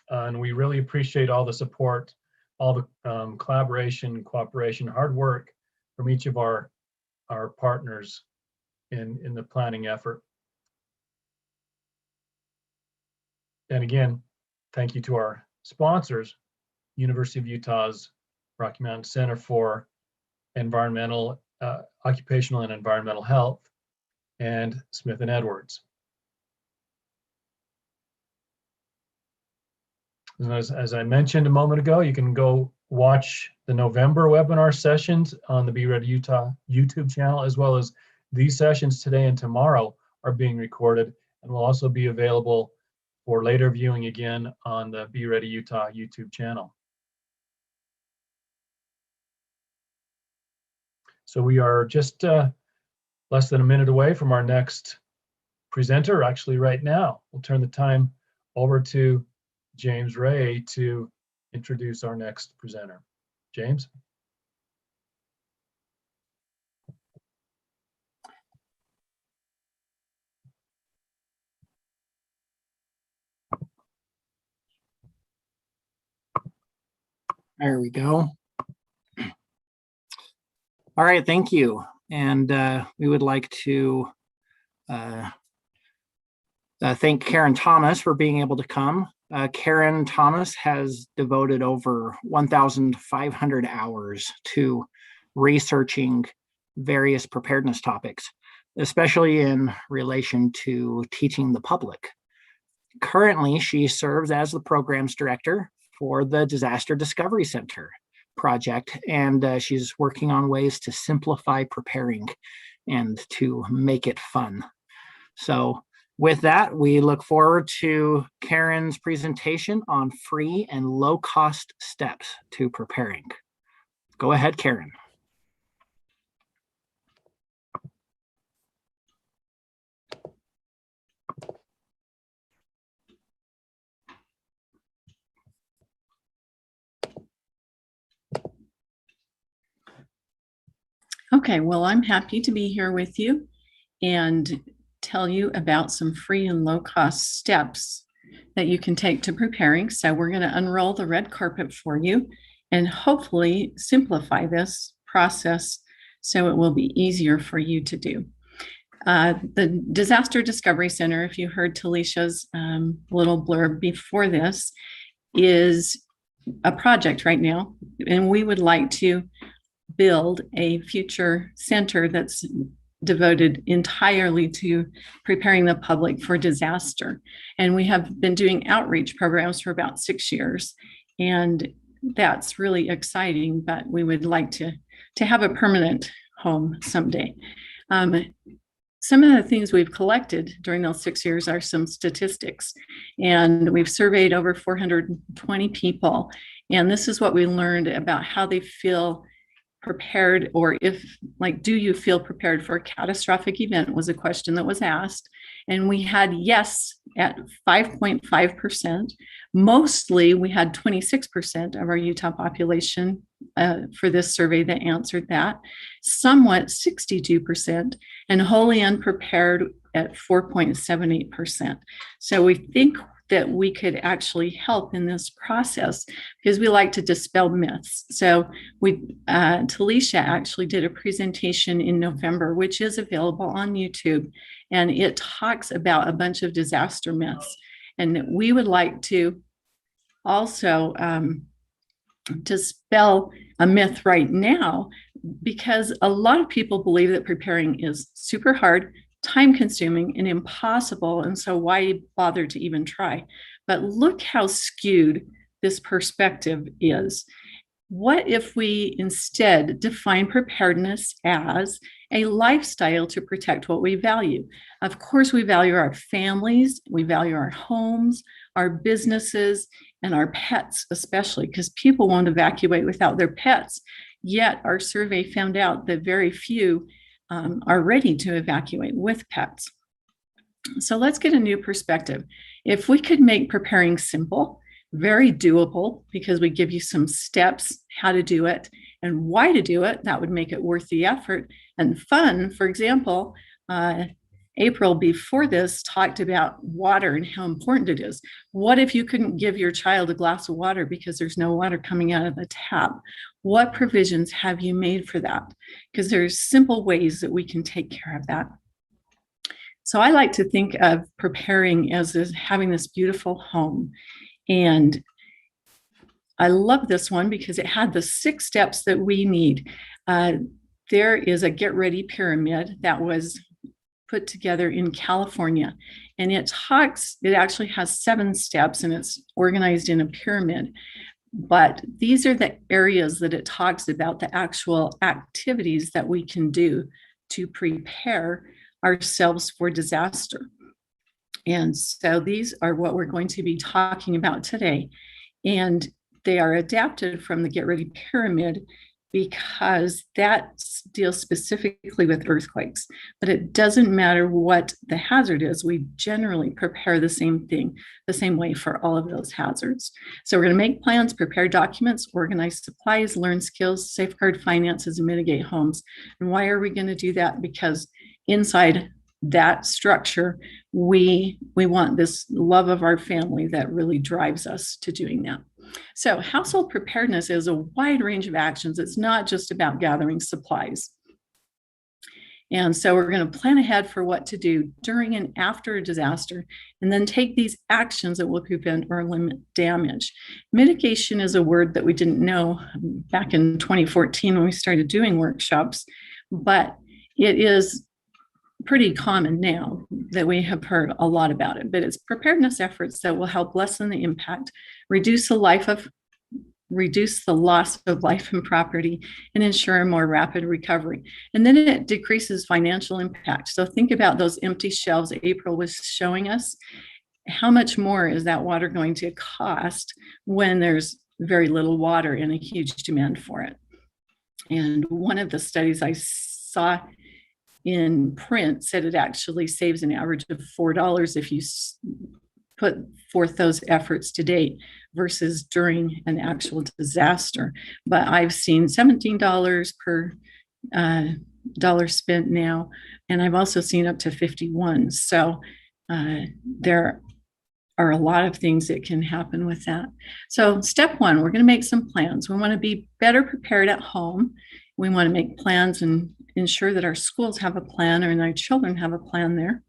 And we really appreciate all the support, all the collaboration, cooperation, hard work from each of our partners in the planning effort. And again, thank you to our sponsors, University of Utah's Rocky Mountain Center for Occupational and Environmental Health, and Smith & Edwards. As I mentioned a moment ago, you can go watch the November webinar sessions on the Be Ready Utah YouTube channel, as well as these sessions today and tomorrow are being recorded and will also be available for later viewing again on the Be Ready Utah YouTube channel. So we are just less than a minute away from our next presenter. Actually, right now, we'll turn the time over to James Ray to introduce our next presenter. James? There we go. All right, thank you. And we would like to thank Karen Thomas for being able to come. Karen Thomas has devoted over 1,500 hours to researching various preparedness topics. especially in relation to teaching the public. Currently, she serves as the programs director for the Disaster Discovery Center project, and she's working on ways to simplify preparing and to make it fun. So with that, we look forward to Karen's presentation on free and low-cost steps to preparing. Go ahead, Karen. Okay, well, I'm happy to be here with you and tell you about some free and low-cost steps that you can take to preparing. So we're going to unroll the red carpet for you and hopefully simplify this process so it will be easier for you to do. The Disaster Discovery Center, if you heard Talisha's little blurb before this, is a project right now, and we would like to build a future center that's devoted entirely to preparing the public for disaster. And we have been doing outreach programs for about 6 years, and that's really exciting, but we would like to have a permanent home someday. Some of the things we've collected during those 6 years are some statistics, and we've surveyed over 420 people. And this is what we learned about how they feel prepared, or if, like, do you feel prepared for a catastrophic event was a question that was asked. And we had yes at 5.5%. Mostly we had 26% of our Utah population for this survey that answered that, somewhat 62%, and wholly unprepared at 4.78%. So we think that we could actually help in this process because we like to dispel myths. So Talisha actually did a presentation in November, which is available on YouTube, and it talks about a bunch of disaster myths. And we would like to also dispel a myth right now, because a lot of people believe that preparing is super hard, time consuming, and impossible. And so why bother to even try? But look how skewed this perspective is. What if we instead define preparedness as a lifestyle to protect what we value? Of course, we value our families, we value our homes, our businesses, and our pets, especially because people won't evacuate without their pets. Yet our survey found out that very few are ready to evacuate with pets. So let's get a new perspective. If we could make preparing simple, very doable, because we give you some steps how to do it and why to do it, that would make it worth the effort, and fun. For example, April before this talked about water and how important it is. What if you couldn't give your child a glass of water because there's no water coming out of the tap? What provisions have you made for that? Because there's simple ways that we can take care of that. So I like to think of preparing as having this beautiful home. And I love this one because it had the 6 steps that we need. There is a get ready pyramid that was put together in California, and it actually has 7 steps, and it's organized in a pyramid. But these are the areas that it talks about, the actual activities that we can do to prepare ourselves for disaster. And so these are what we're going to be talking about today. And they are adapted from the Get Ready Pyramid because that deals specifically with earthquakes. But it doesn't matter what the hazard is, we generally prepare the same thing, the same way for all of those hazards. So we're going to make plans, prepare documents, organize supplies, learn skills, safeguard finances, and mitigate homes. And why are we going to do that? Because inside that structure, we want this love of our family that really drives us to doing that. So household preparedness is a wide range of actions. It's not just about gathering supplies. And so we're going to plan ahead for what to do during and after a disaster, and then take these actions that will prevent or limit damage. Mitigation is a word that we didn't know back in 2014 when we started doing workshops, but it is pretty common now that we have heard a lot about it, but it's preparedness efforts that will help lessen the impact, reduce the loss of life and property, and ensure a more rapid recovery. And then it decreases financial impact. So think about those empty shelves April was showing us. How much more is that water going to cost when there's very little water and a huge demand for it? And one of the studies I saw in print said it actually saves an average of $4 if you put forth those efforts to date versus during an actual disaster. But I've seen $17 per dollar spent now, and I've also seen up to 51. So there are a lot of things that can happen with that. So step one, we're going to make some plans. We want to be better prepared at home. We want to make plans and ensure that our schools have a plan, or our children have a plan there,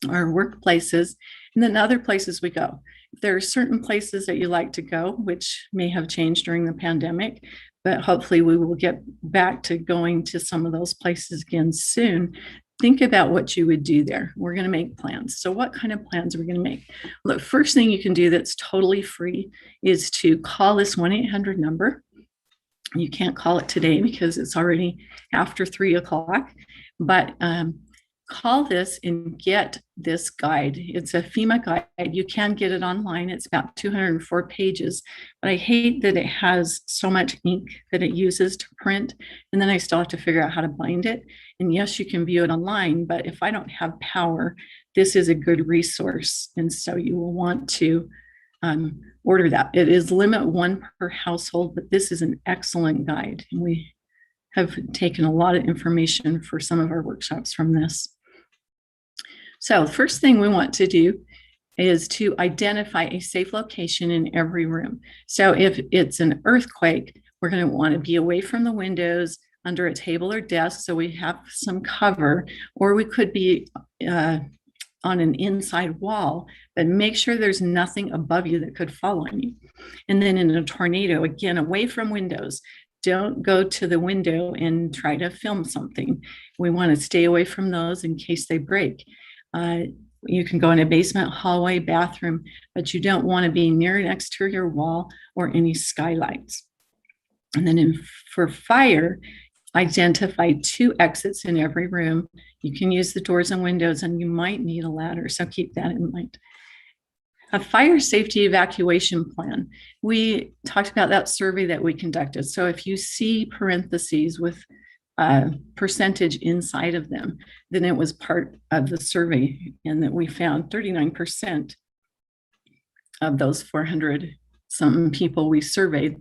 our workplaces, and then other places we go. If there are certain places that you like to go, which may have changed during the pandemic, but hopefully we will get back to going to some of those places again soon. Think about what you would do there. We're going to make plans. So what kind of plans are we going to make? Well, the first thing you can do that's totally free is to call this 1-800 number. You can't call it today because it's already after 3 o'clock, but call this and get this guide. It's a FEMA guide. You can get it online. It's about 204 pages, but I hate that it has so much ink that it uses to print, and then I still have to figure out how to bind it. And yes, you can view it online, but if I don't have power, this is a good resource. And so you will want to order that. It is limit 1 per household, but this is an excellent guide. And we have taken a lot of information for some of our workshops from this. So the first thing we want to do is to identify a safe location in every room. So if it's an earthquake, we're going to want to be away from the windows, under a table or desk, so we have some cover, or we could be on an inside wall, but make sure there's nothing above you that could fall on you. And then in a tornado, again, away from windows. Don't go to the window and try to film something. We want to stay away from those in case they break. You can go in a basement, hallway, bathroom, but you don't want to be near an exterior wall or any skylights. And then for fire, identify 2 exits in every room. You can use the doors and windows, and you might need a ladder, so keep that in mind. A fire safety evacuation plan. We talked about that survey that we conducted. So if you see parentheses with a percentage inside of them, then it was part of the survey, and that we found 39% of those 400 some people we surveyed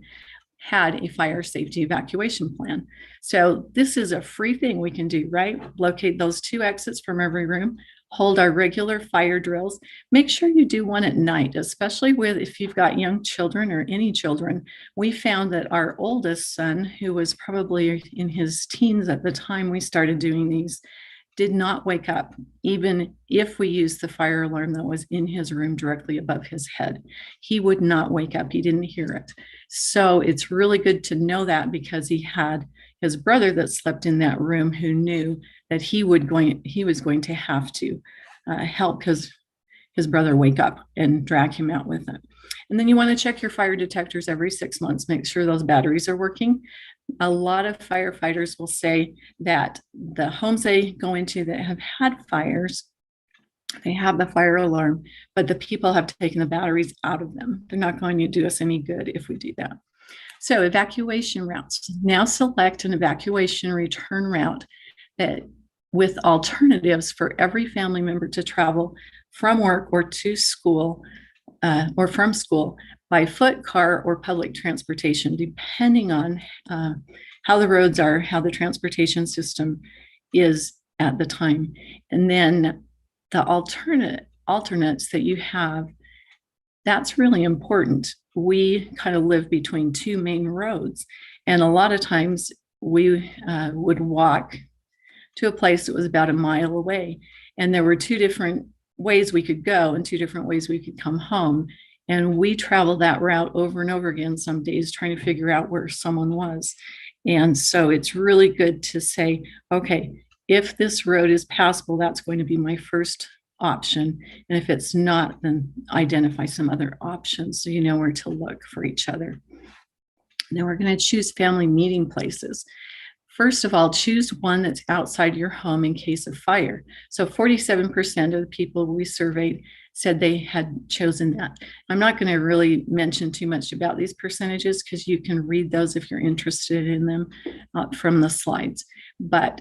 had a fire safety evacuation plan. So this is a free thing we can do, right? Locate those 2 exits from every room, hold our regular fire drills. Make sure you do one at night, especially if you've got young children or any children. We found that our oldest son, who was probably in his teens at the time we started doing these, did not wake up, even if we used the fire alarm that was in his room directly above his head. He would not wake up. He didn't hear it. So it's really good to know that, because he had his brother that slept in that room who knew that he was going to have to help his brother wake up and drag him out with it. And then you want to check your fire detectors every 6 months, make sure those batteries are working. A lot of firefighters will say that the homes they go into that have had fires, they have the fire alarm, but the people have taken the batteries out of them. They're not going to do us any good if we do that. So evacuation routes. Now select an evacuation return route that with alternatives for every family member to travel from work or to school or from school by foot, car, or public transportation, depending on how the roads are, how the transportation system is at the time. And then the alternates that you have, that's really important. We kind of live between 2 main roads, and a lot of times we would walk to a place that was about a mile away, and there were 2 different ways we could go and 2 different ways we could come home. And we traveled that route over and over again some days trying to figure out where someone was. And so it's really good to say, okay, if this road is passable, that's going to be my first option. And if it's not, then identify some other options so you know where to look for each other. Then we're going to choose family meeting places. First of all, choose one that's outside your home in case of fire. So 47% of the people we surveyed said they had chosen that. I'm not going to really mention too much about these percentages because you can read those if you're interested in them from the slides. But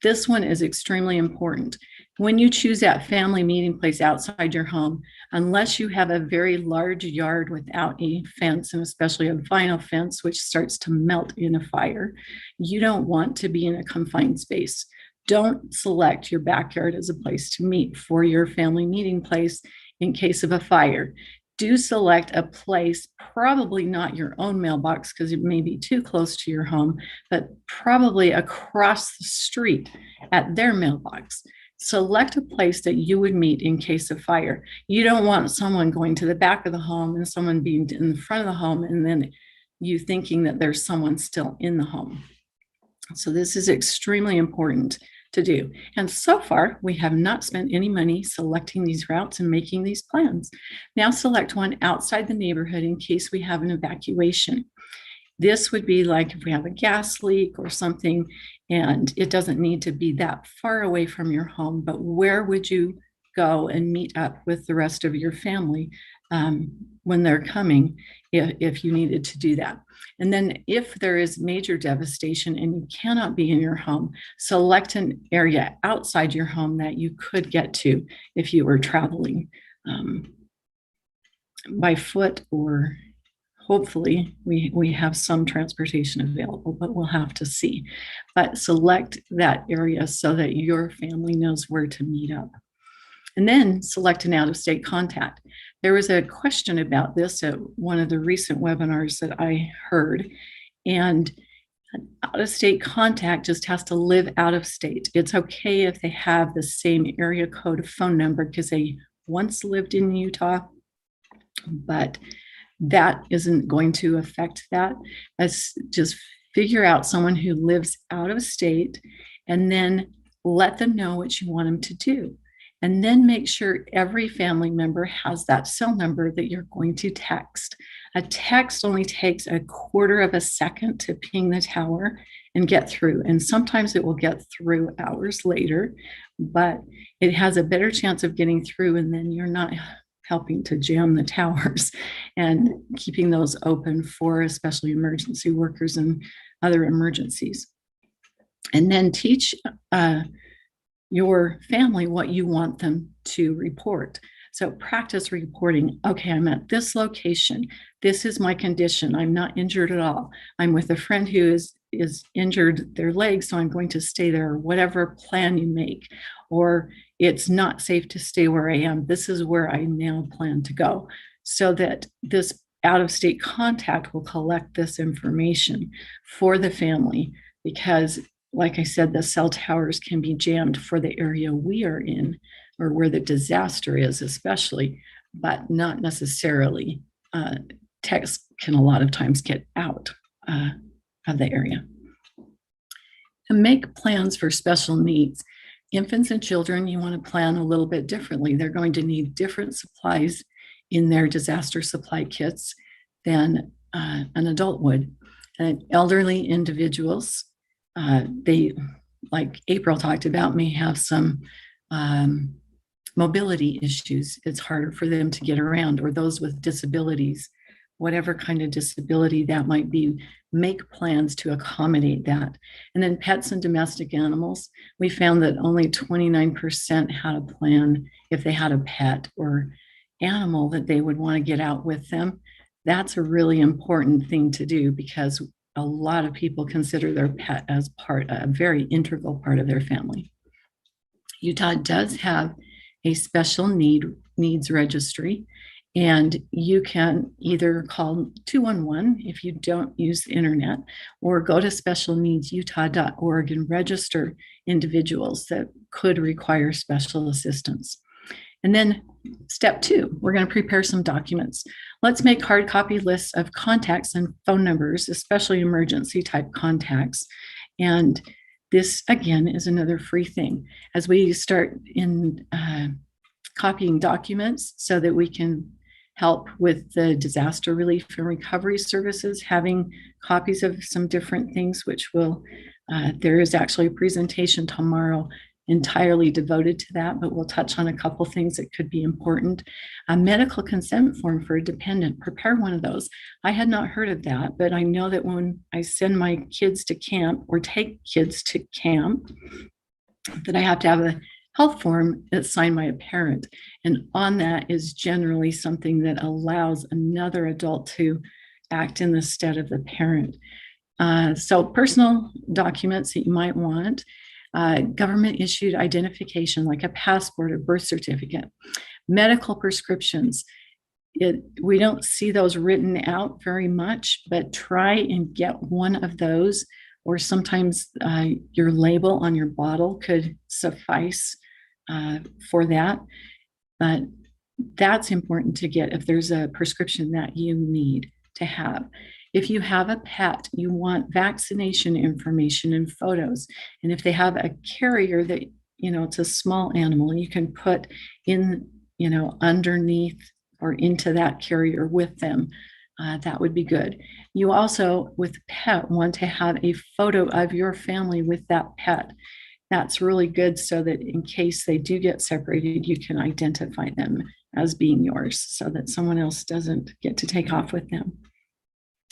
this one is extremely important. When you choose that family meeting place outside your home, unless you have a very large yard without a fence, and especially a vinyl fence, which starts to melt in a fire, you don't want to be in a confined space. Don't select your backyard as a place to meet for your family meeting place in case of a fire. Do select a place, probably not your own mailbox because it may be too close to your home, but probably across the street at their mailbox. Select a place that you would meet in case of fire. You don't want someone going to the back of the home and someone being in the front of the home and then you thinking that there's someone still in the home. So this is extremely important to do. And so far, we have not spent any money selecting these routes and making these plans. Now select one outside the neighborhood in case we have an evacuation. This would be like if we have a gas leak or something, and it doesn't need to be that far away from your home, but where would you go and meet up with the rest of your family when they're coming if you needed to do that? And then if there is major devastation and you cannot be in your home, select an area outside your home that you could get to if you were traveling by foot, or hopefully we have some transportation available, but we'll have to see. But select that area so that your family knows where to meet up. And then select an out-of-state contact. There was a question about this at one of the recent webinars that I heard, and an out-of-state contact just has to live out of state. It's okay if they have the same area code phone number because they once lived in Utah, but that isn't going to affect that. Let's just figure out someone who lives out of state and then let them know what you want them to do. And then make sure every family member has that cell number that you're going to text. A text only takes a quarter of a second to ping the tower and get through. And sometimes it will get through hours later, but it has a better chance of getting through, and then you're not helping to jam the towers and keeping those open for especially emergency workers and other emergencies. And then teach your family what you want them to report. So practice reporting. Okay, I'm at this location. This is my condition. I'm not injured at all. I'm with a friend who is injured their leg, so I'm going to stay there, or whatever plan you make. Or it's not safe to stay where I am. This is where I now plan to go. So that this out-of-state contact will collect this information for the family, because like I said, the cell towers can be jammed for the area we are in, or where the disaster is especially, but not necessarily. Text can a lot of times get out of the area. And make plans for special needs. Infants and children, you want to plan a little bit differently. They're going to need different supplies in their disaster supply kits than an adult would. And elderly individuals, they, like April talked about, may have some mobility issues. It's harder for them to get around, or those with disabilities, whatever kind of disability that might be, make plans to accommodate that. And then pets and domestic animals, we found that only 29% had a plan if they had a pet or animal that they would want to get out with them. That's a really important thing to do, because a lot of people consider their pet as a very integral part of their family. Utah does have a special needs registry, and you can either call 211 if you don't use the internet, or go to specialneedsutah.org and register individuals that could require special assistance. And then step 2, we're going to prepare some documents. Let's make hard copy lists of contacts and phone numbers, especially emergency type contacts. And This, again, is another free thing. As we start in copying documents so that we can help with the disaster relief and recovery services, having copies of some different things, which will, there is actually a presentation tomorrow entirely devoted to that, but we'll touch on a couple things that could be important. A medical consent form for a dependent, prepare one of those. I had not heard of that, but I know that when I send my kids to camp or take kids to camp, that I have to have a health form that's signed by a parent. And on that is generally something that allows another adult to act in the stead of the parent. So personal documents that you might want, government issued identification like a passport or birth certificate, medical prescriptions. We don't see those written out very much, but try and get one of those, or sometimes your label on your bottle could suffice for that. But that's important to get if there's a prescription that you need to have. If you have a pet, you want vaccination information and photos. And if they have a carrier that, it's a small animal, you can put in, underneath or into that carrier with them. That would be good. You also, with pet, want to have a photo of your family with that pet. That's really good so that in case they do get separated, you can identify them as being yours so that someone else doesn't get to take off with them.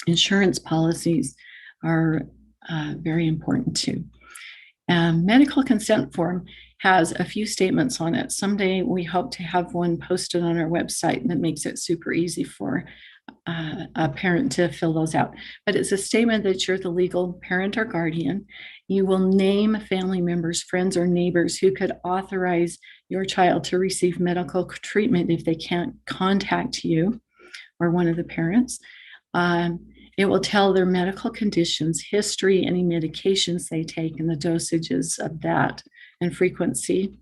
Insurance policies are very important too. Medical consent form has a few statements on it. Someday we hope to have one posted on our website that makes it super easy for a parent to fill those out. But it's a statement that you're the legal parent or guardian. You will name family members, friends, or neighbors who could authorize your child to receive medical treatment if they can't contact you or one of the parents. It will tell their medical conditions, history, any medications they take, and the dosages of that and frequency.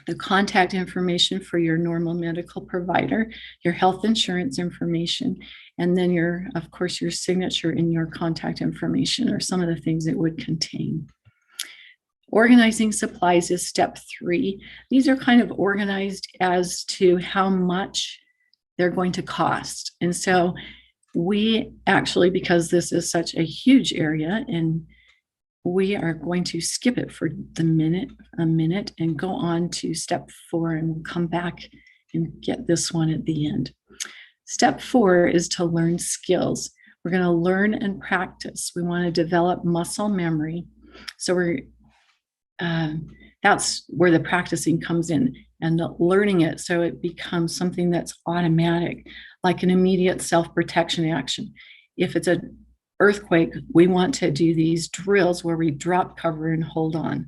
The contact information for your normal medical provider, your health insurance information, and then of course, your signature and your contact information are some of the things it would contain. Organizing supplies is step 3. These are kind of organized as to how much they're going to cost. And so we actually, because this is such a huge area, and we are going to skip it for a minute and go on to step 4, and we'll come back and get this one at the end. Step 4 is to learn skills. We're going to learn and practice. We want to develop muscle memory. So that's where the practicing comes in, and the learning it so it becomes something that's automatic, like an immediate self-protection action. If it's an earthquake, we want to do these drills where we drop, cover, and hold on.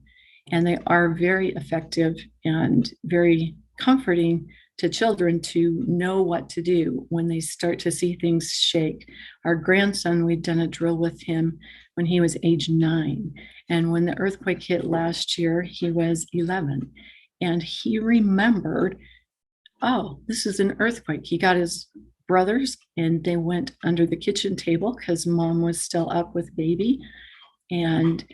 And they are very effective and very comforting to children to know what to do when they start to see things shake. Our grandson, we'd done a drill with him when he was age 9. And when the earthquake hit last year, he was 11. And he remembered, oh, this is an earthquake. He got his brothers and they went under the kitchen table because mom was still up with baby. And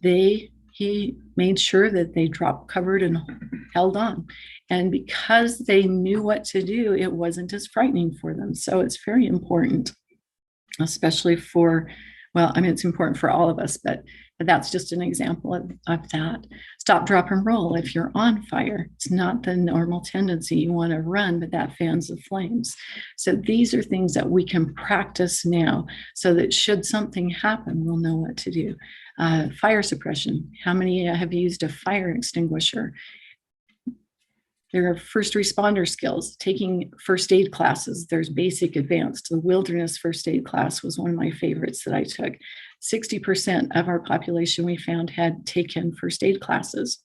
he made sure that they dropped, covered, and held on. And because they knew what to do, it wasn't as frightening for them. So it's very important, especially for, well, I mean, it's important for all of us, but that's just an example of that. Stop, drop, and roll. If you're on fire, it's not the normal tendency. You want to run, but that fans the flames. So these are things that we can practice now so that should something happen, we'll know what to do. Fire suppression. How many have used a fire extinguisher? There are first responder skills, taking first aid classes. There's basic, advanced. The wilderness first aid class was one of my favorites that I took. 60% of our population we found had taken first aid classes,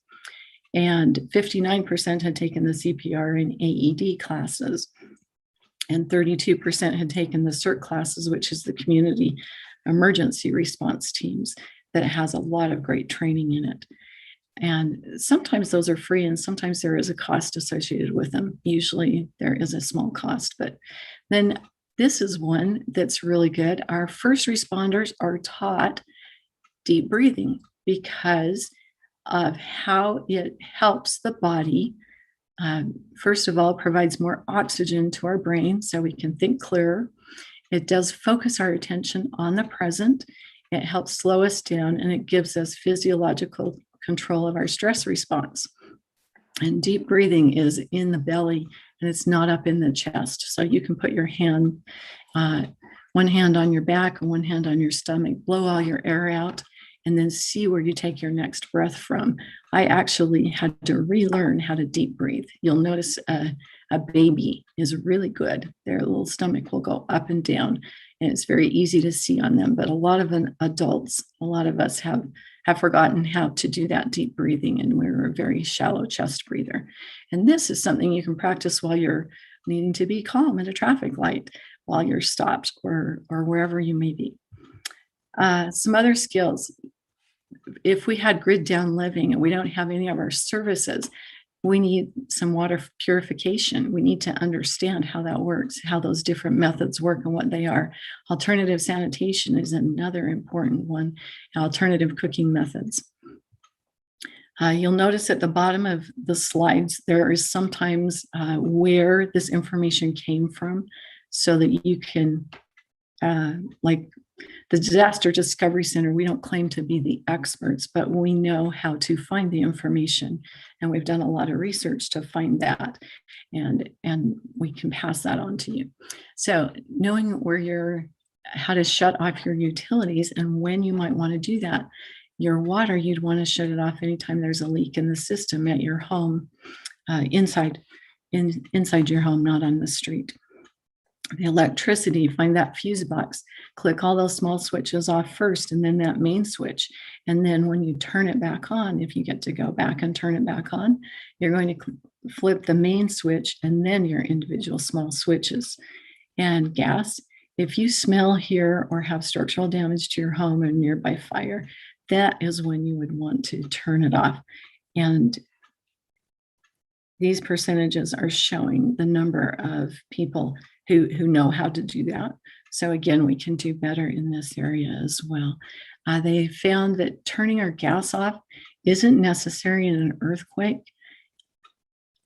and 59% had taken the CPR and AED classes, and 32% had taken the CERT classes, which is the community emergency response teams, that has a lot of great training in it. And sometimes those are free, and sometimes there is a cost associated with them. Usually there is a small cost, but then this is one that's really good. Our first responders are taught deep breathing. because of how it helps the body. First of all, provides more oxygen to our brain so we can think clearer. It does focus our attention on the present. It helps slow us down, and it gives us physiological control of our stress response. And deep breathing is in the belly, and it's not up in the chest. So you can put your hand, one hand on your back and one hand on your stomach, blow all your air out, and then see where you take your next breath from. I actually had to relearn how to deep breathe. You'll notice a baby is really good. Their little stomach will go up and down, and it's very easy to see on them. But a lot of adults, a lot of us have forgotten how to do that deep breathing, and we're a very shallow chest breather. And this is something you can practice while you're needing to be calm at a traffic light, while you're stopped, or wherever you may be. Some other skills. If we had grid down living and we don't have any of our services, we need some water purification. We need to understand how that works, how those different methods work and what they are. Alternative sanitation is another important one, alternative cooking methods. You'll notice at the bottom of the slides, there is sometimes where this information came from so that you can, like the Disaster Discovery Center, we don't claim to be the experts, but we know how to find the information. And we've done a lot of research to find that, and we can pass that on to you. So knowing where how to shut off your utilities and when you might want to do that. Your water, you'd want to shut it off anytime there's a leak in the system at your home, inside your home, not on the street. The electricity, find that fuse box, click all those small switches off first, and then that main switch. And then when you turn it back on, if you get to go back and turn it back on, you're going to flip the main switch and then your individual small switches. And gas, if you smell, hear, or have structural damage to your home or nearby fire, that is when you would want to turn it off. And these percentages are showing the number of people who know how to do that. So again, we can do better in this area as well. They found that turning our gas off isn't necessary in an earthquake.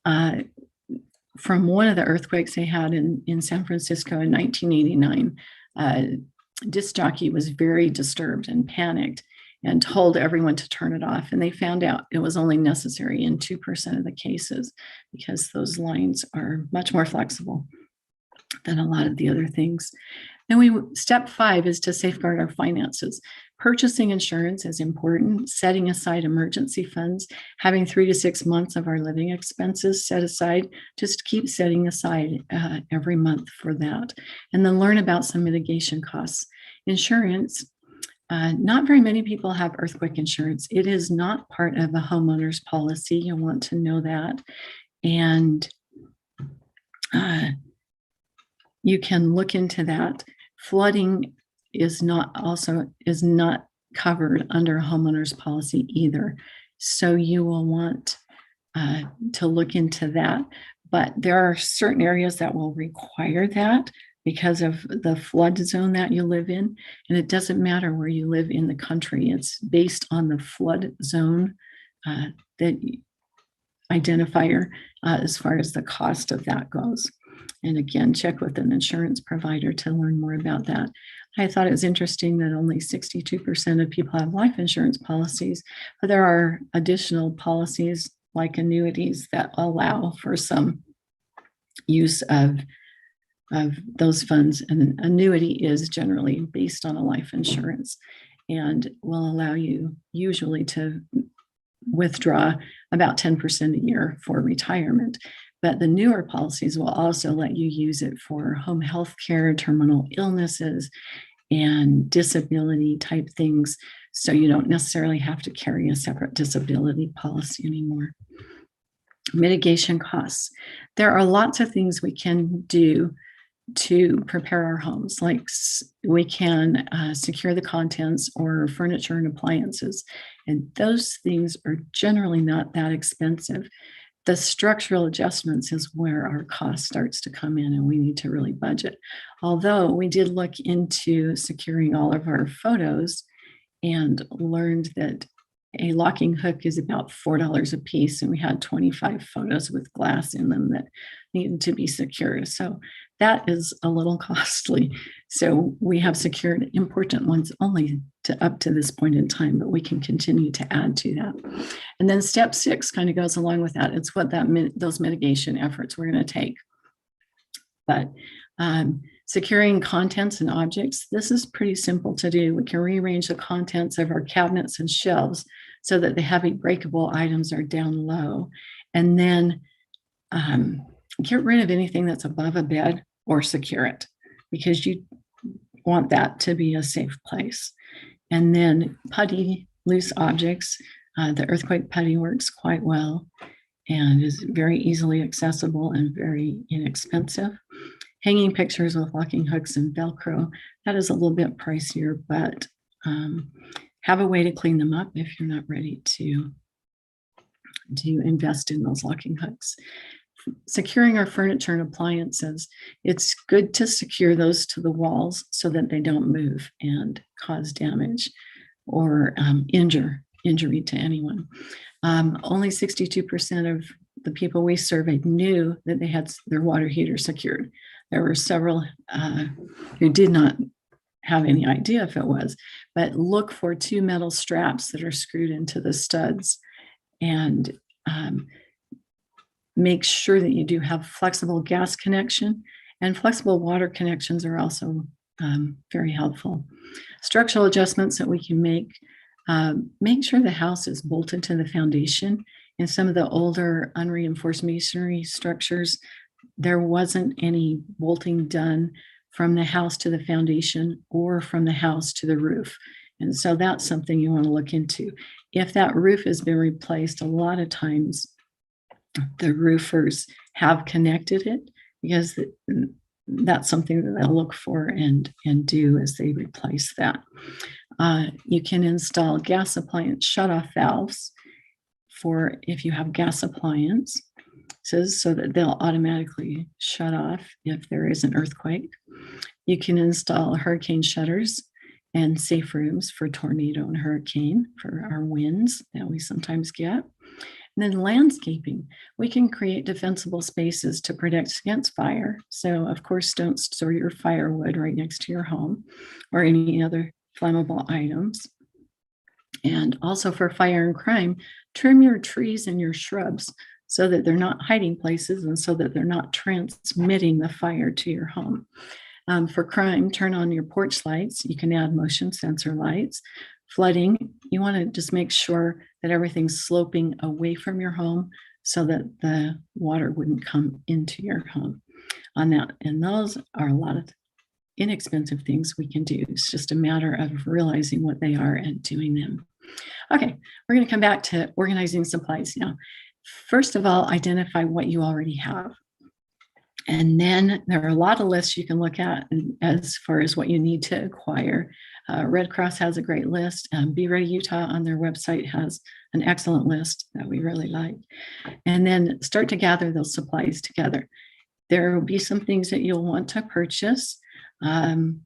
From one of the earthquakes they had in San Francisco in 1989, disc jockey was very disturbed and panicked and told everyone to turn it off. And they found out it was only necessary in 2% of the cases because those lines are much more flexible than a lot of the other things. Then step 5 is to safeguard our finances. Purchasing insurance is important, setting aside emergency funds, having 3 to 6 months of our living expenses set aside, just keep setting aside every month for that. And then learn about some mitigation costs. Insurance, not very many people have earthquake insurance. It is not part of a homeowner's policy. You'll want to know that. And you can look into that. Flooding is not covered under a homeowner's policy either. So you will want to look into that. But there are certain areas that will require that because of the flood zone that you live in. And it doesn't matter where you live in the country. It's based on the flood zone that identifier as far as the cost of that goes. And again, check with an insurance provider to learn more about that. I thought it was interesting that only 62% of people have life insurance policies, but there are additional policies like annuities that allow for some use of those funds. And an annuity is generally based on a life insurance and will allow you usually to withdraw about 10% a year for retirement. But the newer policies will also let you use it for home health care, terminal illnesses, and disability type things. So you don't necessarily have to carry a separate disability policy anymore. Mitigation costs. There are lots of things we can do to prepare our homes, like we can secure the contents or furniture and appliances. And those things are generally not that expensive. The structural adjustments is where our cost starts to come in and we need to really budget. Although we did look into securing all of our photos and learned that a locking hook is about $4 a piece, and we had 25 photos with glass in them that needed to be secured. So that is a little costly. So we have secured important ones only to up to this point in time, but we can continue to add to that. And then step 6 kind of goes along with that. It's what those mitigation efforts we're going to take. But securing contents and objects, this is pretty simple to do. We can rearrange the contents of our cabinets and shelves so that the heavy breakable items are down low. And then get rid of anything that's above a bed or secure it, because you want that to be a safe place. And then putty, loose objects. The earthquake putty works quite well and is very easily accessible and very inexpensive. Hanging pictures with locking hooks and Velcro, that is a little bit pricier, but have a way to clean them up if you're not ready to invest in those locking hooks. Securing our furniture and appliances, it's good to secure those to the walls so that they don't move and cause damage or injury to anyone. Only 62% of the people we surveyed knew that they had their water heater secured. There were several who did not have any idea if it was, but look for 2 metal straps that are screwed into the studs, and make sure that you do have flexible gas connection, and flexible water connections are also very helpful. Structural adjustments that we can make sure the house is bolted to the foundation. In some of the older unreinforced masonry structures, there wasn't any bolting done from the house to the foundation or from the house to the roof. And so that's something you want to look into. If that roof has been replaced, a lot of times the roofers have connected it, because that's something that they'll look for and do as they replace that. You can install gas appliance shutoff valves for if you have gas appliances, so that they'll automatically shut off if there is an earthquake. You can install hurricane shutters and safe rooms for tornado and hurricane for our winds that we sometimes get. And then landscaping, we can create defensible spaces to protect against fire. So of course, don't store your firewood right next to your home or any other flammable items. And also for fire and crime, trim your trees and your shrubs so that they're not hiding places and so that they're not transmitting the fire to your home. For crime, turn on your porch lights. You can add motion sensor lights. Flooding, you want to just make sure that everything's sloping away from your home so that the water wouldn't come into your home on that. And those are a lot of inexpensive things we can do. It's just a matter of realizing what they are and doing them. Okay, we're going to come back to organizing supplies now. First of all, identify what you already have. And then there are a lot of lists you can look at as far as what you need to acquire. Red Cross has a great list. Be Ready Utah on their website has an excellent list that we really like. And then start to gather those supplies together. There will be some things that you'll want to purchase. The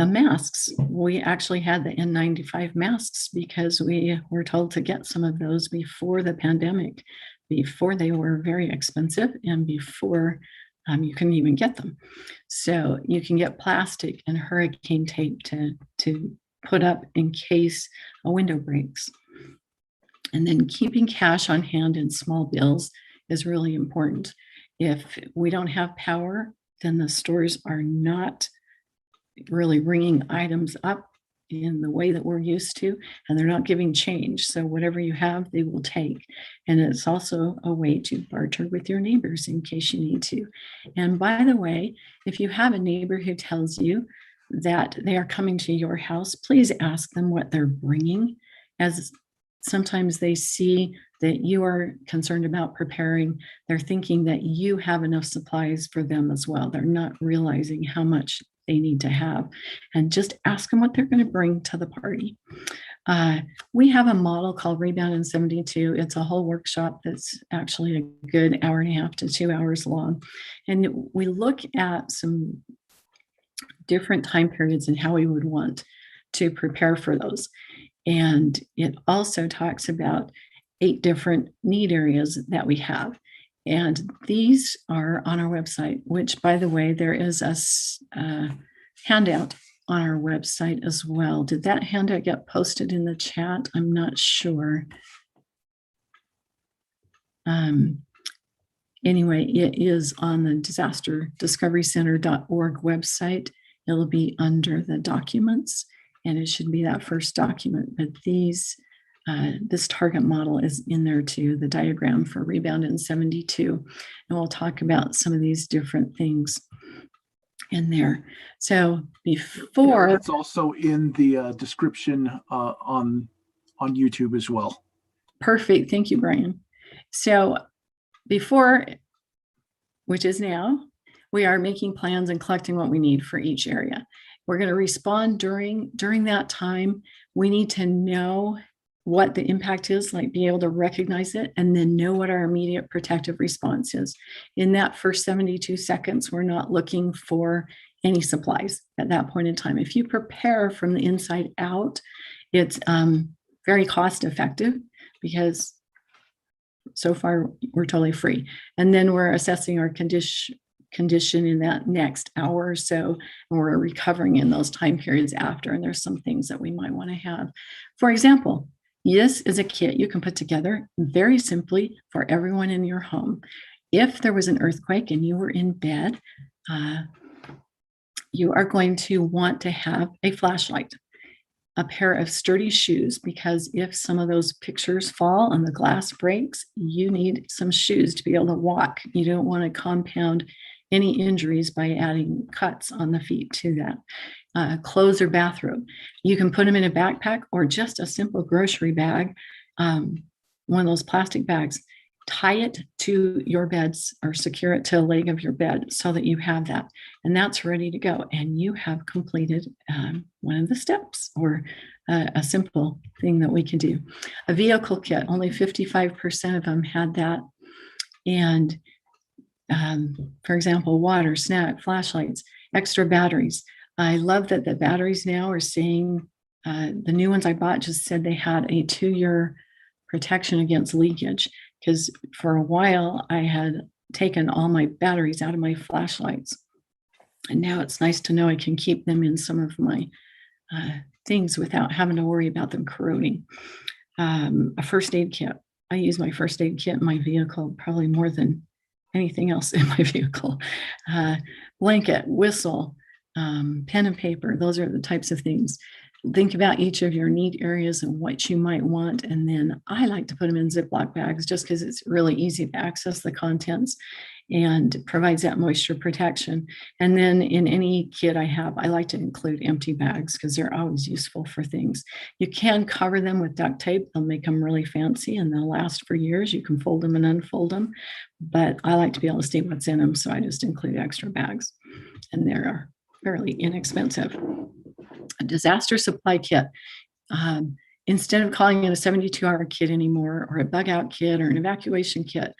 masks, we actually had the N95 masks because we were told to get some of those before the pandemic, before they were very expensive and before you couldn't even get them. So you can get plastic and hurricane tape to put up in case a window breaks. And then keeping cash on hand in small bills is really important. If we don't have power, then the stores are not really ringing items up in the way that we're used to, and they're not giving change. So whatever you have, they will take. And it's also a way to barter with your neighbors in case you need to. And by the way, if you have a neighbor who tells you that they are coming to your house, please ask them what they're bringing, as sometimes they see that you are concerned about preparing. They're thinking that you have enough supplies for them as well. They're not realizing how much they need to have, and just ask them what they're going to bring to the party. We have a model called Rebound in 72. It's a whole workshop that's actually a good 1.5 to 2 hours long. And we look at some different time periods and how we would want to prepare for those. And it also talks about 8 different need areas that we have. And these are on our website, which, by the way, there is a handout on our website as well. Did that handout get posted in the chat? I'm not sure. Anyway, it is on the disasterdiscoverycenter.org website. It'll be under the documents, and it should be that first document. But this target model is in there too, the diagram for rebound in 72. And we'll talk about some of these different things in there. So before, it's also in the description on YouTube as well. Perfect. Thank you, Brian. So before, which is now, we are making plans and collecting what we need for each area. We're going to respond during that time. We need to know what the impact is, like be able to recognize it, and then know what our immediate protective response is. In that first 72 seconds, we're not looking for any supplies at that point in time. If you prepare from the inside out, it's very cost effective because so far we're totally free. And then we're assessing our condition in that next hour or so, and we're recovering in those time periods after. And there's some things that we might want to have. For example, this is a kit you can put together very simply for everyone in your home. If there was an earthquake and you were in bed, you are going to want to have a flashlight, a pair of sturdy shoes, because if some of those pictures fall and the glass breaks, you need some shoes to be able to walk. You don't want to compound any injuries by adding cuts on the feet to that. Clothes or bathrobe. You can put them in a backpack or just a simple grocery bag, one of those plastic bags. Tie it to your beds or secure it to a leg of your bed so that you have that. And that's ready to go. And you have completed one of the steps, or a simple thing that we can do. A vehicle kit, only 55% of them had that. And for example, water, snack, flashlights, extra batteries. I love that the batteries now are saying, the new ones I bought just said they had a 2-year protection against leakage, because for a while I had taken all my batteries out of my flashlights. And now it's nice to know I can keep them in some of my things without having to worry about them corroding. A first aid kit. I use my first aid kit in my vehicle probably more than anything else in my vehicle. Blanket, whistle, pen and paper. Those are the types of things. Think about each of your need areas and what you might want. And then I like to put them in Ziploc bags just because it's really easy to access the contents and provides that moisture protection. And then in any kit I have, I like to include empty bags because they're always useful for things. You can cover them with duct tape. They'll make them really fancy and they'll last for years. You can fold them and unfold them, but I like to be able to see what's in them. So I just include extra bags, and they're fairly inexpensive. A disaster supply kit. Instead of calling it a 72-hour kit anymore, or a bug out kit or an evacuation kit,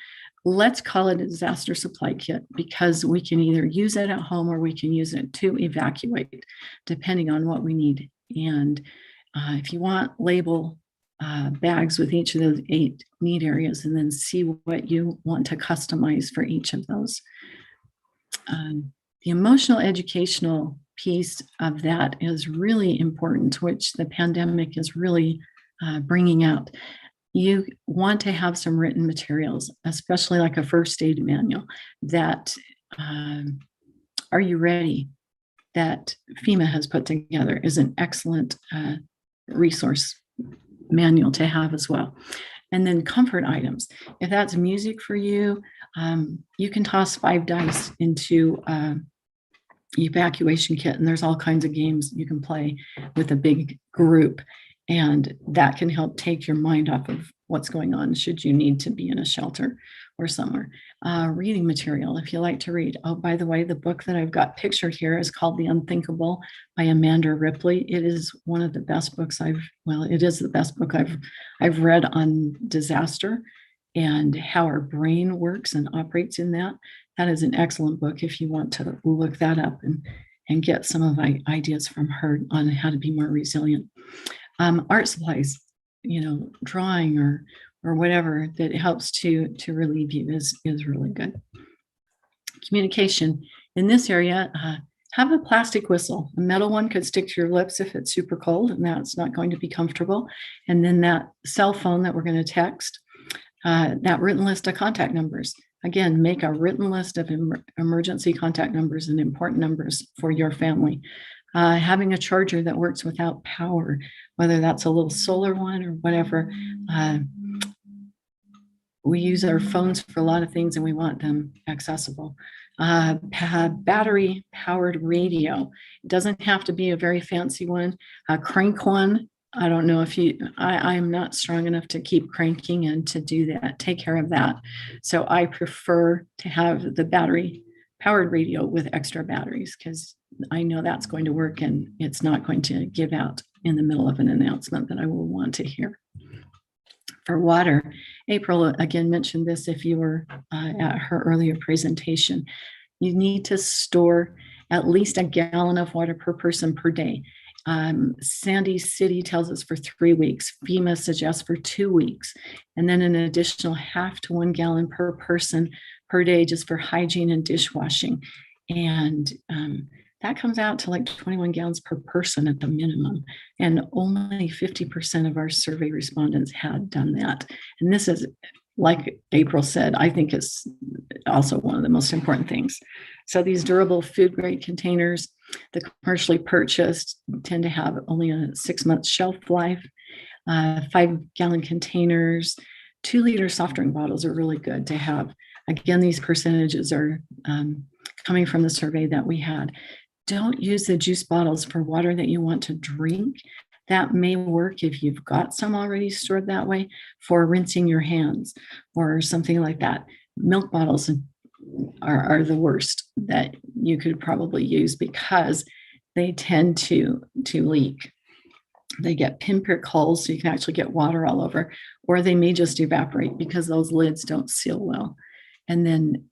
let's call it a disaster supply kit, because we can either use it at home or we can use it to evacuate, depending on what we need. And if you want, label bags with each of those 8 need areas and then see what you want to customize for each of those. The emotional educational piece of that is really important, which the pandemic is really bringing out. You want to have some written materials, especially like a first aid manual that Are You Ready? That FEMA has put together is an excellent resource manual to have as well. And then comfort items. If that's music for you, you can toss 5 dice into evacuation kit, and there's all kinds of games you can play with a big group, and that can help take your mind off of what's going on should you need to be in a shelter or somewhere. Reading material, if you like to read. Oh, by the way, the book that I've got pictured here is called The Unthinkable by Amanda Ripley. It is one of the best books it is the best book I've read on disaster and how our brain works and operates in that. That is an excellent book if you want to look that up and get some of my ideas from her on how to be more resilient. art supplies, drawing or whatever that helps to relieve you is really good. Communication in this area, have a plastic whistle. A metal one could stick to your lips if it's super cold, and that's not going to be comfortable. And then that cell phone that we're going to text, that written list of contact numbers. Again, make a written list of emergency contact numbers and important numbers for your family. Having a charger that works without power, whether that's a little solar one or whatever. We use our phones for a lot of things and we want them accessible. Battery powered radio. It doesn't have to be a very fancy one. A crank one. I don't know if I'm not strong enough to keep cranking and to do that, take care of that. So I prefer to have the battery powered radio with extra batteries because I know that's going to work and it's not going to give out in the middle of an announcement that I will want to hear. For water, April again mentioned this if you were at her earlier presentation. You need to store at least a gallon of water per person per day. Sandy City tells us for 3 weeks. FEMA suggests for 2 weeks. And then an additional 0.5 to 1 gallon per person per day just for hygiene and dishwashing. And that comes out to like 21 gallons per person at the minimum. And only 50% of our survey respondents had done that. And this is, like April said, I think it's also one of the most important things. So these durable food grade containers, the commercially purchased, tend to have only a 6-month shelf life. 5-gallon containers, 2-liter soft drink bottles are really good to have. Again, these percentages are coming from the survey that we had. Don't use the juice bottles for water that you want to drink. That may work if you've got some already stored that way for rinsing your hands or something like that. Milk bottles are the worst that you could probably use because they tend to leak. They get pinprick holes, so you can actually get water all over, or they may just evaporate because those lids don't seal well. And then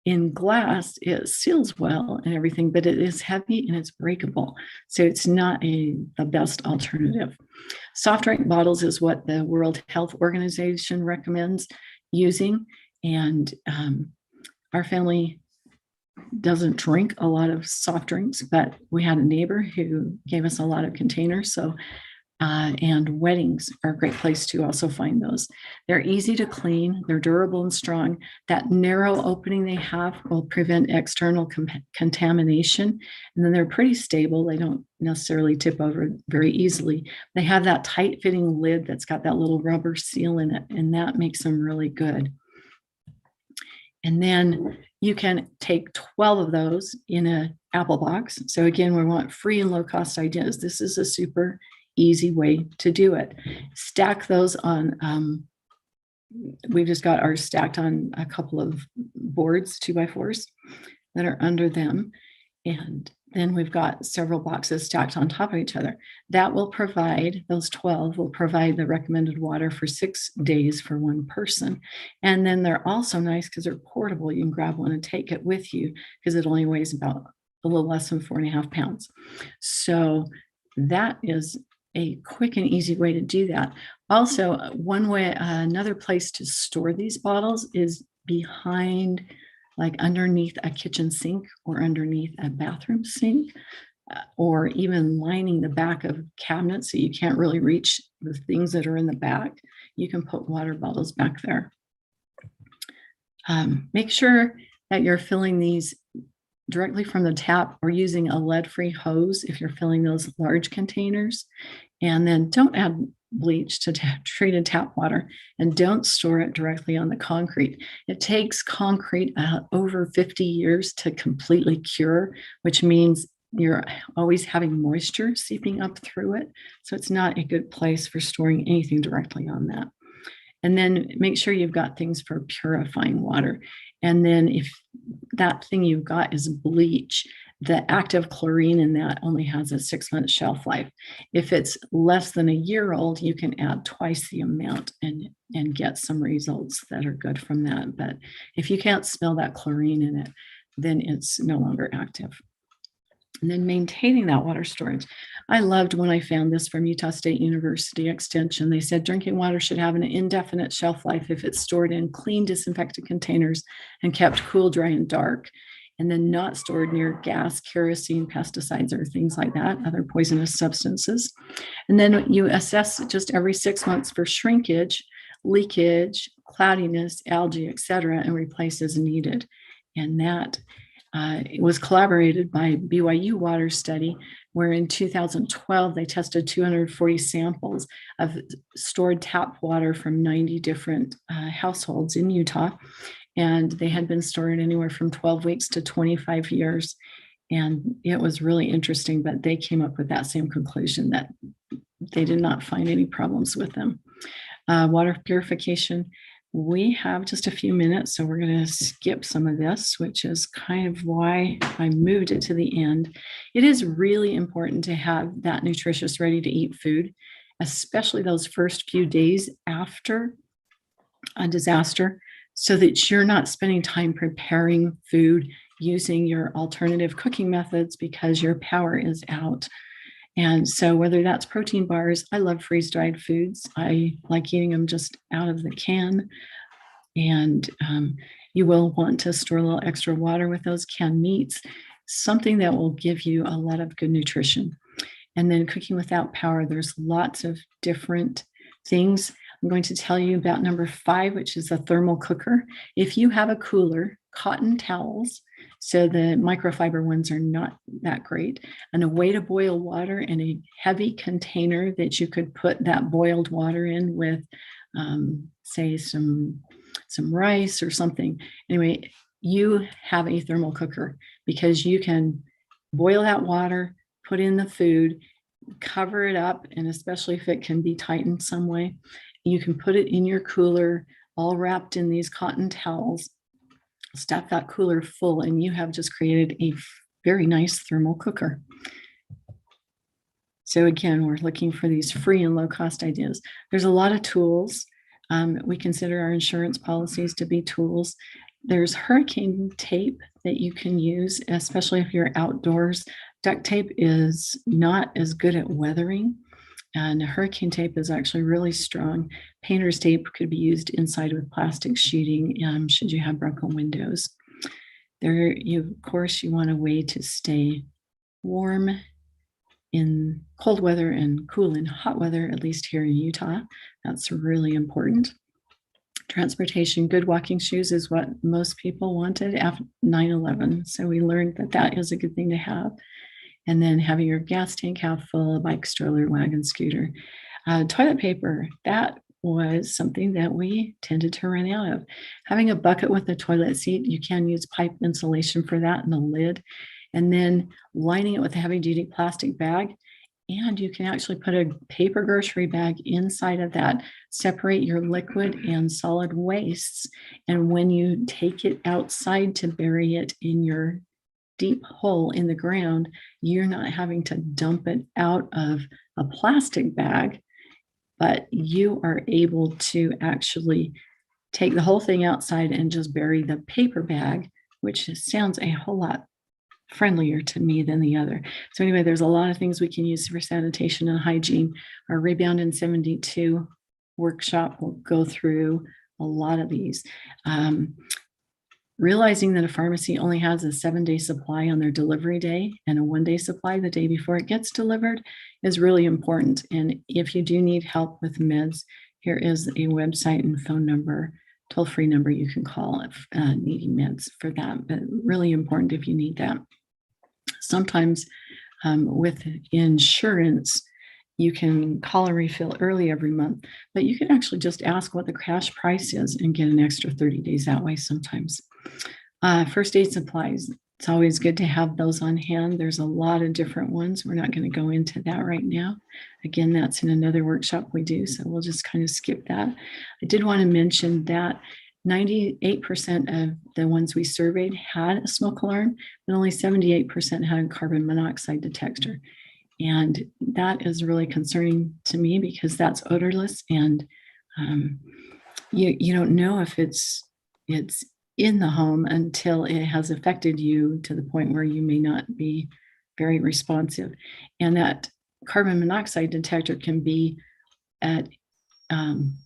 in glass, it seals well and everything, but it is heavy and it's breakable. So it's not the best alternative. Soft drink bottles is what the World Health Organization recommends using. And our family doesn't drink a lot of soft drinks, but we had a neighbor who gave us a lot of containers. So and weddings are a great place to also find those. They're easy to clean, they're durable and strong. That narrow opening they have will prevent external contamination. And then they're pretty stable. They don't necessarily tip over very easily. They have that tight fitting lid that's got that little rubber seal in it, and that makes them really good. And then you can take 12 of those in an Apple box. So again, we want free and low cost ideas. This is a super easy way to do it. Stack those on, we've just got ours stacked on a couple of boards, 2x4s that are under them. And then we've got several boxes stacked on top of each other. That will provide, those 12 will provide the recommended water for 6 days for one person. And then they're also nice because they're portable. You can grab one and take it with you because it only weighs about a little less than 4.5 pounds. So that is a quick and easy way to do that. Also, one way, another place to store these bottles is behind, like underneath a kitchen sink or underneath a bathroom sink, or even lining the back of cabinets so you can't really reach the things that are in the back. You can put water bottles back there. Make sure that you're filling these directly from the tap or using a lead-free hose if you're filling those large containers. And then don't add bleach to treated tap water, and don't store it directly on the concrete. It takes concrete over 50 years to completely cure, which means you're always having moisture seeping up through it. So it's not a good place for storing anything directly on that. And then make sure you've got things for purifying water. And then if that thing you've got is bleach, the active chlorine in that only has a 6-month shelf life. If it's less than a year old, you can add twice the amount and get some results that are good from that. But if you can't smell that chlorine in it, then it's no longer active. And then maintaining that water storage. I loved when I found this from Utah State University Extension. They said drinking water should have an indefinite shelf life if it's stored in clean, disinfected containers and kept cool, dry, and dark, and then not stored near gas, kerosene, pesticides, or things like that, other poisonous substances. And then you assess just every 6 months for shrinkage, leakage, cloudiness, algae, etc., and replace as needed. And that it was collaborated by BYU Water Study, where in 2012 they tested 240 samples of stored tap water from 90 different households in Utah. And they had been stored anywhere from 12 weeks to 25 years. And it was really interesting, but they came up with that same conclusion that they did not find any problems with them. Water purification. We have just a few minutes, so we're going to skip some of this, which is kind of why I moved it to the end. It is really important to have that nutritious, ready-to-eat food, especially those first few days after a disaster, so that you're not spending time preparing food using your alternative cooking methods because your power is out. And so whether that's protein bars, I love freeze-dried foods. I like eating them just out of the can. And you will want to store a little extra water with those canned meats, something that will give you a lot of good nutrition. And then cooking without power, there's lots of different things. I'm going to tell you about number 5, which is a thermal cooker. If you have a cooler, cotton towels, so the microfiber ones are not that great, and a way to boil water in a heavy container that you could put that boiled water in with, say, some rice or something. Anyway, you have a thermal cooker because you can boil that water, put in the food, cover it up, and especially if it can be tightened some way, you can put it in your cooler all wrapped in these cotton towels, stuff that cooler full, and you have just created a very nice thermal cooker. So again, we're looking for these free and low cost ideas. There's a lot of tools. We consider our insurance policies to be tools. There's hurricane tape that you can use, especially if you're outdoors. Duct tape is not as good at weathering, and hurricane tape is actually really strong. Painter's tape could be used inside with plastic sheeting should you have broken windows. Of course, you want a way to stay warm in cold weather and cool in hot weather, at least here in Utah. That's really important. Transportation, good walking shoes is what most people wanted after 9/11. So we learned that that is a good thing to have. And then having your gas tank half full, bike, stroller, wagon, scooter. Toilet paper, that was something that we tended to run out of. Having a bucket with a toilet seat, you can use pipe insulation for that and a lid. And then lining it with a heavy duty plastic bag. And you can actually put a paper grocery bag inside of that, separate your liquid and solid wastes. And when you take it outside to bury it in your deep hole in the ground, you're not having to dump it out of a plastic bag, but you are able to actually take the whole thing outside and just bury the paper bag, which sounds a whole lot friendlier to me than the other. So anyway, there's a lot of things we can use for sanitation and hygiene. Our Rebound in 72 workshop will go through a lot of these. Realizing that a pharmacy only has a 7-day supply on their delivery day and a 1-day supply the day before it gets delivered is really important. And if you do need help with meds, here is a website and phone number, toll-free number you can call if needing meds for that, but really important if you need that. Sometimes with insurance, you can call and refill early every month, but you can actually just ask what the crash price is and get an extra 30 days that way sometimes. First aid supplies. It's always good to have those on hand. There's a lot of different ones. We're not going to go into that right now. Again, that's in another workshop we do, so we'll just kind of skip that. I did want to mention that 98% of the ones we surveyed had a smoke alarm, but only 78% had a carbon monoxide detector. And that is really concerning to me because that's odorless, and you don't know if it's in the home until it has affected you to the point where you may not be very responsive. And that carbon monoxide detector can be at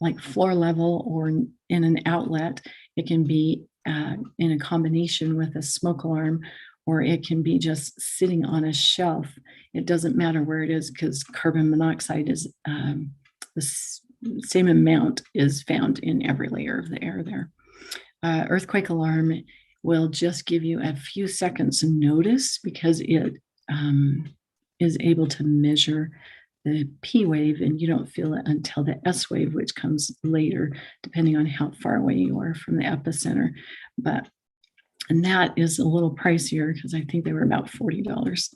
like floor level or in an outlet. It can be in a combination with a smoke alarm, or it can be just sitting on a shelf. It doesn't matter where it is, because carbon monoxide is the same amount is found in every layer of the air there. Earthquake alarm will just give you a few seconds notice, because it is able to measure the P wave, and you don't feel it until the S wave, which comes later, depending on how far away you are from the epicenter. And that is a little pricier, because I think they were about $40.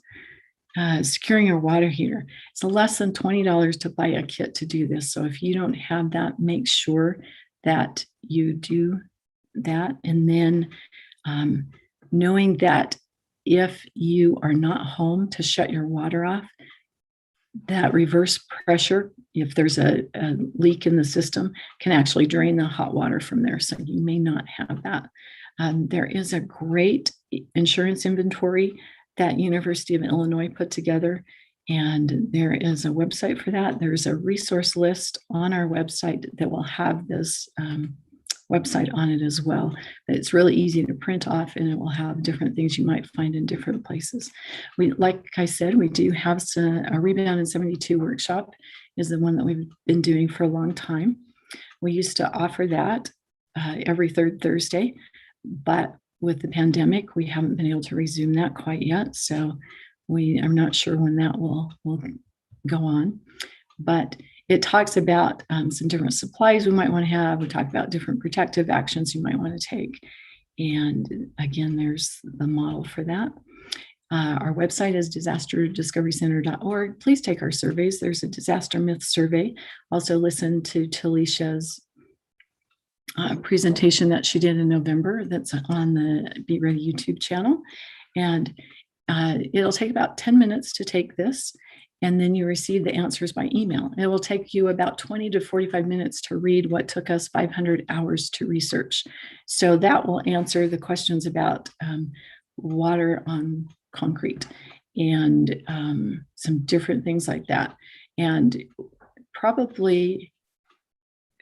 Securing your water heater. It's less than $20 to buy a kit to do this. So if you don't have that, make sure that you do that. And then knowing that if you are not home to shut your water off, that reverse pressure, if there's a leak in the system, can actually drain the hot water from there. So you may not have that. There is a great insurance inventory that University of Illinois put together, and there is a website for that. There's a resource list on our website that will have this website on it as well. It's really easy to print off, and it will have different things you might find in different places. Like I said, we do have a Rebound in 72 workshop is the one that we've been doing for a long time. We used to offer that every third Thursday, but with the pandemic, we haven't been able to resume that quite yet. So I'm not sure when that will go on, but it talks about some different supplies we might want to have. We talk about different protective actions you might want to take. And again, there's the model for that. Our website is disasterdiscoverycenter.org. Please take our surveys. There's a disaster myth survey. Also listen to Talisha's presentation that she did in November that's on the Be Ready YouTube channel. And it'll take about 10 minutes to take this, and then you receive the answers by email. It will take you about 20 to 45 minutes to read what took us 500 hours to research. So that will answer the questions about water on concrete and some different things like that. And probably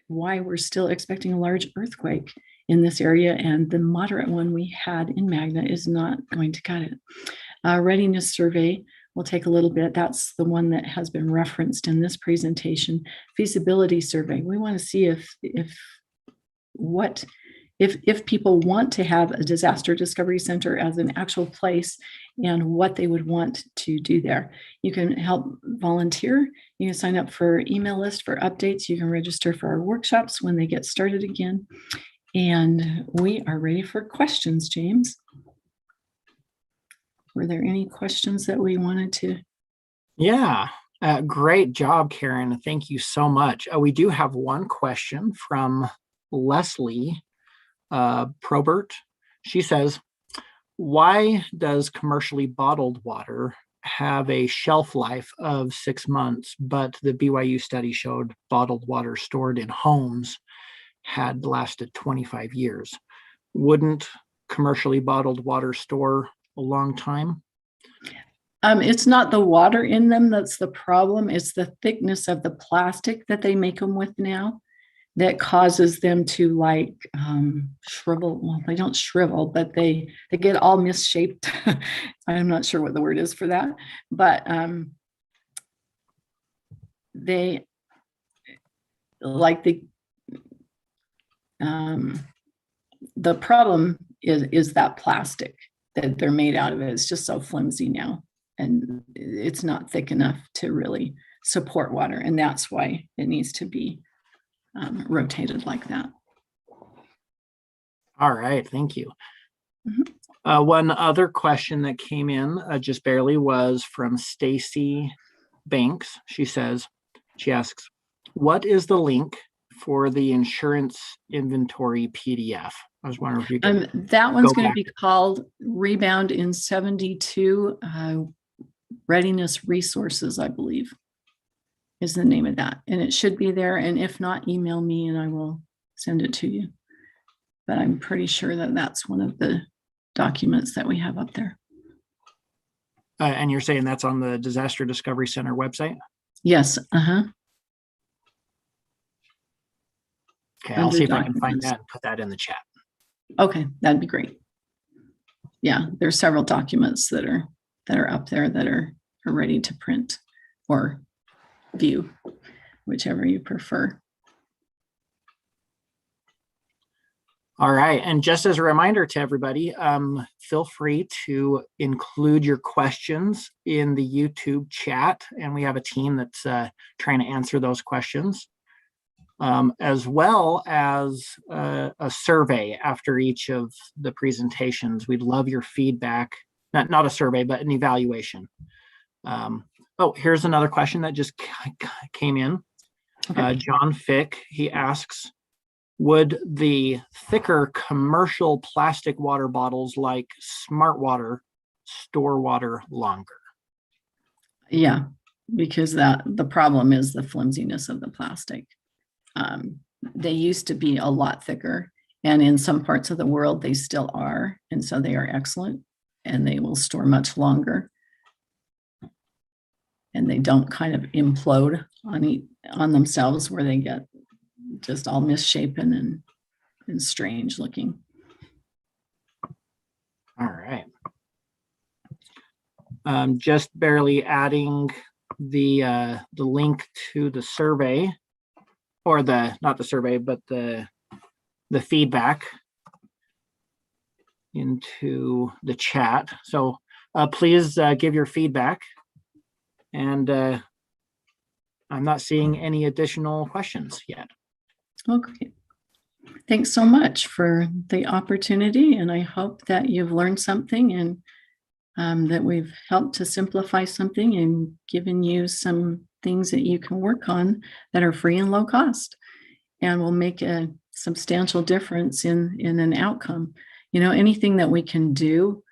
why we're still expecting a large earthquake in this area, and the moderate one we had in Magna is not going to cut it. Readiness survey will take a little bit. That's the one that has been referenced in this presentation. Feasibility survey. We want to see if people want to have a disaster discovery center as an actual place, and what they would want to do there. You can help volunteer. You can sign up for email list for updates. You can register for our workshops when they get started again. And we are ready for questions, James. Were there any questions that we wanted to? Yeah, great job, Karen. Thank you so much. We do have one question from Leslie Probert. She says, why does commercially bottled water have a shelf life of 6 months, but the BYU study showed bottled water stored in homes had lasted 25 years? Wouldn't commercially bottled water store a long time? It's not the water in them that's the problem. It's the thickness of the plastic that they make them with now that causes them to like shrivel. Well, they don't shrivel, but they get all misshaped. I'm not sure what the word is for that, but they like the problem is that plastic that they're made out of. It's just so flimsy now, and it's not thick enough to really support water, and that's why it needs to be rotated like that. All right, thank you. One other question that came in just barely was from Stacy Banks. She asks, what is the link for the insurance inventory PDF? I was wondering if you could that one's going to be called Rebound in 72 Readiness Resources, I believe, is the name of that. And it should be there. And if not, email me and I will send it to you. But I'm pretty sure that that's one of the documents that we have up there. And you're saying that's on the Disaster Discovery Center website? Yes. Okay, I'll Under see if I can find documents. that and put that in the chat. Okay, that'd be great. Yeah, there's several documents that are up there that are ready to print or view, whichever you prefer. All right, and just as a reminder to everybody, feel free to include your questions in the YouTube chat, and we have a team that's trying to answer those questions, as well as a survey after each of the presentations. We'd love your feedback, not a survey, but an evaluation. Oh, here's another question that just came in. Okay. John Fick, he asks, would the thicker commercial plastic water bottles like Smart Water store water longer? Yeah, because the problem is the flimsiness of the plastic. They used to be a lot thicker, and in some parts of the world they still are, and so they are excellent, and they will store much longer, and they don't kind of implode on themselves where they get just all misshapen and strange looking. All right. Just barely adding the link to the survey, or not the survey, but the feedback into the chat. So please give your feedback. And I'm not seeing any additional questions yet. Okay. Thanks so much for the opportunity, and I hope that you've learned something and that we've helped to simplify something and given you some things that you can work on that are free and low cost and will make a substantial difference in an outcome. You know, anything that we can do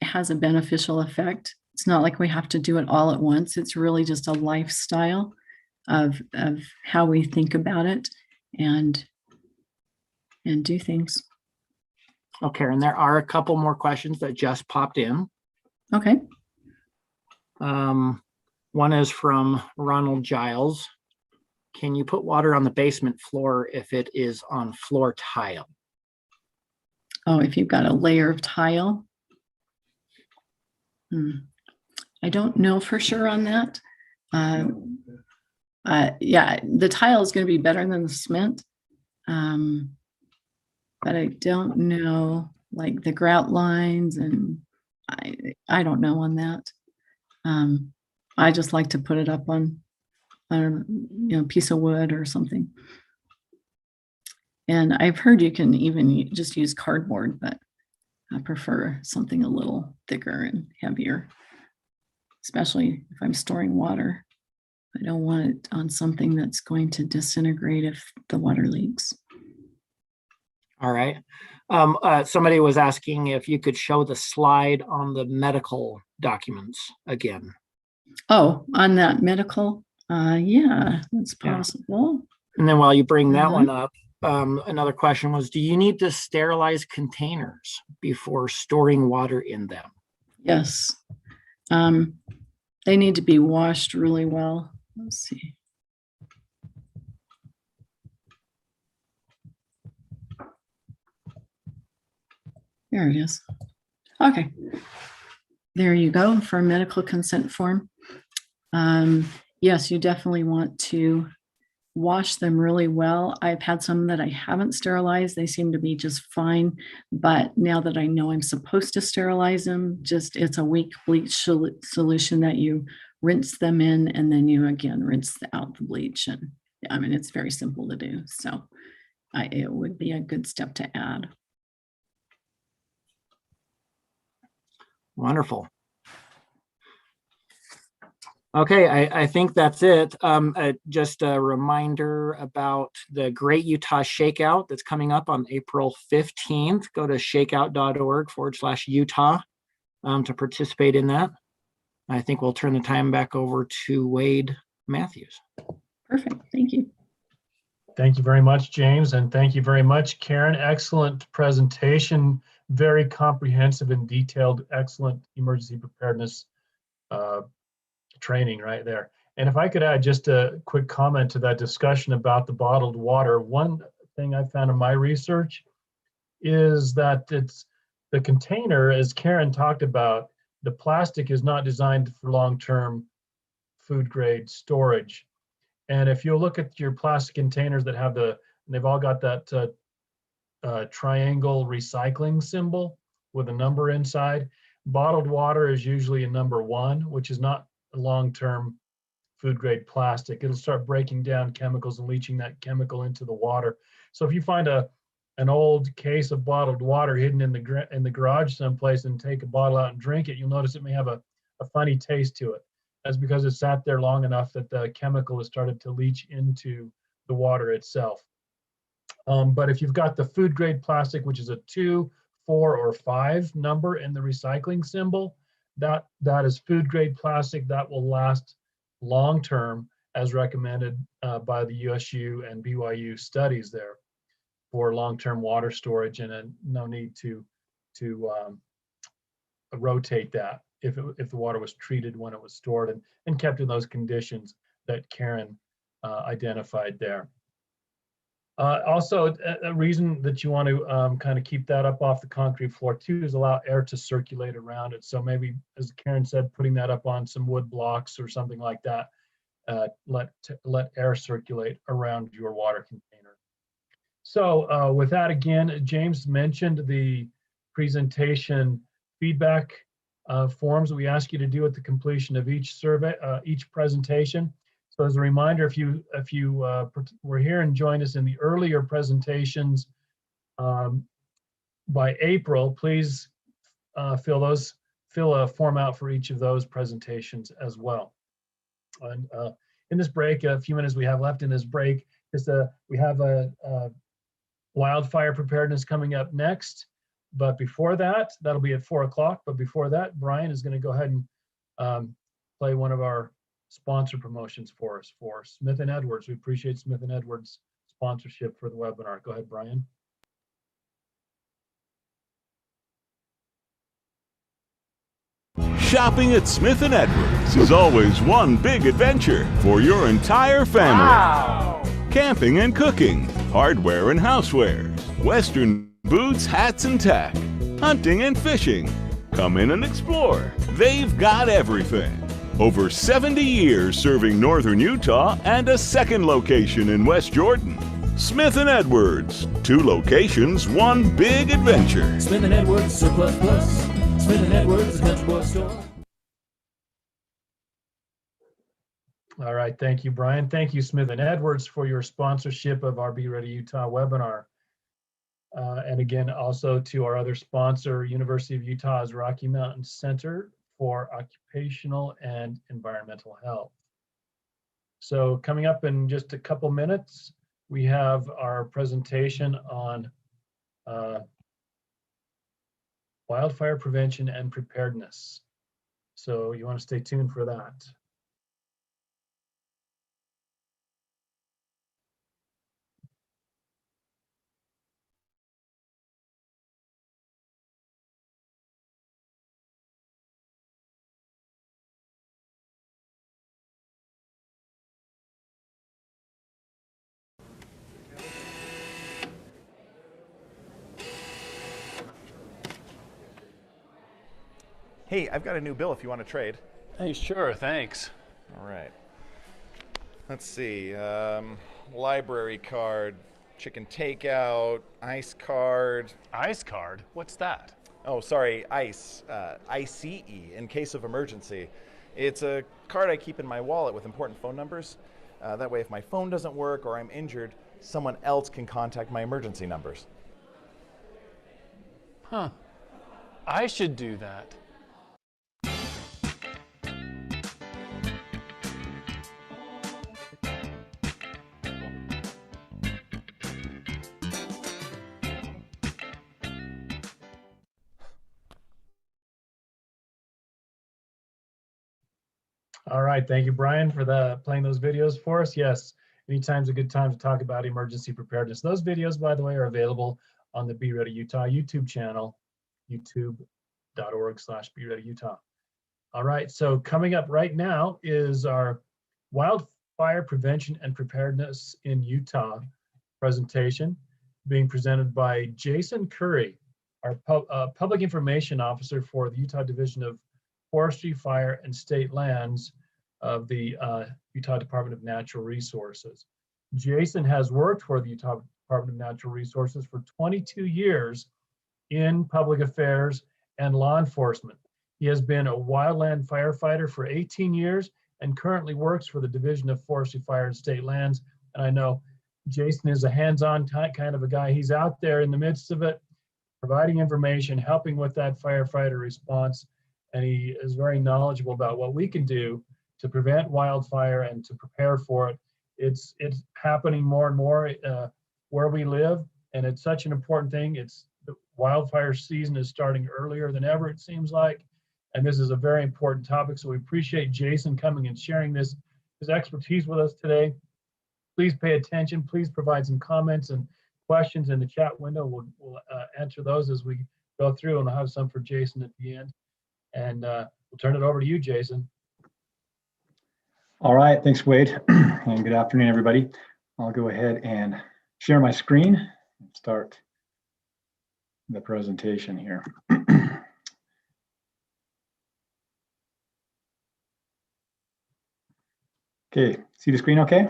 has a beneficial effect. It's not like we have to do it all at once. It's really just a lifestyle of how we think about it and do things. Okay, and there are a couple more questions that just popped in. Okay. One is from Ronald Giles. Can you put water on the basement floor if it is on floor tile? Oh, if you've got a layer of tile. I don't know for sure on that. Yeah, the tile is going to be better than the cement. But I don't know, like the grout lines, and I don't know on that. I just like to put it up on a piece of wood or something. And I've heard you can even just use cardboard, but I prefer something a little thicker and heavier, especially if I'm storing water. I don't want it on something that's going to disintegrate if the water leaks. All right. Somebody was asking if you could show the slide on the medical documents again. Oh, on that medical? Yeah, that's possible. And then while you bring that one up, another question was, do you need to sterilize containers before storing water in them? Yes. They need to be washed really well. Let's see. There it is. Okay. There you go for a medical consent form. Yes, you definitely want to wash them really well. I've had some that I haven't sterilized. They seem to be just fine. But now that I know I'm supposed to sterilize them, it's a weak bleach solution that you rinse them in, and then you again rinse out the bleach. And I mean, it's very simple to do. So it would be a good step to add. Wonderful. Okay, I think that's it. Just a reminder about the Great Utah Shakeout that's coming up on April 15th. Go to shakeout.org/Utah to participate in that. I think we'll turn the time back over to Wade Matthews. Perfect. Thank you. Thank you very much, James, and thank you very much, Karen. Excellent presentation. very comprehensive and detailed, excellent emergency preparedness training right there. And if I could add just a quick comment to that discussion about the bottled water, one thing I found in my research is that it's the container, as Karen talked about, the plastic is not designed for long-term food grade storage. And if you look at your plastic containers that have they've all got that triangle recycling symbol with a number inside. Bottled water is usually a number 1, which is not a long-term food grade plastic. It'll start breaking down chemicals and leaching that chemical into the water. So if you find an old case of bottled water hidden in the garage someplace and take a bottle out and drink it, you'll notice it may have a funny taste to it. That's because it sat there long enough that the chemical has started to leach into the water itself. But if you've got the food grade plastic, which is a 2, 4, or 5 number in the recycling symbol, that is food grade plastic that will last long term, as recommended by the USU and BYU studies there for long-term water storage, and no need to rotate that if the water was treated when it was stored and kept in those conditions that Karen identified there. Also, a reason that you want to kind of keep that up off the concrete floor too is allow air to circulate around it. So maybe, as Karen said, putting that up on some wood blocks or something like that, let air circulate around your water container. So with that, again, James mentioned the presentation feedback forms that we ask you to do at the completion of each survey, each presentation. So as a reminder, if you were here and joined us in the earlier presentations by April, please fill a form out for each of those presentations as well. And in this break, a few minutes we have left in this break, we have a wildfire preparedness coming up next. But before that, that'll be at 4 o'clock. But before that, Brian is going to go ahead and play one of our sponsor promotions for us for Smith & Edwards. We appreciate Smith & Edwards sponsorship for the webinar. Go ahead, Brian. Shopping at Smith & Edwards is always one big adventure for your entire family. Wow. Camping and cooking, hardware and housewares, Western boots, hats and tack, hunting and fishing. Come in and explore. They've got everything. Over 70 years serving northern Utah and a second location in West Jordan. Smith & Edwards, 2 locations, one big adventure. Smith & Edwards Surplus Plus. Smith & Edwards Country Boy Store. All right, thank you, Brian. Thank you, Smith & Edwards, for your sponsorship of our Be Ready Utah webinar. And again, also to our other sponsor, University of Utah's Rocky Mountain Center for Occupational and Environmental Health. So coming up in just a couple minutes, we have our presentation on wildfire prevention and preparedness. So you want to stay tuned for that. Hey, I've got a new bill if you want to trade. Hey, sure, thanks. All right. Let's see. Library card, chicken takeout, ice card. Ice card? What's that? Oh, sorry, ICE, ICE, in case of emergency. It's a card I keep in my wallet with important phone numbers. That way, if my phone doesn't work or I'm injured, someone else can contact my emergency numbers. Huh. I should do that. All right, thank you, Brian, for playing those videos for us. Yes, anytime's a good time to talk about emergency preparedness. Those videos, by the way, are available on the Be Ready Utah YouTube channel youtube.org/BeReadyUtah. All right, so coming up right now is our Wildfire Prevention and Preparedness in Utah presentation being presented by Jason Curry, our Public Information Officer for the Utah Division of Forestry, Fire, and State Lands of the Utah Department of Natural Resources. Jason has worked for the Utah Department of Natural Resources for 22 years in public affairs and law enforcement. He has been a wildland firefighter for 18 years and currently works for the Division of Forestry, Fire, and State Lands. And I know Jason is a hands-on kind of a guy. He's out there in the midst of it, providing information, helping with that firefighter response. And he is very knowledgeable about what we can do to prevent wildfire and to prepare for it. It's happening more and more where we live, and it's such an important thing. The wildfire season is starting earlier than ever, it seems like. And this is a very important topic. So we appreciate Jason coming and sharing his expertise with us today. Please pay attention. Please provide some comments and questions in the chat window. We'll answer those as we go through, and I'll have some for Jason at the end. And we'll turn it over to you, Jason. All right, thanks, Wade. And good afternoon, everybody. I'll go ahead and share my screen and start the presentation here. Okay, see the screen okay?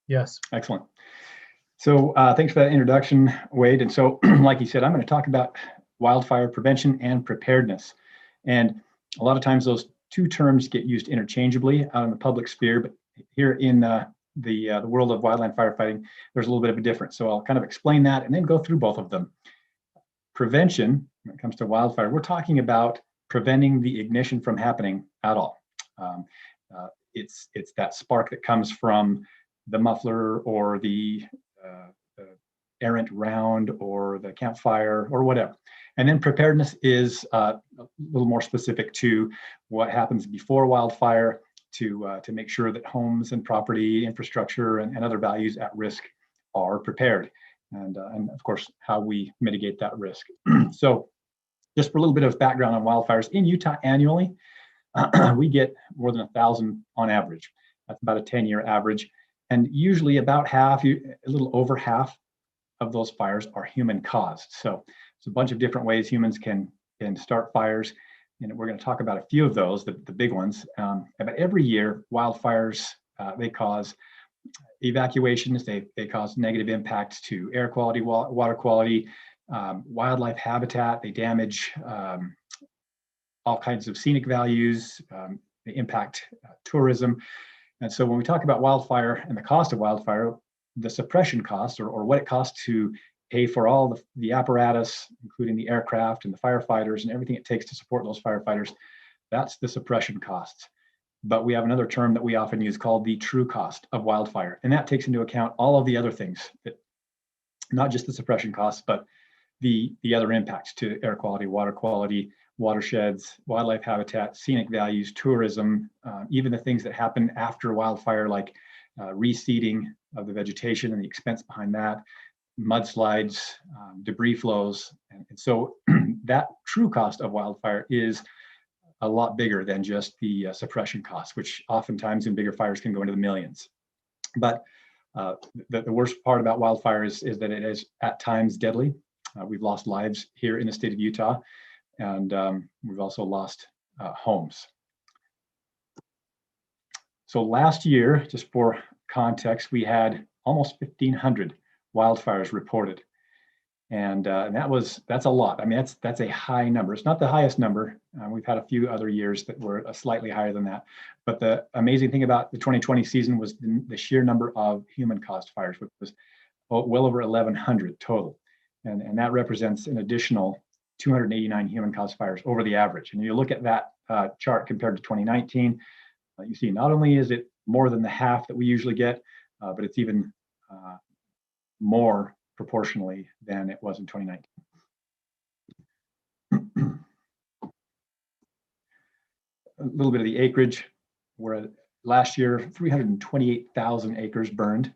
Yes. Excellent. So thanks for that introduction, Wade. And so, like you said, I'm going to talk about wildfire prevention and preparedness. And a lot of times those two terms get used interchangeably out in the public sphere, but here in the world of wildland firefighting, there's a little bit of a difference. So I'll kind of explain that and then go through both of them. Prevention, when it comes to wildfire, we're talking about preventing the ignition from happening at all. It's that spark that comes from the muffler or the errant round or the campfire or whatever. And then preparedness is a little more specific to what happens before wildfire to make sure that homes and property, infrastructure, and other values at risk are prepared. And of course, how we mitigate that risk. So just for a little bit of background on wildfires, in Utah annually, we get more than 1,000 on average. That's about a 10-year average. And usually about half, a little over half of those fires are human caused. So it's a bunch of different ways humans can start fires. And we're going to talk about a few of those, the big ones. But every year, wildfires, they cause evacuations, they cause negative impacts to air quality, water quality, wildlife habitat, they damage all kinds of scenic values, they impact tourism. And so when we talk about wildfire and the cost of wildfire, the suppression costs or what it costs to pay for all the apparatus, including the aircraft and the firefighters and everything it takes to support those firefighters, that's the suppression costs. But we have another term that we often use called the true cost of wildfire. And that takes into account all of the other things, that, not just the suppression costs, but the other impacts to air quality, water quality, watersheds, wildlife habitat, scenic values, tourism, even the things that happen after wildfire, like reseeding of the vegetation and the expense behind that, mudslides, debris flows. And so that true cost of wildfire is a lot bigger than just the suppression costs, which oftentimes in bigger fires can go into the millions. But the worst part about wildfire is that it is at times deadly. We've lost lives here in the state of Utah, and we've also lost homes. So last year, just for context, we had almost 1,500 wildfires reported, and that's a lot. I mean, that's a high number. It's not the highest number. We've had a few other years that were slightly higher than that. But the amazing thing about the 2020 season was the sheer number of human-caused fires, which was well over 1,100 total, and that represents an additional 289 human-caused fires over the average. And you look at that chart compared to 2019, you see not only is it more than the half that we usually get, but it's even more proportionally than it was in 2019. A little bit of the acreage. We're last year, 328,000 acres burned,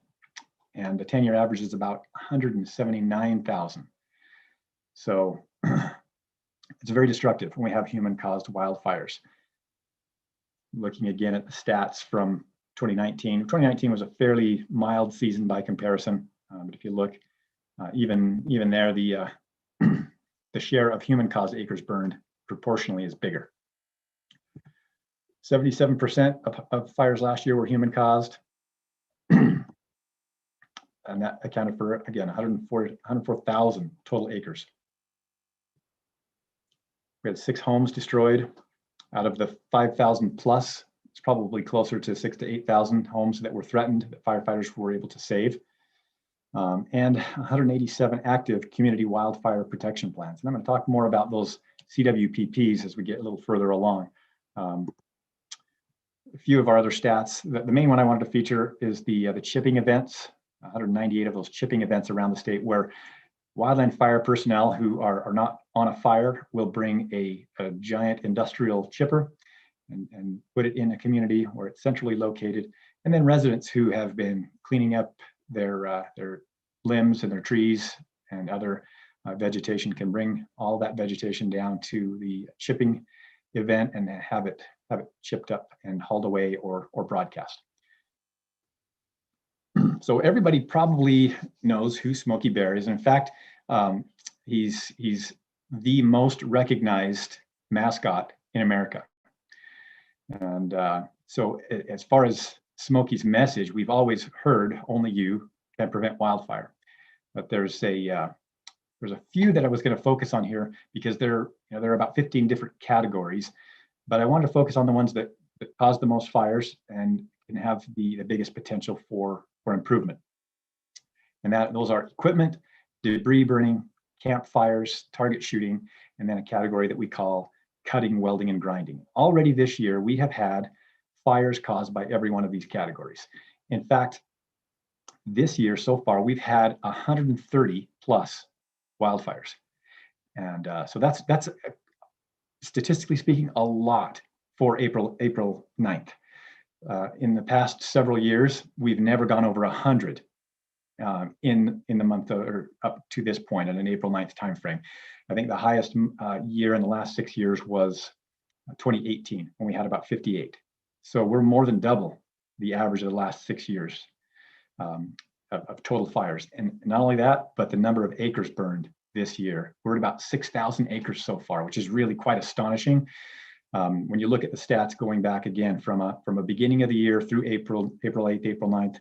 and the 10-year average is about 179,000. So it's very destructive when we have human-caused wildfires. Looking again at the stats from 2019. 2019 was a fairly mild season by comparison, but if you look, even there, the the share of human-caused acres burned proportionally is bigger. 77% of fires last year were human-caused, and that accounted for, again, 104,000 total acres. We had 6 homes destroyed. Out of the 5,000 plus, it's probably closer to 6,000 to 8,000 homes that were threatened that firefighters were able to save, and 187 active community wildfire protection plans. And I'm going to talk more about those CWPPs as we get a little further along. A few of our other stats. The main one I wanted to feature is the chipping events. 198 of those chipping events around the state where wildland fire personnel who are not on a fire will bring a giant industrial chipper and put it in a community where it's centrally located. And then residents who have been cleaning up their limbs and their trees and other vegetation can bring all that vegetation down to the chipping event and have it chipped up and hauled away or broadcast. So everybody probably knows who Smokey Bear is. In fact, he's the most recognized mascot in America. And so as far as Smokey's message, we've always heard only you can prevent wildfire. But there's a few that I was going to focus on here because there are about 15 different categories. But I wanted to focus on the ones that cause the most fires and can have the biggest potential for improvement. And those are equipment, debris burning, campfires, target shooting, and then a category that we call cutting, welding, and grinding. Already this year, we have had fires caused by every one of these categories. In fact, this year so far, we've had 130 plus wildfires. And so that's statistically speaking, a lot for April 9th. In the past several years, we've never gone over 100 in the month or up to this point in an April 9th timeframe. I think the highest year in the last 6 years was 2018 when we had about 58. So we're more than double the average of the last 6 years of total fires. And not only that, but the number of acres burned this year. We're at about 6,000 acres so far, which is really quite astonishing. When you look at the stats going back again from a beginning of the year through April 8th, April 9th,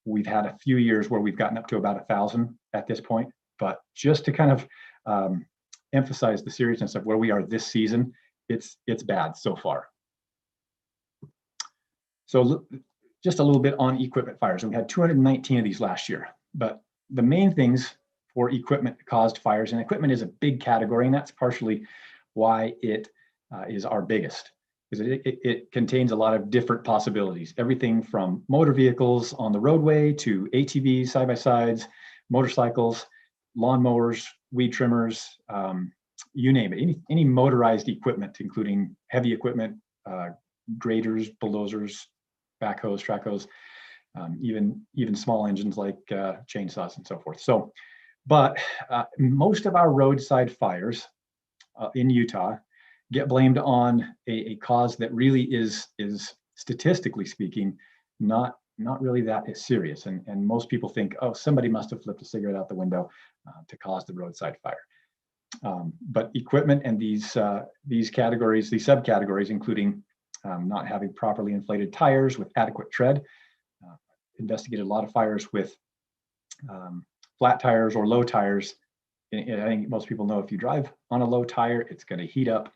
we've had a few years where we've gotten up to about 1,000 at this point. But just to kind of emphasize the seriousness of where we are this season, it's bad so far. So just a little bit on equipment fires. And we had 219 of these last year. But the main things for equipment caused fires, and equipment is a big category, and that's partially why it is our biggest, because it contains a lot of different possibilities. Everything from motor vehicles on the roadway to ATVs, side-by-sides, motorcycles, lawnmowers, weed trimmers, you name it. Any motorized equipment, including heavy equipment, graders, bulldozers, backhoes, trackhoes, even small engines like chainsaws and so forth. So, but most of our roadside fires in Utah get blamed on a cause that really is statistically speaking not really that serious, and most people think, oh, somebody must have flipped a cigarette out the window to cause the roadside fire. But equipment and these categories, these subcategories, including not having properly inflated tires with adequate tread, investigated a lot of fires with flat tires or low tires. And I think most people know if you drive on a low tire, it's going to heat up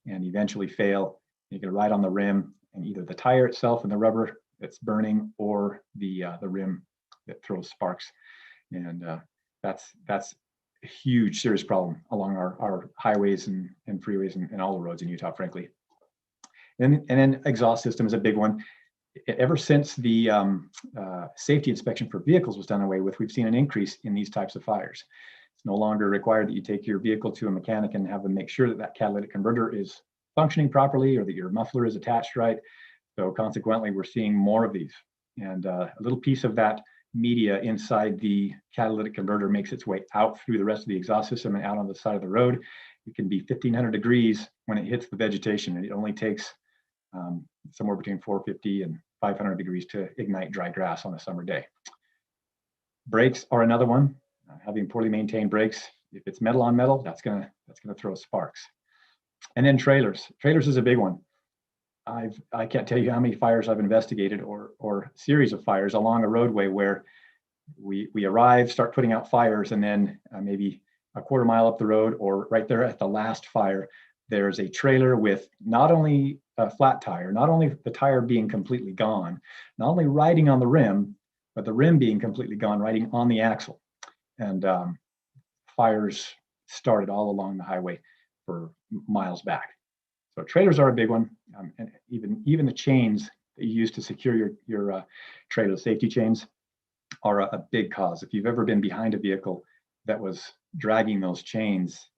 and eventually fail. You can ride on the rim, and either the tire itself and the rubber that's burning, or the rim that throws sparks. And that's a huge, serious problem along our highways and freeways and all the roads in Utah, frankly. And then exhaust system is a big one. Ever since the safety inspection for vehicles was done away with, we've seen an increase in these types of fires. It's no longer required that you take your vehicle to a mechanic and have them make sure that catalytic converter is functioning properly or that your muffler is attached right. So consequently, we're seeing more of these. And a little piece of that media inside the catalytic converter makes its way out through the rest of the exhaust system and out on the side of the road. it can be 1500 degrees when it hits the vegetation, and it only takes somewhere between 450 and 500 degrees to ignite dry grass on a summer day. Brakes are another one. Having poorly maintained brakes, if it's metal on metal, that's gonna throw sparks. And then trailers. Trailers is a big one. I can't tell you how many fires I've investigated, or series of fires along a roadway where we arrive, start putting out fires, and then maybe a quarter mile up the road or right there at the last fire, there's a trailer with not only a flat tire, not only the tire being completely gone, not only riding on the rim, but the rim being completely gone, riding on the axle. And fires started all along the highway for miles back. So trailers are a big one, and even the chains that you use to secure your trailer, safety chains, are a big cause. If you've ever been behind a vehicle that was dragging those chains,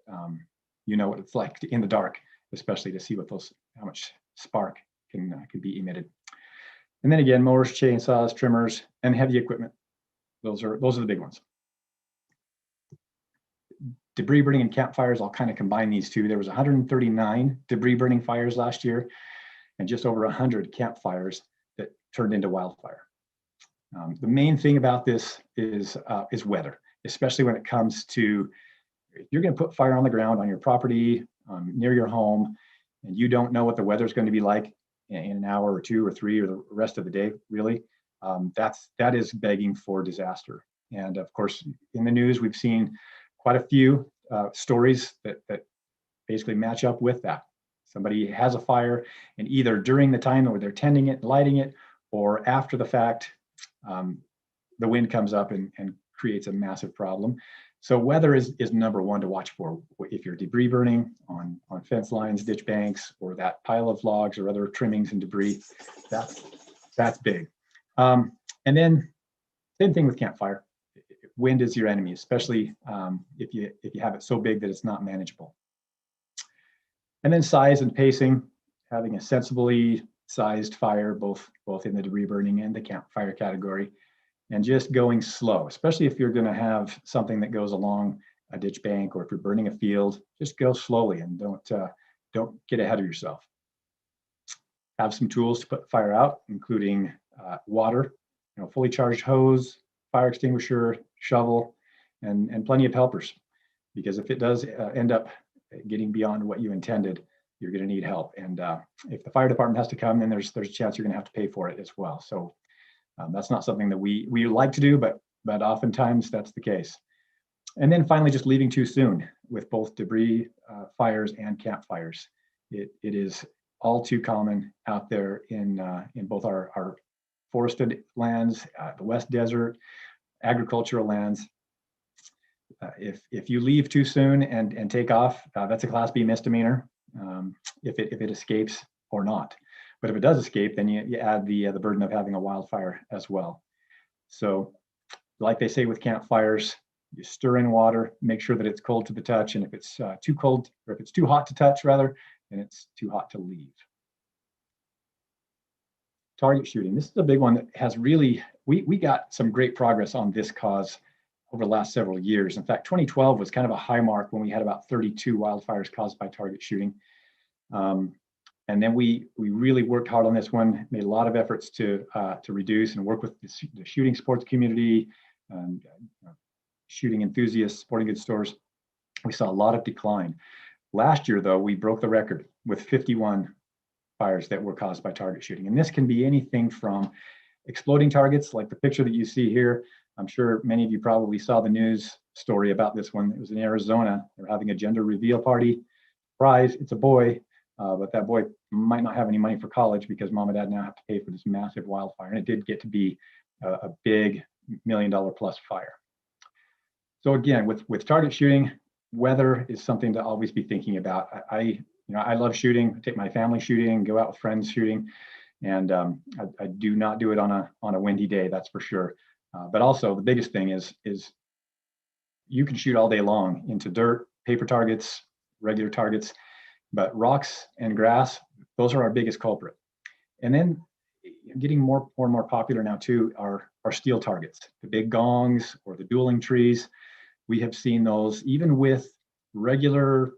you know what it's like in the dark, especially to see how much spark can be emitted. And then again, mowers, chainsaws, trimmers, and heavy equipment. Those are the big ones. Debris burning and campfires, I'll kind of combine these two. There was 139 debris burning fires last year, and just over 100 campfires that turned into wildfire. The main thing about this is weather, especially when it comes to, if you're going to put fire on the ground on your property, near your home, and you don't know what the weather's going to be like in an hour or two or three or the rest of the day, really, that is begging for disaster. And of course, in the news, we've seen quite a few stories that basically match up with that. Somebody has a fire, and either during the time where they're tending it, lighting it, or after the fact, the wind comes up and creates a massive problem. So weather is number one to watch for. If you're debris burning on fence lines, ditch banks, or that pile of logs or other trimmings and debris, that's big. And then same thing with campfire. Wind is your enemy, especially if you have it so big that it's not manageable. And then size and pacing, having a sensibly sized fire, both in the debris burning and the campfire category, and just going slow, especially if you're going to have something that goes along a ditch bank, or if you're burning a field, just go slowly and don't get ahead of yourself. Have some tools to put the fire out, including water, fully charged hose, fire extinguisher, shovel, and plenty of helpers, because if it does end up getting beyond what you intended, you're going to need help. And if the fire department has to come, then there's a chance you're going to have to pay for it as well. So that's not something that we like to do, but oftentimes that's the case. And then finally, just leaving too soon with both debris fires and campfires. It is all too common out there in both our forested lands, the West Desert, agricultural lands. If you leave too soon and take off, that's a Class B misdemeanor, if it escapes or not. But if it does escape, then you add the burden of having a wildfire as well. So like they say with campfires, you stir in water, make sure that it's cold to the touch. And if it's too cold, or if it's too hot to touch rather, then it's too hot to leave. Target shooting. This is a big one that has really, we got some great progress on this cause over the last several years. In fact, 2012 was kind of a high mark when we had about 32 wildfires caused by target shooting. And then we really worked hard on this one, made a lot of efforts to reduce and work with the shooting sports community, and shooting enthusiasts, sporting goods stores. We saw a lot of decline. Last year, though, we broke the record with 51 fires that were caused by target shooting. And this can be anything from exploding targets, like the picture that you see here. I'm sure many of you probably saw the news story about this one. It was in Arizona. They're having a gender reveal party. Surprise, it's a boy. But that boy might not have any money for college because mom and dad now have to pay for this massive wildfire. And it did get to be a big $1 million plus fire. So again, with target shooting, weather is something to always be thinking about. I love shooting. I take my family shooting, go out with friends shooting, and I do not do it on a windy day, that's for sure. But also the biggest thing is you can shoot all day long into dirt, paper targets, regular targets. But rocks and grass, those are our biggest culprit. And then getting more and more popular now too are steel targets, the big gongs or the dueling trees. We have seen those even with regular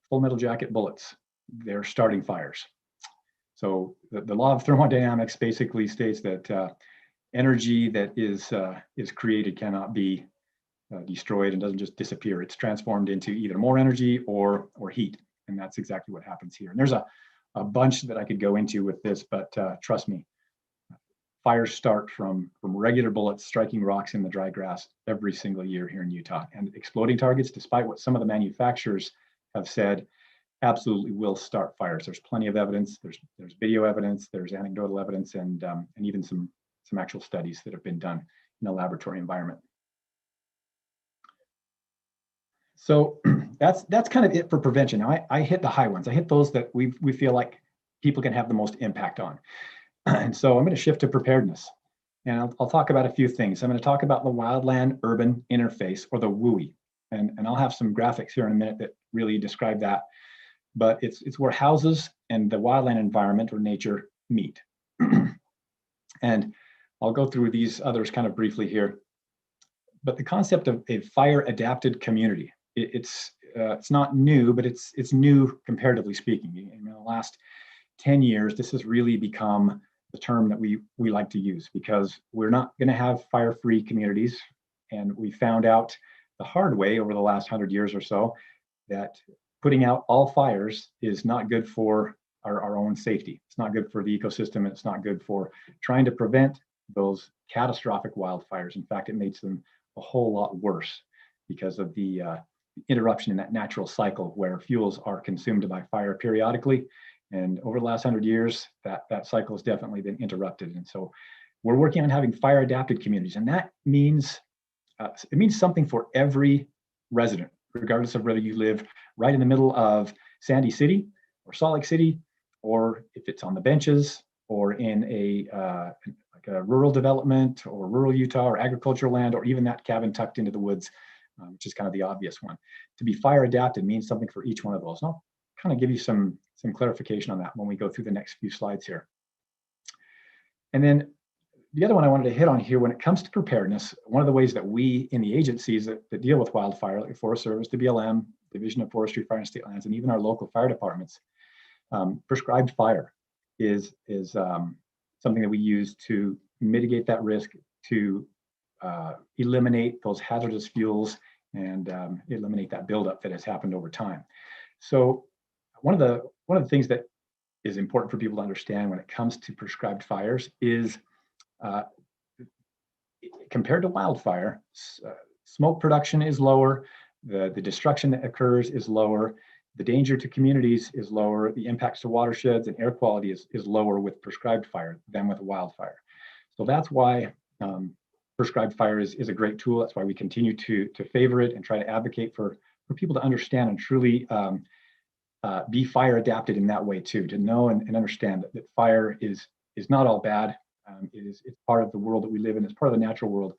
full metal jacket bullets. They're starting fires. So the law of thermodynamics basically states that energy that is created cannot be destroyed and doesn't just disappear. It's transformed into either more energy or heat, and that's exactly what happens here. And there's a bunch that I could go into with this, but trust me, fires start from regular bullets striking rocks in the dry grass every single year here in Utah. And exploding targets, despite what some of the manufacturers have said, absolutely will start fires. There's plenty of evidence. There's video evidence. There's anecdotal evidence, and even some actual studies that have been done in a laboratory environment. So that's kind of it for prevention. Now, I hit the high ones. I hit those that we feel like people can have the most impact on. And so I'm going to shift to preparedness. And I'll talk about a few things. I'm going to talk about the wildland urban interface, or the WUI. And I'll have some graphics here in a minute that really describe that. But it's where houses and the wildland environment or nature meet. And I'll go through these others kind of briefly here. But the concept of a fire adapted community, it's not new, but it's new comparatively speaking. In the last 10 years, this has really become the term that we like to use, because we're not going to have fire-free communities. And we found out the hard way over the last 100 years or so that putting out all fires is not good for our own safety. It's not good for the ecosystem, and it's not good for trying to prevent those catastrophic wildfires. In fact, it makes them a whole lot worse because of the interruption in that natural cycle where fuels are consumed by fire periodically. And over the last 100 years, that cycle has definitely been interrupted. And so we're working on having fire adapted communities. And that means, it means something for every resident, regardless of whether you live right in the middle of Sandy City or Salt Lake City, or if it's on the benches or in like a rural development or rural Utah or agricultural land, or even that cabin tucked into the woods, which is kind of the obvious one. To be fire adapted means something for each one of those. And I'll kind of give you some clarification on that when we go through the next few slides here. And then the other one I wanted to hit on here, when it comes to preparedness, one of the ways that we in the agencies that deal with wildfire, like the Forest Service, the BLM, Division of Forestry, Fire and State Lands, and even our local fire departments, prescribed fire is something that we use to mitigate that risk, to eliminate those hazardous fuels, and eliminate that buildup that has happened over time. So one of the things that is important for people to understand when it comes to prescribed fires is compared to wildfire, smoke production is lower, the destruction that occurs is lower, the danger to communities is lower, the impacts to watersheds and air quality is lower with prescribed fire than with wildfire. So that's why prescribed fire is a great tool. That's why we continue to favor it and try to advocate for people to understand and truly be fire adapted in that way too, to know and understand that fire is not all bad. It's part of the world that we live in. It's part of the natural world.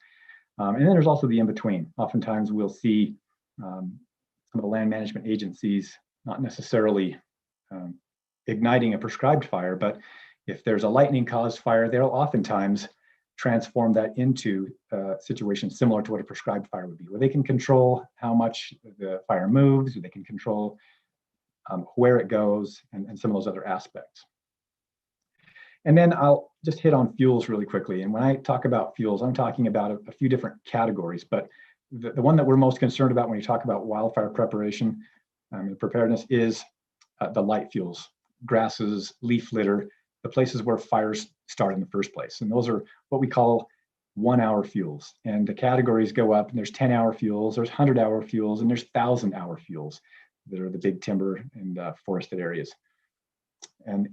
And then there's also the in-between. Oftentimes we'll see some of the land management agencies not necessarily igniting a prescribed fire, but if there's a lightning caused fire, they'll oftentimes transform that into a situation similar to what a prescribed fire would be, where they can control how much the fire moves, or they can control where it goes, and some of those other aspects. And then I'll just hit on fuels really quickly. And when I talk about fuels, I'm talking about a few different categories, but the one that we're most concerned about when you talk about wildfire preparation and preparedness is the light fuels, grasses, leaf litter, the places where fires start in the first place. And those are what we call 1 hour fuels. And the categories go up, and there's 10-hour fuels, there's 100-hour fuels, and there's 1,000-hour fuels that are the big timber and forested areas. And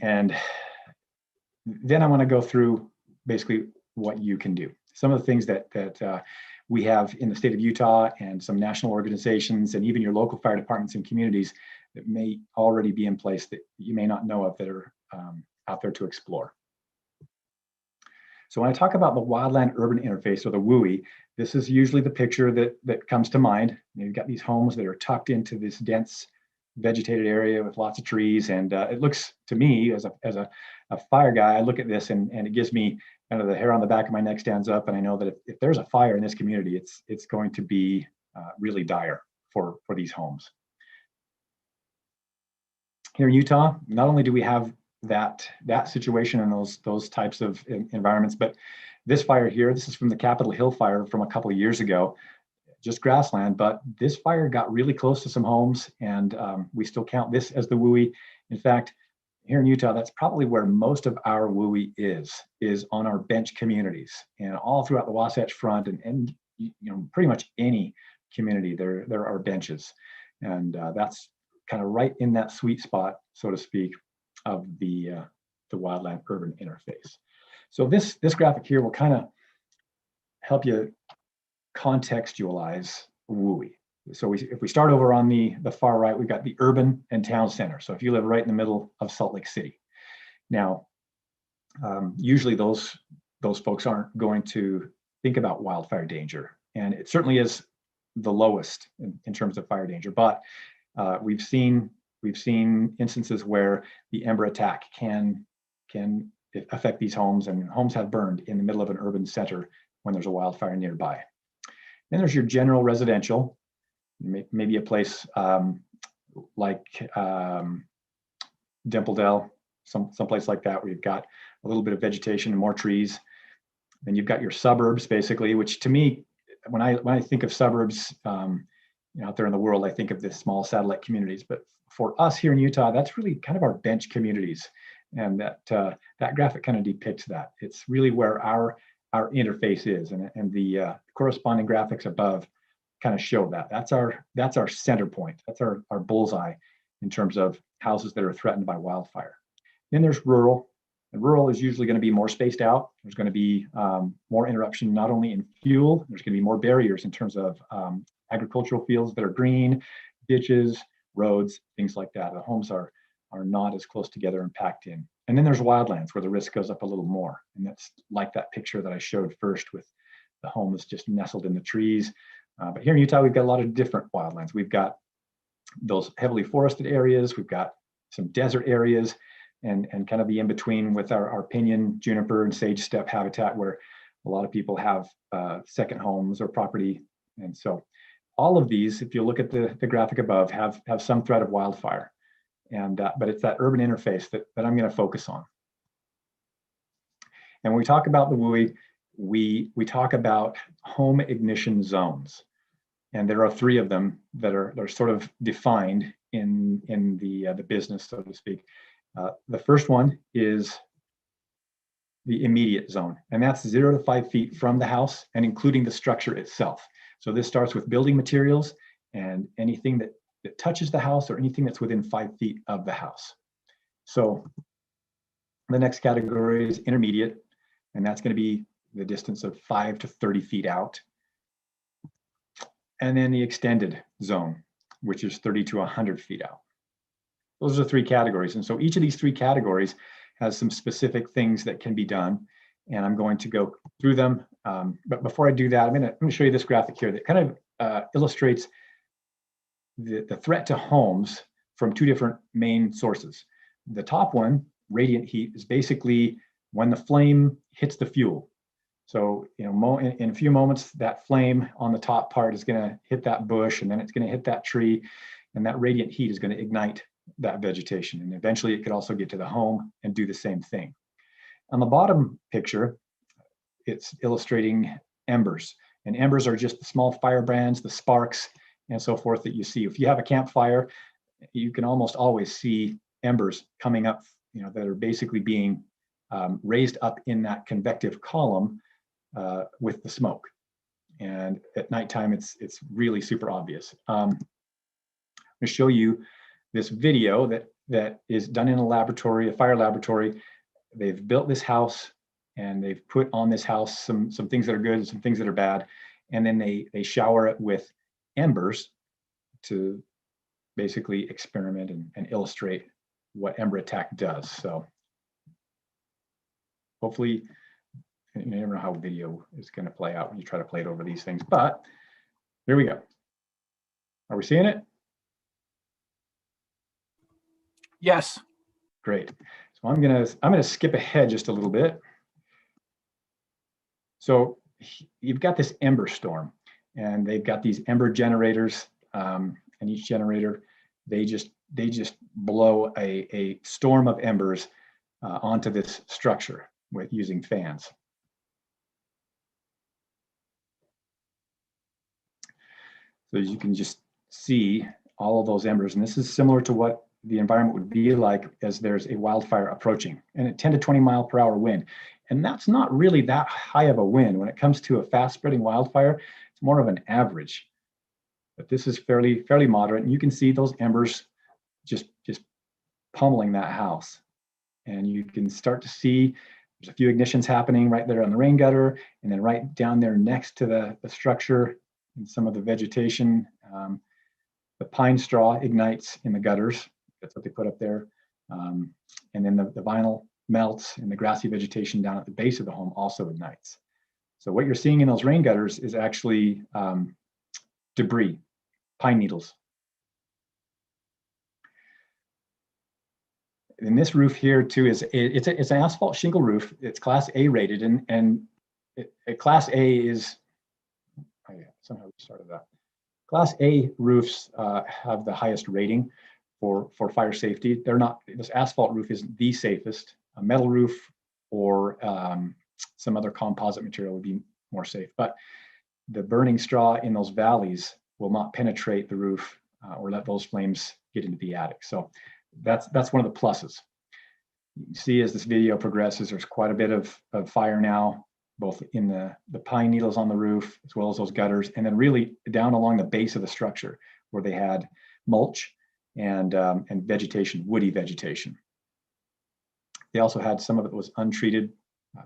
then I want to go through basically what you can do. Some of the things that we have in the state of Utah and some national organizations and even your local fire departments and communities that may already be in place that you may not know of that are out there to explore. So when I talk about the wildland urban interface, or the WUI, this is usually the picture that comes to mind. You've got these homes that are tucked into this dense vegetated area with lots of trees, and it looks to me as a fire guy, I look at this and it gives me kind of the hair on the back of my neck stands up, and I know that if there's a fire in this community, it's going to be really dire for these homes. here in Utah, not only do we have that situation and those types of environments, but this fire here, this is from the Capitol Hill fire from a couple of years ago, just grassland, but this fire got really close to some homes, and we still count this as the WUI. In fact, here in Utah, that's probably where most of our WUI is on our bench communities, and all throughout the Wasatch Front, and you know, pretty much any community there are benches, and that's kind of right in that sweet spot, so to speak, of the wildland urban interface. So this graphic here will kind of help you contextualize WUI. So if we start over on the far right, we've got the urban and town center. So if you live right in the middle of Salt Lake City. Now, usually those folks aren't going to think about wildfire danger. And it certainly is the lowest in terms of fire danger. But we've seen instances where the ember attack can affect these homes, and homes have burned in the middle of an urban center when there's a wildfire nearby. Then there's your general residential, maybe a place like Dimple Dell, someplace like that, where you've got a little bit of vegetation and more trees. Then you've got your suburbs, basically, which to me, when I think of suburbs, out there in the world, I think of the small satellite communities. But for us here in Utah, that's really kind of our bench communities, and that graphic kind of depicts that. It's really where our interface is, and the corresponding graphics above kind of show that. That's our center point. That's our bullseye in terms of houses that are threatened by wildfire. Then there's rural, and rural is usually going to be more spaced out. There's going to be more interruption, not only in fuel, there's going to be more barriers in terms of agricultural fields that are green, ditches, roads, things like that. The homes are not as close together and packed in. And then there's wildlands where the risk goes up a little more. And that's like that picture that I showed first with the home that's just nestled in the trees. But here in Utah, we've got a lot of different wildlands. We've got those heavily forested areas. We've got some desert areas, and kind of the in-between with our pinyon, juniper, and sage steppe habitat, where a lot of people have second homes or property. And so all of these, if you look at the graphic above, have some threat of wildfire. And but it's that urban interface that I'm going to focus on. And when we talk about the WUI, we talk about home ignition zones, and there are 3 of them that are sort of defined in the business, so to speak. The first one is the immediate zone, and that's 0 to 5 feet from the house and including the structure itself. So this starts with building materials and anything that touches the house or anything that's within 5 feet of the house. So the next category is intermediate, and that's going to be the distance of 5 to 30 feet out. And then the extended zone, which is 30 to 100 feet out. Those are the 3 categories. And so each of these 3 categories has some specific things that can be done. And I'm going to go through them. But before I do that, I'm going to show you this graphic here that kind of illustrates the threat to homes from 2 different main sources. The top one, radiant heat, is basically when the flame hits the fuel. So, in a few moments, that flame on the top part is going to hit that bush, and then it's going to hit that tree, and that radiant heat is going to ignite that vegetation. And eventually it could also get to the home and do the same thing. On the bottom picture, it's illustrating embers, and embers are just the small firebrands, the sparks, and so forth that you see. If you have a campfire, you can almost always see embers coming up, that are basically being raised up in that convective column with the smoke. And at nighttime, it's really super obvious. I'm going to show you this video that is done in a laboratory, a fire laboratory. They've built this house, and they've put on this house some things that are good and some things that are bad, and then they shower it with embers to basically experiment and illustrate what ember attack does. So hopefully, you never know how video is going to play out when you try to play it over these things, but here we go. Are we seeing it? Yes. Great. So I'm gonna skip ahead just a little bit. So you've got this ember storm, and they've got these ember generators, and each generator, they just they just blow a storm of embers onto this structure with using fans. So as you can just see all of those embers, and this is similar to what the environment would be like as there's a wildfire approaching, and at 10 to 20 mile per hour wind. And that's not really that high of a wind. When it comes to a fast spreading wildfire, it's more of an average. But this is fairly moderate, and you can see those embers just pummeling that house. And you can start to see there's a few ignitions happening right there on the rain gutter, and then right down there next to the structure and some of the vegetation. The pine straw ignites in the gutters. That's what they put up there. And then the vinyl melts, and the grassy vegetation down at the base of the home also ignites. So what you're seeing in those rain gutters is actually debris, pine needles. And this roof here too it's an asphalt shingle roof. It's Class A rated, and Class A is, somehow we started that. Class A roofs have the highest rating for fire safety. They're not, this asphalt roof isn't the safest. A metal roof or some other composite material would be more safe, but the burning straw in those valleys will not penetrate the roof or let those flames get into the attic. So that's one of the pluses. You can see as this video progresses, there's quite a bit of fire now, both in the pine needles on the roof, as well as those gutters, and then really down along the base of the structure where they had mulch and vegetation, woody vegetation. They also had some of it was untreated,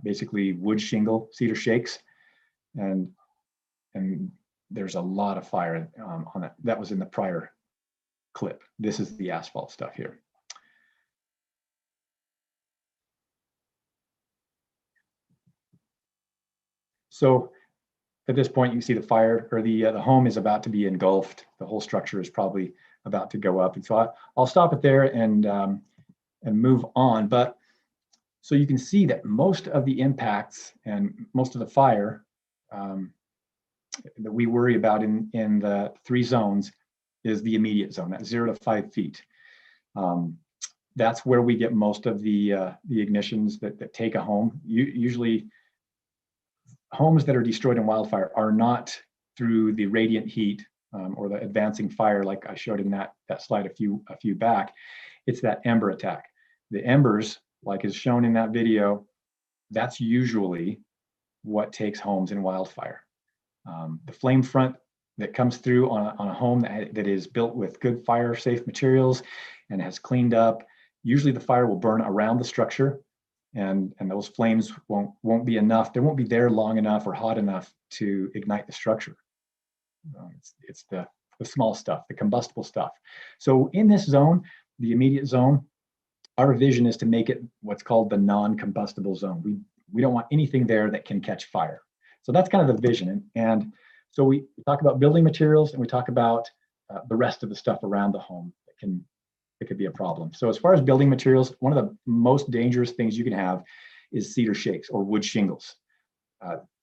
basically wood shingle, cedar shakes, and there's a lot of fire on it. That was in the prior clip. This is the asphalt stuff here. So at this point, you can see the fire, or the home is about to be engulfed. The whole structure is probably about to go up. And so I'll stop it there and move on. But so you can see that most of the impacts and most of the fire that we worry about in the 3 zones is the immediate zone, at 0 to 5 feet. That's where we get most of the ignitions that take a home. Usually, homes that are destroyed in wildfire are not through the radiant heat or the advancing fire, like I showed in that slide a few back. It's that ember attack. The embers, like is shown in that video, that's usually what takes homes in wildfire. The flame front that comes through on a home that is built with good fire safe materials and has cleaned up, usually the fire will burn around the structure, and those flames won't be enough. They won't be there long enough or hot enough to ignite the structure. It's the small stuff, the combustible stuff. So in this zone, the immediate zone, our vision is to make it what's called the non-combustible zone. We don't want anything there that can catch fire. So that's kind of the vision. And so we talk about building materials, and we talk about the rest of the stuff around the home that could be a problem. So as far as building materials, one of the most dangerous things you can have is cedar shakes or wood shingles.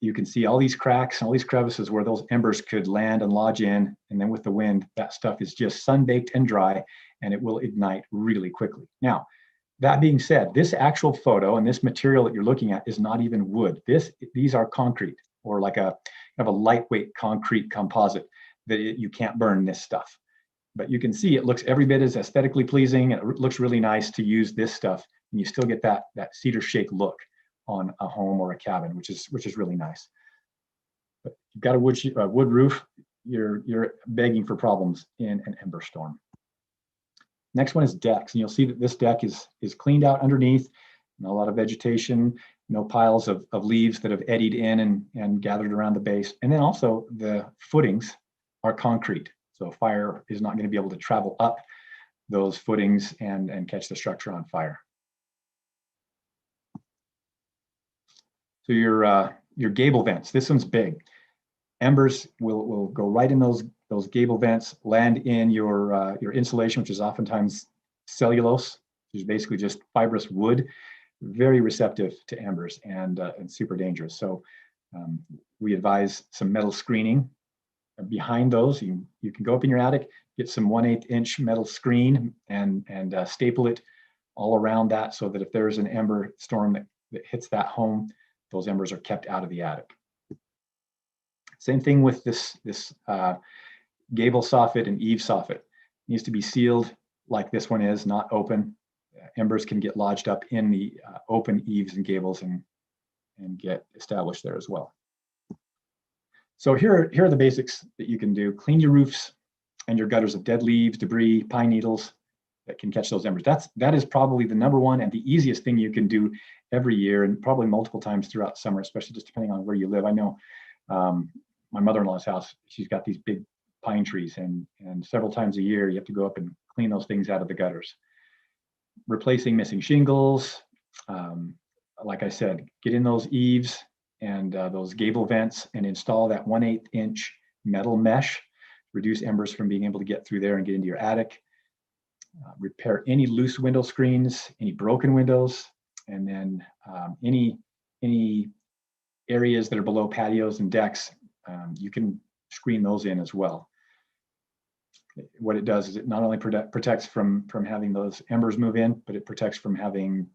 You can see all these cracks and all these crevices where those embers could land and lodge in, and then with the wind, that stuff is just sun-baked and dry, and it will ignite really quickly. Now, that being said, this actual photo and this material that you're looking at is not even wood. These are concrete, or like a kind of a lightweight concrete composite that you can't burn this stuff. But you can see it looks every bit as aesthetically pleasing. It looks really nice to use this stuff, and you still get that cedar shake look on a home or a cabin, which is really nice. But if you've got a wood roof, you're begging for problems in an ember storm. Next one is decks, and you'll see that this deck is cleaned out underneath, and a lot of vegetation, no piles of leaves that have eddied in and gathered around the base. And then also the footings are concrete, so fire is not going to be able to travel up those footings and catch the structure on fire. So your gable vents, this one's big. Embers will go right in those gable vents, land in your insulation, which is oftentimes cellulose, which is basically just fibrous wood, very receptive to embers and super dangerous. So we advise some metal screening behind those. You can go up in your attic, get some 1/8 inch metal screen and staple it all around that so that if there's an ember storm that hits that home, those embers are kept out of the attic. Same thing with this gable soffit and eave soffit. It needs to be sealed like this one is, not open. Embers can get lodged up in the open eaves and gables and get established there as well. So here are the basics that you can do. Clean your roofs and your gutters of dead leaves, debris, pine needles that can catch those embers. That is probably the number one and the easiest thing you can do every year, and probably multiple times throughout summer, especially just depending on where you live. I know my mother-in-law's house, she's got these big pine trees, and several times a year you have to go up and clean those things out of the gutters. Replacing missing shingles, like I said, get in those eaves and those gable vents and install that 1/8 inch metal mesh, reduce embers from being able to get through there and get into your attic. Repair any loose window screens, any broken windows, and then any areas that are below patios and decks, you can screen those in as well. What it does is it not only protects from having those embers move in, but it protects from having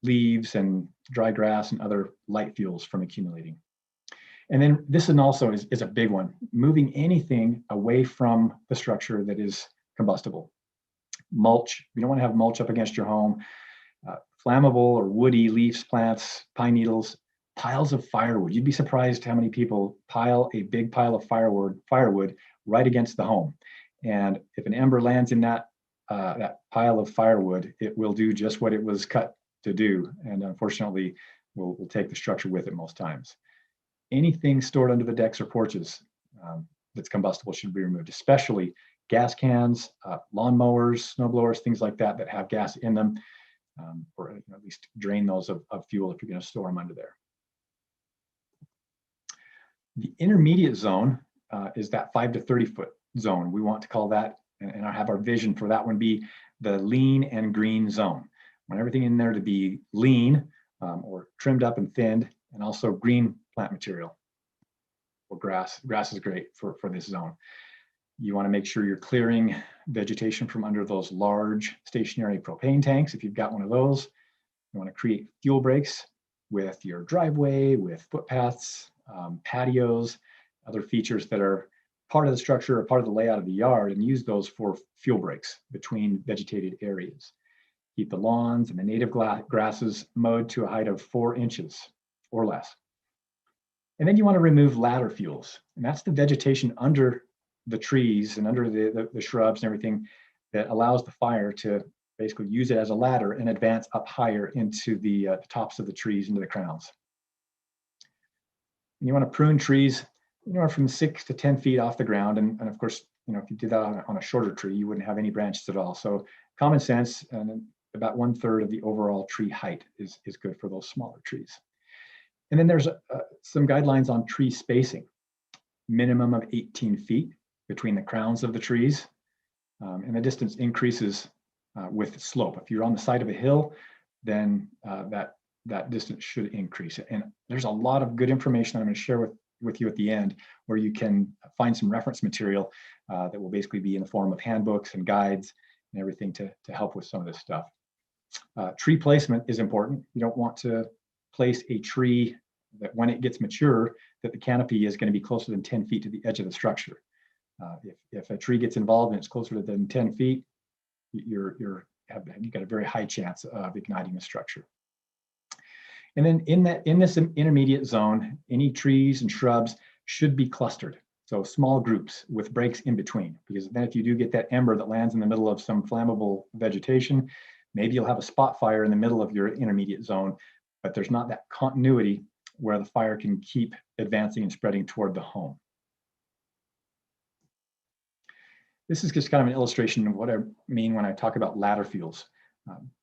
leaves and dry grass and other light fuels from accumulating. And then this one also is a big one, moving anything away from the structure that is combustible. Mulch, you don't want to have mulch up against your home. Flammable or woody leaves, plants, pine needles, piles of firewood. You'd be surprised how many people pile a big pile of firewood right against the home. And if an ember lands in that pile of firewood, it will do just what it was cut to do. And unfortunately, will take the structure with it most times. Anything stored under the decks or porches that's combustible should be removed, especially gas cans, lawn mowers, snow blowers, things like that that have gas in them, or at least drain those of fuel if you're going to store them under there. The intermediate zone is that 5 to 30 foot zone. We want to call that, and I have our vision for that one, be the lean and green zone. We want everything in there to be lean or trimmed up and thinned, and also green plant material or grass. Grass is great for this zone. You want to make sure you're clearing vegetation from under those large stationary propane tanks. If you've got one of those, you want to create fuel breaks with your driveway, with footpaths, patios, other features that are part of the structure or part of the layout of the yard, and use those for fuel breaks between vegetated areas. Keep the lawns and the native grasses mowed to a height of 4 inches or less. And then you want to remove ladder fuels, and that's the vegetation under the trees and under the shrubs and everything that allows the fire to basically use it as a ladder and advance up higher into the tops of the trees, into the crowns. And you want to prune trees anywhere from 6 to 10 feet off the ground. And of course, if you did that on a shorter tree, you wouldn't have any branches at all. So common sense, and about 1/3 of the overall tree height is good for those smaller trees. And then there's some guidelines on tree spacing, minimum of 18 feet between the crowns of the trees. And the distance increases with slope. If you're on the side of a hill, then that distance should increase. And there's a lot of good information I'm going to share with you at the end, where you can find some reference material that will basically be in the form of handbooks and guides and everything to help with some of this stuff. Tree placement is important. You don't want to place a tree that when it gets mature, that the canopy is going to be closer than 10 feet to the edge of the structure. If a tree gets involved and it's closer than 10 feet, you've got a very high chance of igniting the structure. And then in this intermediate zone, any trees and shrubs should be clustered. So small groups with breaks in between, because then if you do get that ember that lands in the middle of some flammable vegetation, maybe you'll have a spot fire in the middle of your intermediate zone, but there's not that continuity where the fire can keep advancing and spreading toward the home. This is just kind of an illustration of what I mean when I talk about ladder fuels.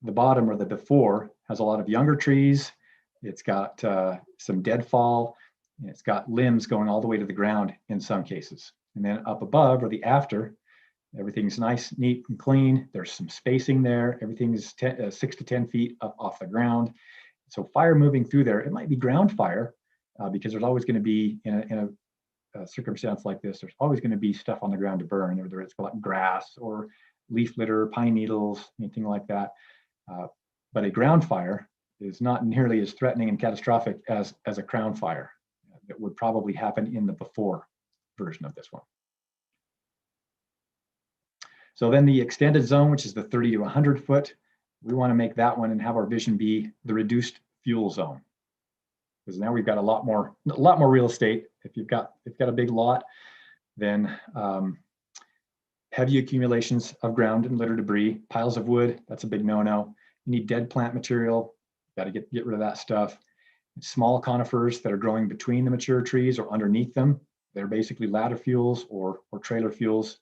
The bottom, or the before, has a lot of younger trees. It's got some deadfall, and it's got limbs going all the way to the ground in some cases. And then up above, or the after, everything's nice, neat, and clean. There's some spacing there. Everything is 6 to 10 feet up off the ground. So fire moving through there, it might be ground fire because there's always going to be in a circumstance like this, there's always going to be stuff on the ground to burn, whether it's like grass or leaf litter, pine needles, anything like that. But a ground fire is not nearly as threatening and catastrophic as a crown fire that would probably happen in the before version of this one. So then the extended zone, which is the 30 to 100 foot, we want to make that one and have our vision be the reduced fuel zone. Because now we've got a lot more real estate. If you've got a big lot, then heavy accumulations of ground and litter debris, piles of wood, that's a big no-no. You need dead plant material, got to get rid of that stuff. Small conifers that are growing between the mature trees or underneath them, they're basically ladder fuels or trailer fuels.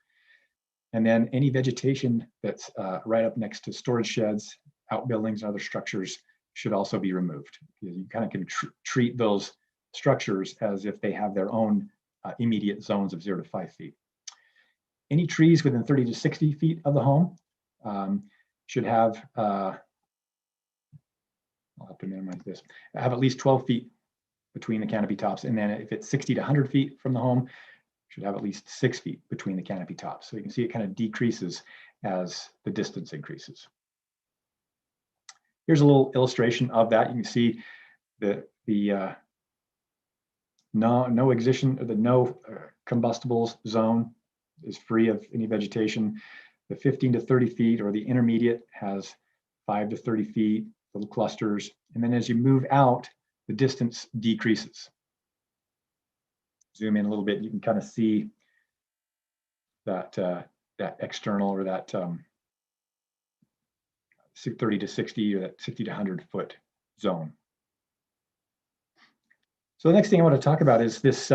And then any vegetation that's right up next to storage sheds, outbuildings, and other structures should also be removed. You kind of can treat those structures as if they have their own immediate zones of 0 to 5 feet. Any trees within 30 to 60 feet of the home should have, I'll have to minimize this, have at least 12 feet between the canopy tops. And then if it's 60 to 100 feet from the home, should have at least 6 feet between the canopy tops. So you can see it kind of decreases as the distance increases. Here's a little illustration of that. You can see the no combustibles zone is free of any vegetation. The 15 to 30 feet or the intermediate has 5 to 30 feet, little clusters. And then as you move out, the distance decreases. Zoom in a little bit, you can kind of see that that external or that 30 to 60 or that 60 to 100 foot zone. So the next thing I want to talk about is this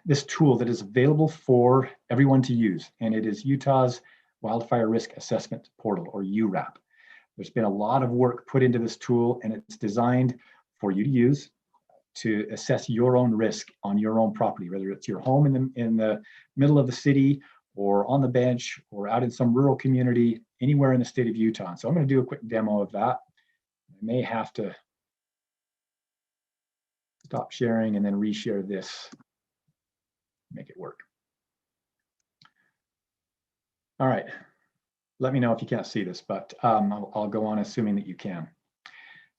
this tool that is available for everyone to use, and it is Utah's Wildfire Risk Assessment Portal, or URAP. There's been a lot of work put into this tool, and it's designed for you to use to assess your own risk on your own property, whether it's your home in the middle of the city or on the bench or out in some rural community, anywhere in the state of Utah. So I'm going to do a quick demo of that. I may have to stop sharing and then reshare this, make it work. All right, let me know if you can't see this, but I'll go on assuming that you can.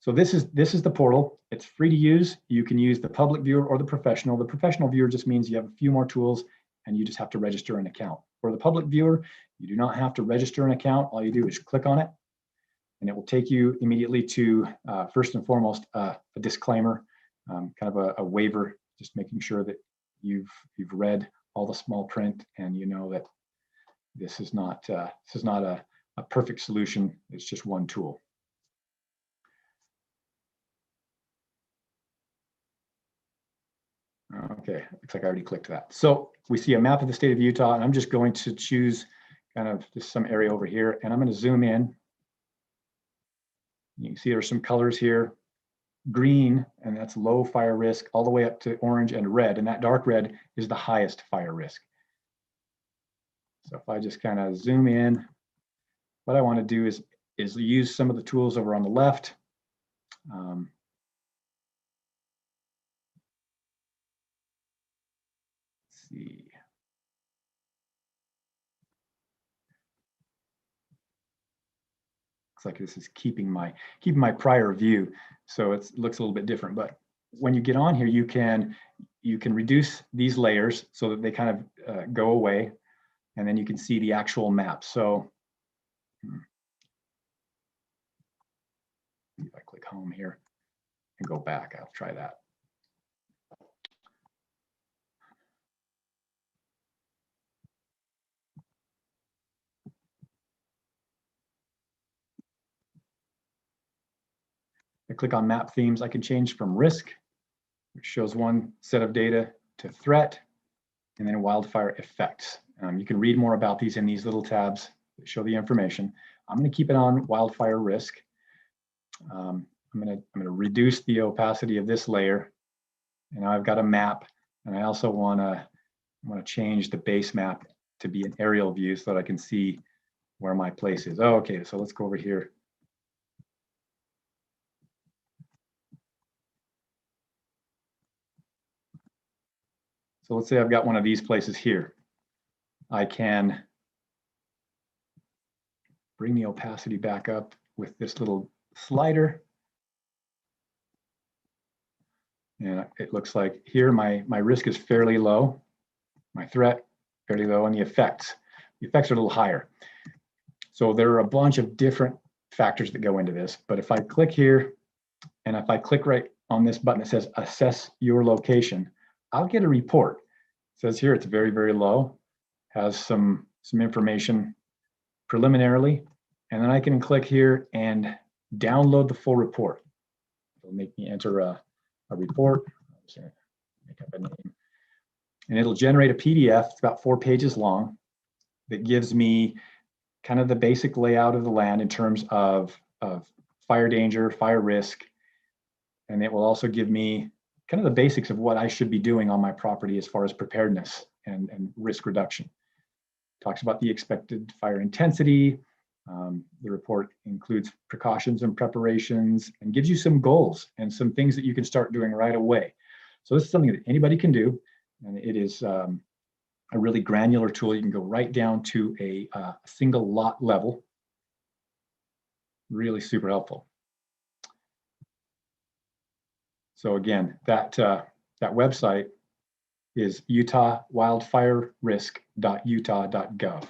So this is the portal. It's free to use. You can use the public viewer or the professional. The professional viewer just means you have a few more tools and you just have to register an account. For the public viewer, you do not have to register an account. All you do is click on it and it will take you immediately to, first and foremost, a disclaimer, kind of a waiver, just making sure that you've read all the small print and you know that this is not a perfect solution. It's just one tool. Okay, looks like I already clicked that. So we see a map of the state of Utah, and I'm just going to choose kind of just some area over here, and I'm going to zoom in. You can see there's some colors here. Green, and that's low fire risk, all the way up to orange and red, and that dark red is the highest fire risk. So if I just kind of zoom in, what I want to do is use some of the tools over on the left. See. Looks like this is keeping my prior view, so it looks a little bit different. But when you get on here, you can reduce these layers so that they kind of go away, and then you can see the actual map. So if I click home here and go back, I'll try that. I click on map themes, I can change from risk, which shows one set of data, to threat, and then wildfire effects. You can read more about these in these little tabs that show the information. I'm going to keep it on wildfire risk. I'm going to reduce the opacity of this layer, and now I've got a map. And I also want to change the base map to be an aerial view so that I can see where my place is. Oh, okay, so let's go over here. So let's say I've got one of these places here. I can bring the opacity back up with this little slider. And it looks like here my risk is fairly low, my threat fairly low, and the effects are a little higher. So there are a bunch of different factors that go into this, but if I click here, and if I click right on this button that says assess your location, I'll get a report. It says here it's very, very low, has some information preliminarily, and then I can click here and download the full report. It'll make me enter a report. I'll just make up a name. And it'll generate a PDF. It's about 4 pages long that gives me kind of the basic layout of the land in terms of fire danger, fire risk. And it will also give me kind of the basics of what I should be doing on my property as far as preparedness and risk reduction. Talks about the expected fire intensity. The report includes precautions and preparations and gives you some goals and some things that you can start doing right away. So this is something that anybody can do, and it is a really granular tool. You can go right down to a single lot level. Really super helpful. So again, that website is utahwildfirerisk.utah.gov.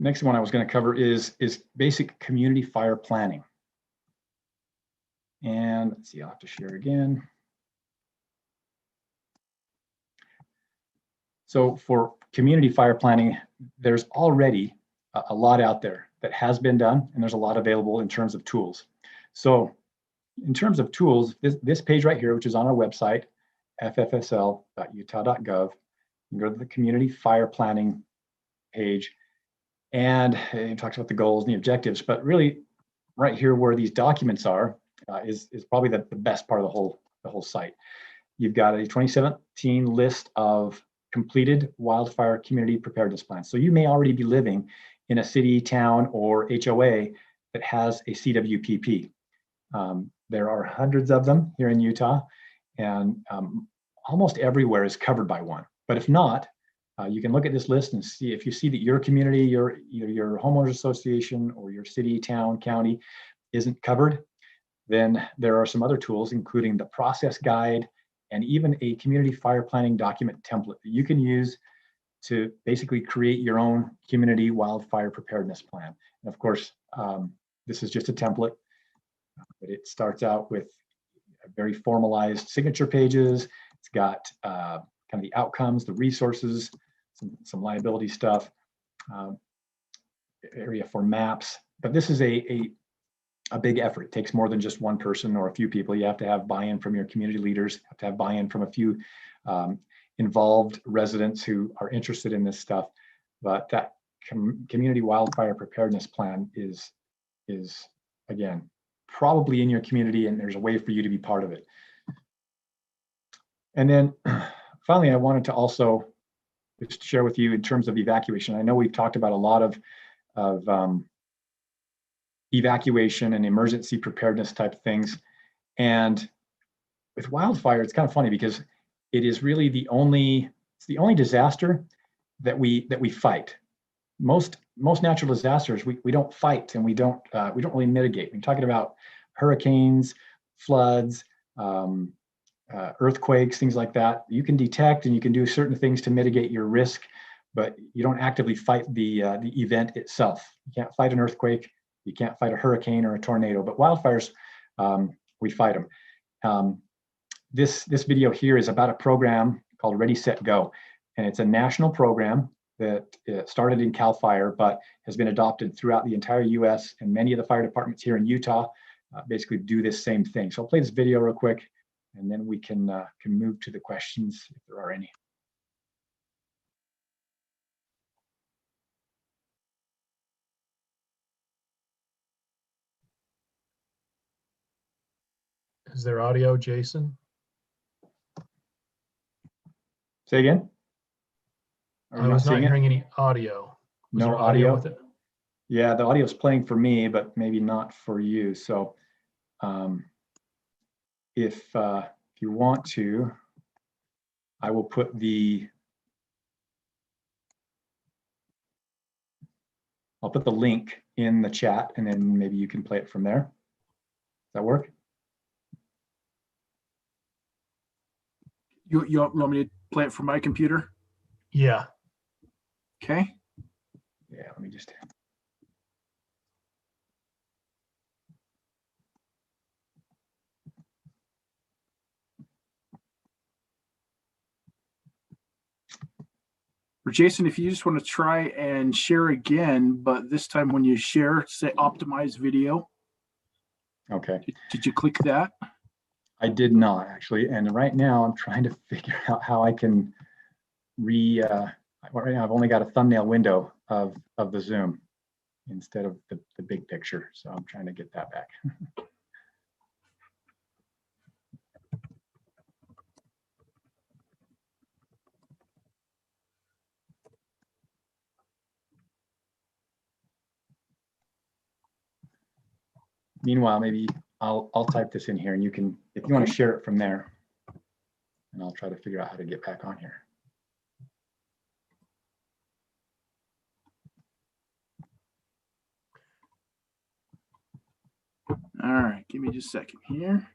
Next one I was going to cover is basic community fire planning. And let's see, I'll have to share again. So for community fire planning, there's already a lot out there that has been done, and there's a lot available in terms of tools. So in terms of tools, this page right here, which is on our website, ffsl.utah.gov, you can go to the community fire planning page. And it talks about the goals and the objectives, but really right here where these documents are is probably the best part of the whole site. You've got a 2017 list of completed wildfire community preparedness plans. So you may already be living in a city, town, or HOA that has a CWPP. There are hundreds of them here in Utah, and almost everywhere is covered by one. But if not, you can look at this list and see if you see that your community, your homeowners association, or your city, town, county isn't covered, then there are some other tools, including the process guide and even a community fire planning document template that you can use to basically create your own community wildfire preparedness plan. And of course, this is just a template, but it starts out with very formalized signature pages. It's got kind of the outcomes, the resources, some liability stuff, area for maps. But this is a big effort. It takes more than just one person or a few people. You have to have buy-in from your community leaders, you have to have buy-in from a few involved residents who are interested in this stuff. But that community wildfire preparedness plan is again, probably in your community, and there's a way for you to be part of it. And then finally, I wanted to also just share with you in terms of evacuation. I know we've talked about a lot of evacuation and emergency preparedness type things. And with wildfire, it's kind of funny because it is really the only disaster that we fight. Most natural disasters we don't fight, and we don't really mitigate. We're talking about hurricanes, floods, earthquakes, things like that. You can detect and you can do certain things to mitigate your risk, but you don't actively fight the event itself. You can't fight an earthquake, you can't fight a hurricane or a tornado, but wildfires, we fight them. This video here is about a program called Ready, Set, Go, and it's a national program that started in CAL FIRE, but has been adopted throughout the entire U.S. and many of the fire departments here in Utah basically do this same thing. So I'll play this video real quick, and then we can move to the questions if there are any. Is there audio, Jason? Say again? Are we I was not seeing it? hearing any audio. Was No there audio? with it? Yeah, the audio is playing for me, but maybe not for you. So if you want to, I will put I'll put the link in the chat, and then maybe you can play it from there. Does that work? You want me to play it from my computer? Yeah. Okay. Yeah, let me just. Or Jason, if you just want to try and share again, but this time when you share, say optimize video. Okay. Did you click that? I did not actually, and right now I'm trying to figure out how I can right now I've only got a thumbnail window of the Zoom instead of the big picture, so I'm trying to get that back. Meanwhile, maybe I'll type this in here, and you can, if you want to share it from there, and I'll try to figure out how to get back on here. All right, give me just a second here.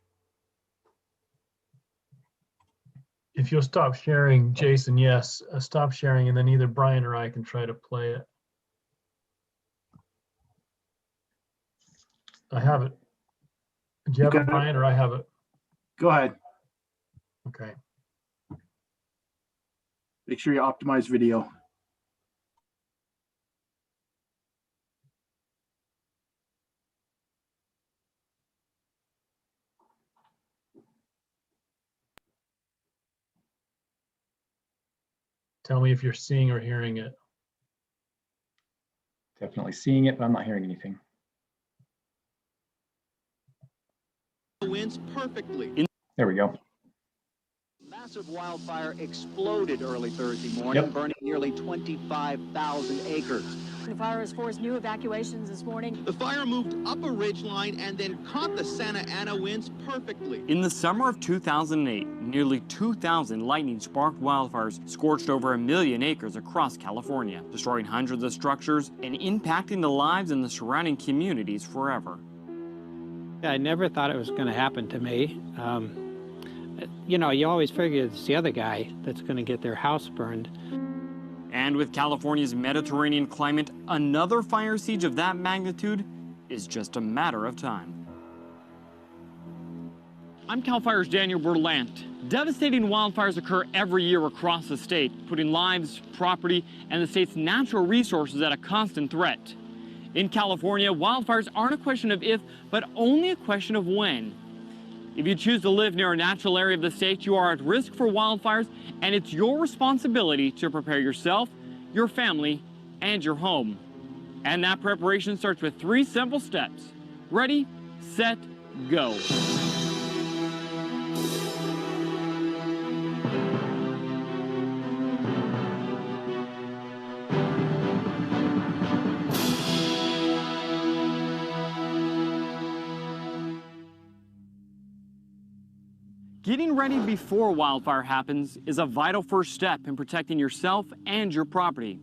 If you'll stop sharing, Jason, yes, stop sharing, and then either Brian or I can try to play it. I have it. Do you have it, Brian, or I have it? Go ahead. Okay. Make sure you optimize video. Tell me if you're seeing or hearing it. Definitely seeing it, but I'm not hearing anything. Winds perfectly. There we go. Massive wildfire exploded early Thursday morning, burning nearly 25,000 acres. The fire has forced new evacuations this morning. The fire moved up a ridge line and then caught the Santa Ana winds perfectly. In the summer of 2008, nearly 2,000 lightning-sparked wildfires scorched over 1 million acres across California, destroying hundreds of structures and impacting the lives in the surrounding communities forever. I never thought it was going to happen to me. You know, you always figure it's the other guy that's going to get their house burned. And with California's Mediterranean climate, another fire siege of that magnitude is just a matter of time. I'm CAL FIRE's Daniel Berlant. Devastating wildfires occur every year across the state, putting lives, property, and the state's natural resources at a constant threat. In California, wildfires aren't a question of if, but only a question of when. If you choose to live near a natural area of the state, you are at risk for wildfires, and it's your responsibility to prepare yourself, your family, and your home. And that preparation starts with 3 simple steps. Ready, set, go. Getting ready before wildfire happens is a vital first step in protecting yourself and your property.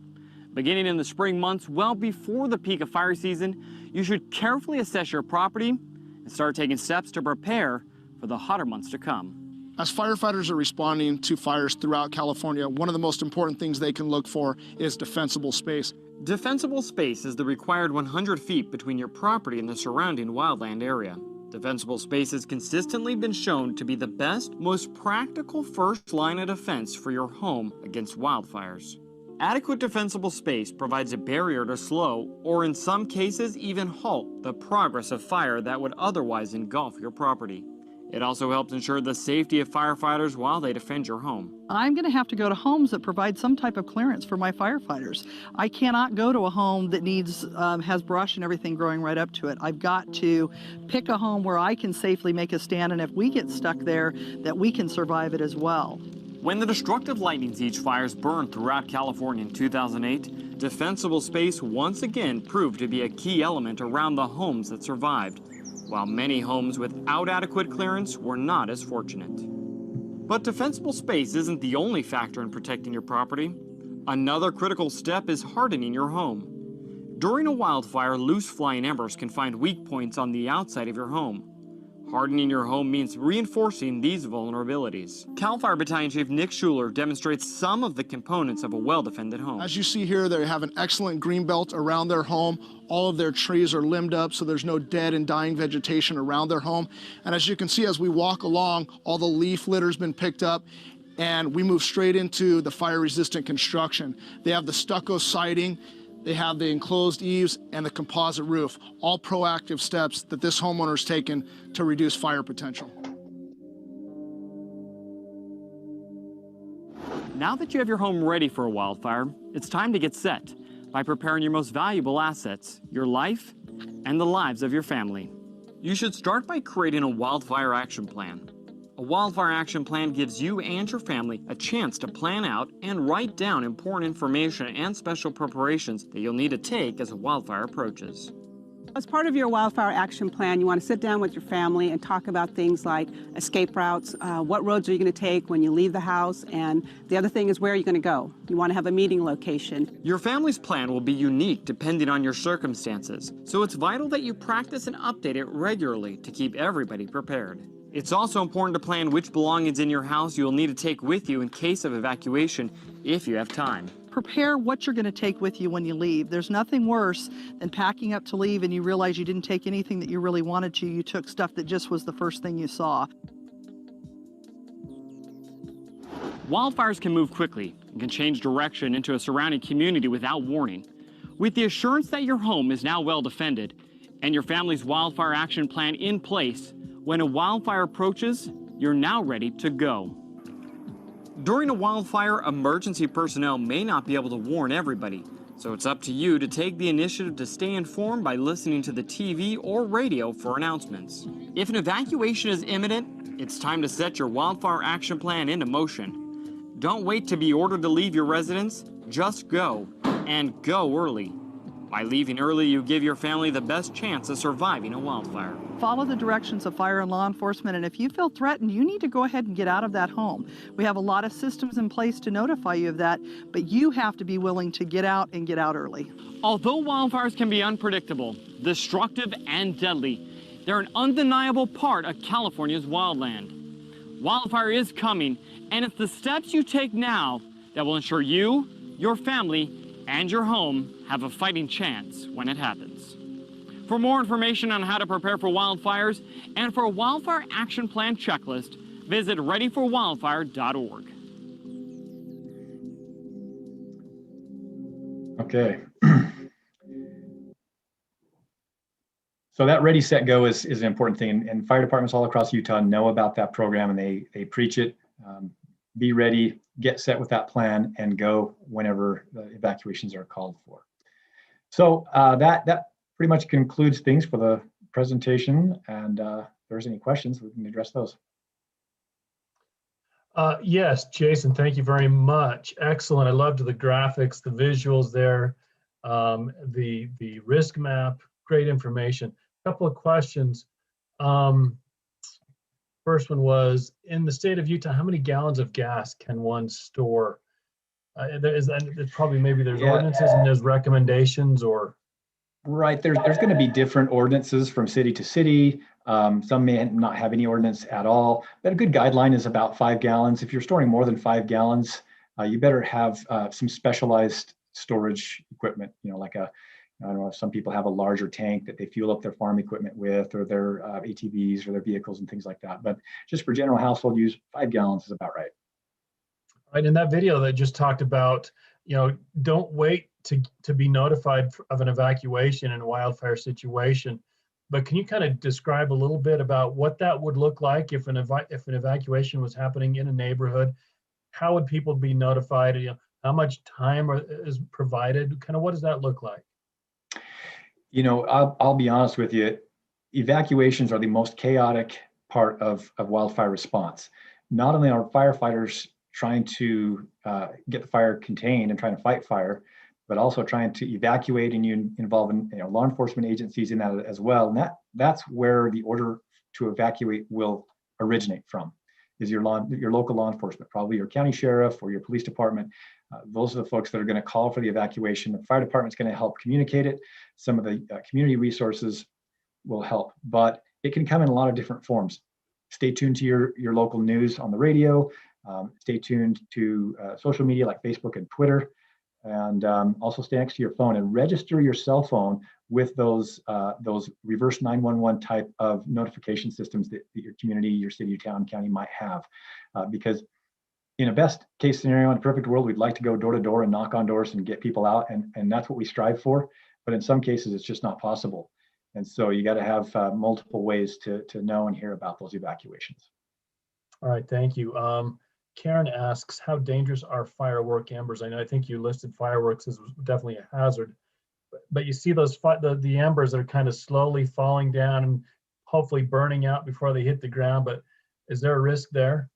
Beginning in the spring months, well before the peak of fire season, you should carefully assess your property and start taking steps to prepare for the hotter months to come. As firefighters are responding to fires throughout California, one of the most important things they can look for is defensible space. Defensible space is the required 100 feet between your property and the surrounding wildland area. Defensible space has consistently been shown to be the best, most practical first line of defense for your home against wildfires. Adequate defensible space provides a barrier to slow, or in some cases even halt, the progress of fire that would otherwise engulf your property. It also helps ensure the safety of firefighters while they defend your home. I'm going to have to go to homes that provide some type of clearance for my firefighters. I cannot go to a home that needs has brush and everything growing right up to it. I've got to pick a home where I can safely make a stand, and if we get stuck there, that we can survive it as well. When the destructive lightning siege fires burned throughout California in 2008, defensible space once again proved to be a key element around the homes that survived, while many homes without adequate clearance were not as fortunate. But defensible space isn't the only factor in protecting your property. Another critical step is hardening your home. During a wildfire, loose flying embers can find weak points on the outside of your home. Hardening your home means reinforcing these vulnerabilities. CAL FIRE Battalion Chief Nick Schuler demonstrates some of the components of a well-defended home. As you see here, they have an excellent green belt around their home. All of their trees are limbed up, so there's no dead and dying vegetation around their home. And as you can see, as we walk along, all the leaf litter's been picked up, and we move straight into the fire-resistant construction. They have the stucco siding, they have the enclosed eaves, and the composite roof, all proactive steps that this homeowner's taken to reduce fire potential. Now that you have your home ready for a wildfire, it's time to get set by preparing your most valuable assets, your life and the lives of your family. You should start by creating a wildfire action plan. A wildfire action plan gives you and your family a chance to plan out and write down important information and special preparations that you'll need to take as a wildfire approaches. As part of your wildfire action plan, you want to sit down with your family and talk about things like escape routes, what roads are you going to take when you leave the house, and the other thing is where are you going to go. You want to have a meeting location. Your family's plan will be unique depending on your circumstances, so it's vital that you practice and update it regularly to keep everybody prepared. It's also important to plan which belongings in your house you'll need to take with you in case of evacuation if you have time. Prepare what you're going to take with you when you leave. There's nothing worse than packing up to leave and you realize you didn't take anything that you really wanted to. You took stuff that just was the first thing you saw. Wildfires can move quickly and can change direction into a surrounding community without warning. With the assurance that your home is now well defended and your family's wildfire action plan in place, when a wildfire approaches, you're now ready to go. During a wildfire, emergency personnel may not be able to warn everybody, so it's up to you to take the initiative to stay informed by listening to the TV or radio for announcements. If an evacuation is imminent, it's time to set your wildfire action plan into motion. Don't wait to be ordered to leave your residence, just go, and go early. By leaving early, you give your family the best chance of surviving a wildfire. Follow the directions of fire and law enforcement, and if you feel threatened, you need to go ahead and get out of that home. We have a lot of systems in place to notify you of that, but you have to be willing to get out and get out early. Although wildfires can be unpredictable, destructive, and deadly, they're an undeniable part of California's wildland. Wildfire is coming, and it's the steps you take now that will ensure you, your family, and your home have a fighting chance when it happens. For more information on how to prepare for wildfires and for a wildfire action plan checklist, visit readyforwildfire.org. Okay. So that Ready, Set, Go is an important thing, and fire departments all across Utah know about that program, and they preach it. Be ready, get set with that plan, and go whenever the evacuations are called for. So that pretty much concludes things for the presentation, and if there's any questions, we can address those. Yes, Jason, thank you very much. Excellent. I loved the graphics, the visuals there, the risk map, great information. A couple of questions. First one was, in the state of Utah, how many gallons of gas can one store? There's probably maybe there's ordinances and there's recommendations, or right, there's going to be different ordinances from city to city. Some may not have any ordinance at all, but a good guideline is about 5 gallons. If you're storing more than 5 gallons, you better have some specialized storage equipment, like I don't know if some people have a larger tank that they fuel up their farm equipment with, or their ATVs or their vehicles and things like that. But just for general household use, 5 gallons is about right. Right, in that video that just talked about, don't wait to be notified of an evacuation in a wildfire situation. But can you kind of describe a little bit about what that would look like if an evacuation was happening in a neighborhood? How would people be notified? How much time is provided? Kind of what does that look like? I'll be honest with you. Evacuations are the most chaotic part of wildfire response. Not only are firefighters trying to get the fire contained and trying to fight fire, but also trying to evacuate, and you involve law enforcement agencies in that as well. And that's where the order to evacuate will originate from, is your local law enforcement, probably your county sheriff or your police department. Those are the folks that are going to call for the evacuation. The fire department's going to help communicate it. Some of the community resources will help, but it can come in a lot of different forms. Stay tuned to your local news on the radio. Stay tuned to social media like Facebook and Twitter. And also stay next to your phone and register your cell phone with those reverse 911 type of notification systems that your community, your city, your town, county might have. Because in a best case scenario, in a perfect world, we'd like to go door to door and knock on doors and get people out. And that's what we strive for. But in some cases, it's just not possible. And so you got to have multiple ways to know and hear about those evacuations. All right, thank you. Karen asks, how dangerous are firework embers? I think you listed fireworks as definitely a hazard, but you see those the embers that are kind of slowly falling down and hopefully burning out before they hit the ground. But is there a risk there?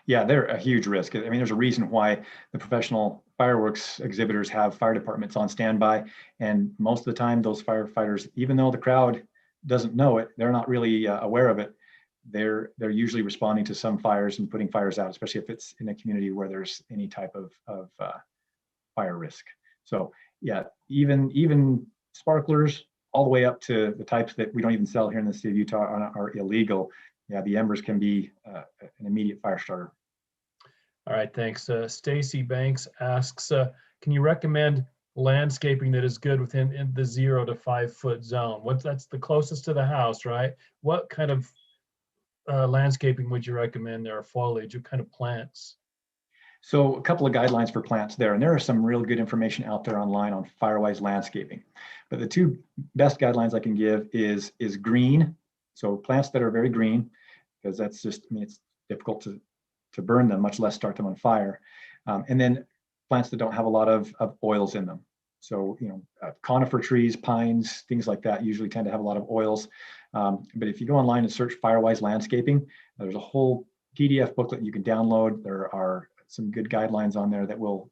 Yeah, they're a huge risk. I mean, there's a reason why the professional fireworks exhibitors have fire departments on standby. And most of the time, those firefighters, even though the crowd doesn't know it, they're not really aware of it. They're usually responding to some fires and putting fires out, especially if it's in a community where there's any type of fire risk. So yeah, even sparklers all the way up to the types that we don't even sell here in the state of Utah are illegal. Yeah, the embers can be an immediate fire starter. All right, thanks. Stacy Banks asks, can you recommend landscaping that is good within the 0 to 5 foot zone? That's the closest to the house, right? What kind of landscaping would you recommend there, or foliage? What kind of plants? So a couple of guidelines for plants there, and there are some real good information out there online on Firewise landscaping. But the two best guidelines I can give is green. So plants that are very green, because that's just, it's difficult to burn them, much less start them on fire. And then plants that don't have a lot of oils in them. So, conifer trees, pines, things like that usually tend to have a lot of oils. But if you go online and search Firewise landscaping, there's a whole PDF booklet you can download. There are some good guidelines on there that will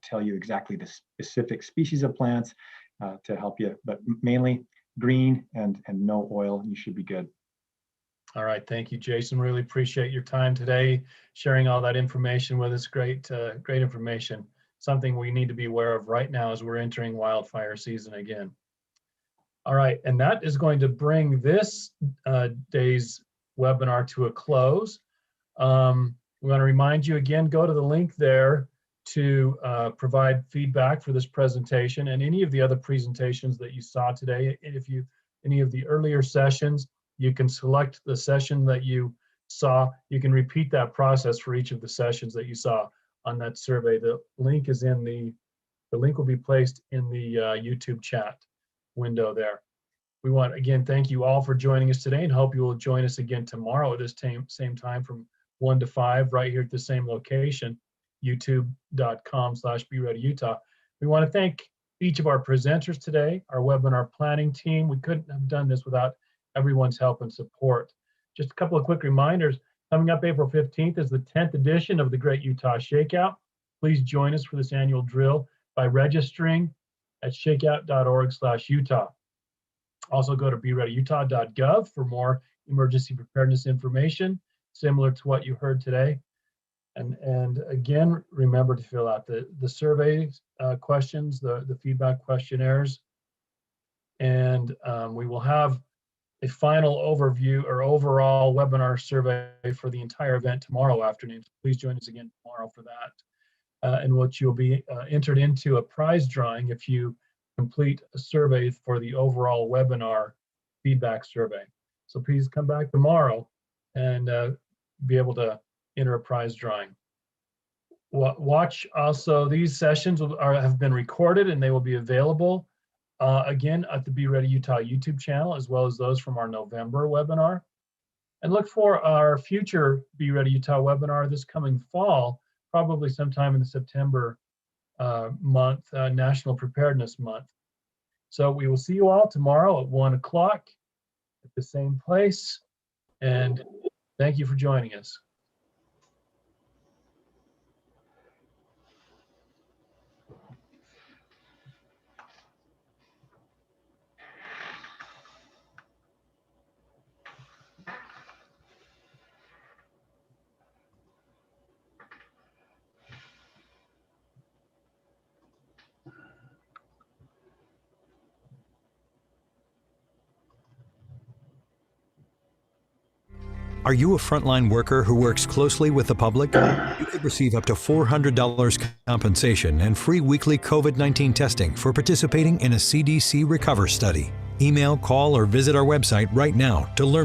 tell you exactly the specific species of plants to help you, but mainly green and no oil, you should be good. All right, thank you, Jason. Really appreciate your time today, sharing all that information with us. Great information. Something we need to be aware of right now as we're entering wildfire season again. All right, and that is going to bring this day's webinar to a close. We want to remind you again, go to the link there to provide feedback for this presentation and any of the other presentations that you saw today. Any of the earlier sessions, you can select the session that you saw. You can repeat that process for each of the sessions that you saw on that survey. The link is the link will be placed in the YouTube chat window there. We want, again, thank you all for joining us today, and hope you will join us again tomorrow at this same time from 1 to 5 right here at the same location, youtube.com/BeReadyUtah. We want to thank each of our presenters today, our webinar planning team. We couldn't have done this without everyone's help and support. Just a couple of quick reminders. Coming up April 15th is the 10th edition of the Great Utah Shakeout. Please join us for this annual drill by registering at shakeout.org/Utah. Also go to bereadyutah.gov for more emergency preparedness information, similar to what you heard today. And again, remember to fill out the survey questions, the feedback questionnaires. And we will have a final overview or overall webinar survey for the entire event tomorrow afternoon. So please join us again tomorrow for that, in which you'll be entered into a prize drawing if you complete a survey for the overall webinar feedback survey. So please come back tomorrow and be able to enter a prize drawing. Watch also, these sessions have been recorded and they will be available again at the Be Ready Utah YouTube channel, as well as those from our November webinar. And look for our future Be Ready Utah webinar this coming fall, probably sometime in the September month, National Preparedness Month. So we will see you all tomorrow at 1 o'clock at the same place. And thank you for joining us. Are you a frontline worker who works closely with the public? You could receive up to $400 compensation and free weekly COVID-19 testing for participating in a CDC Recover study. Email, call, or visit our website right now to learn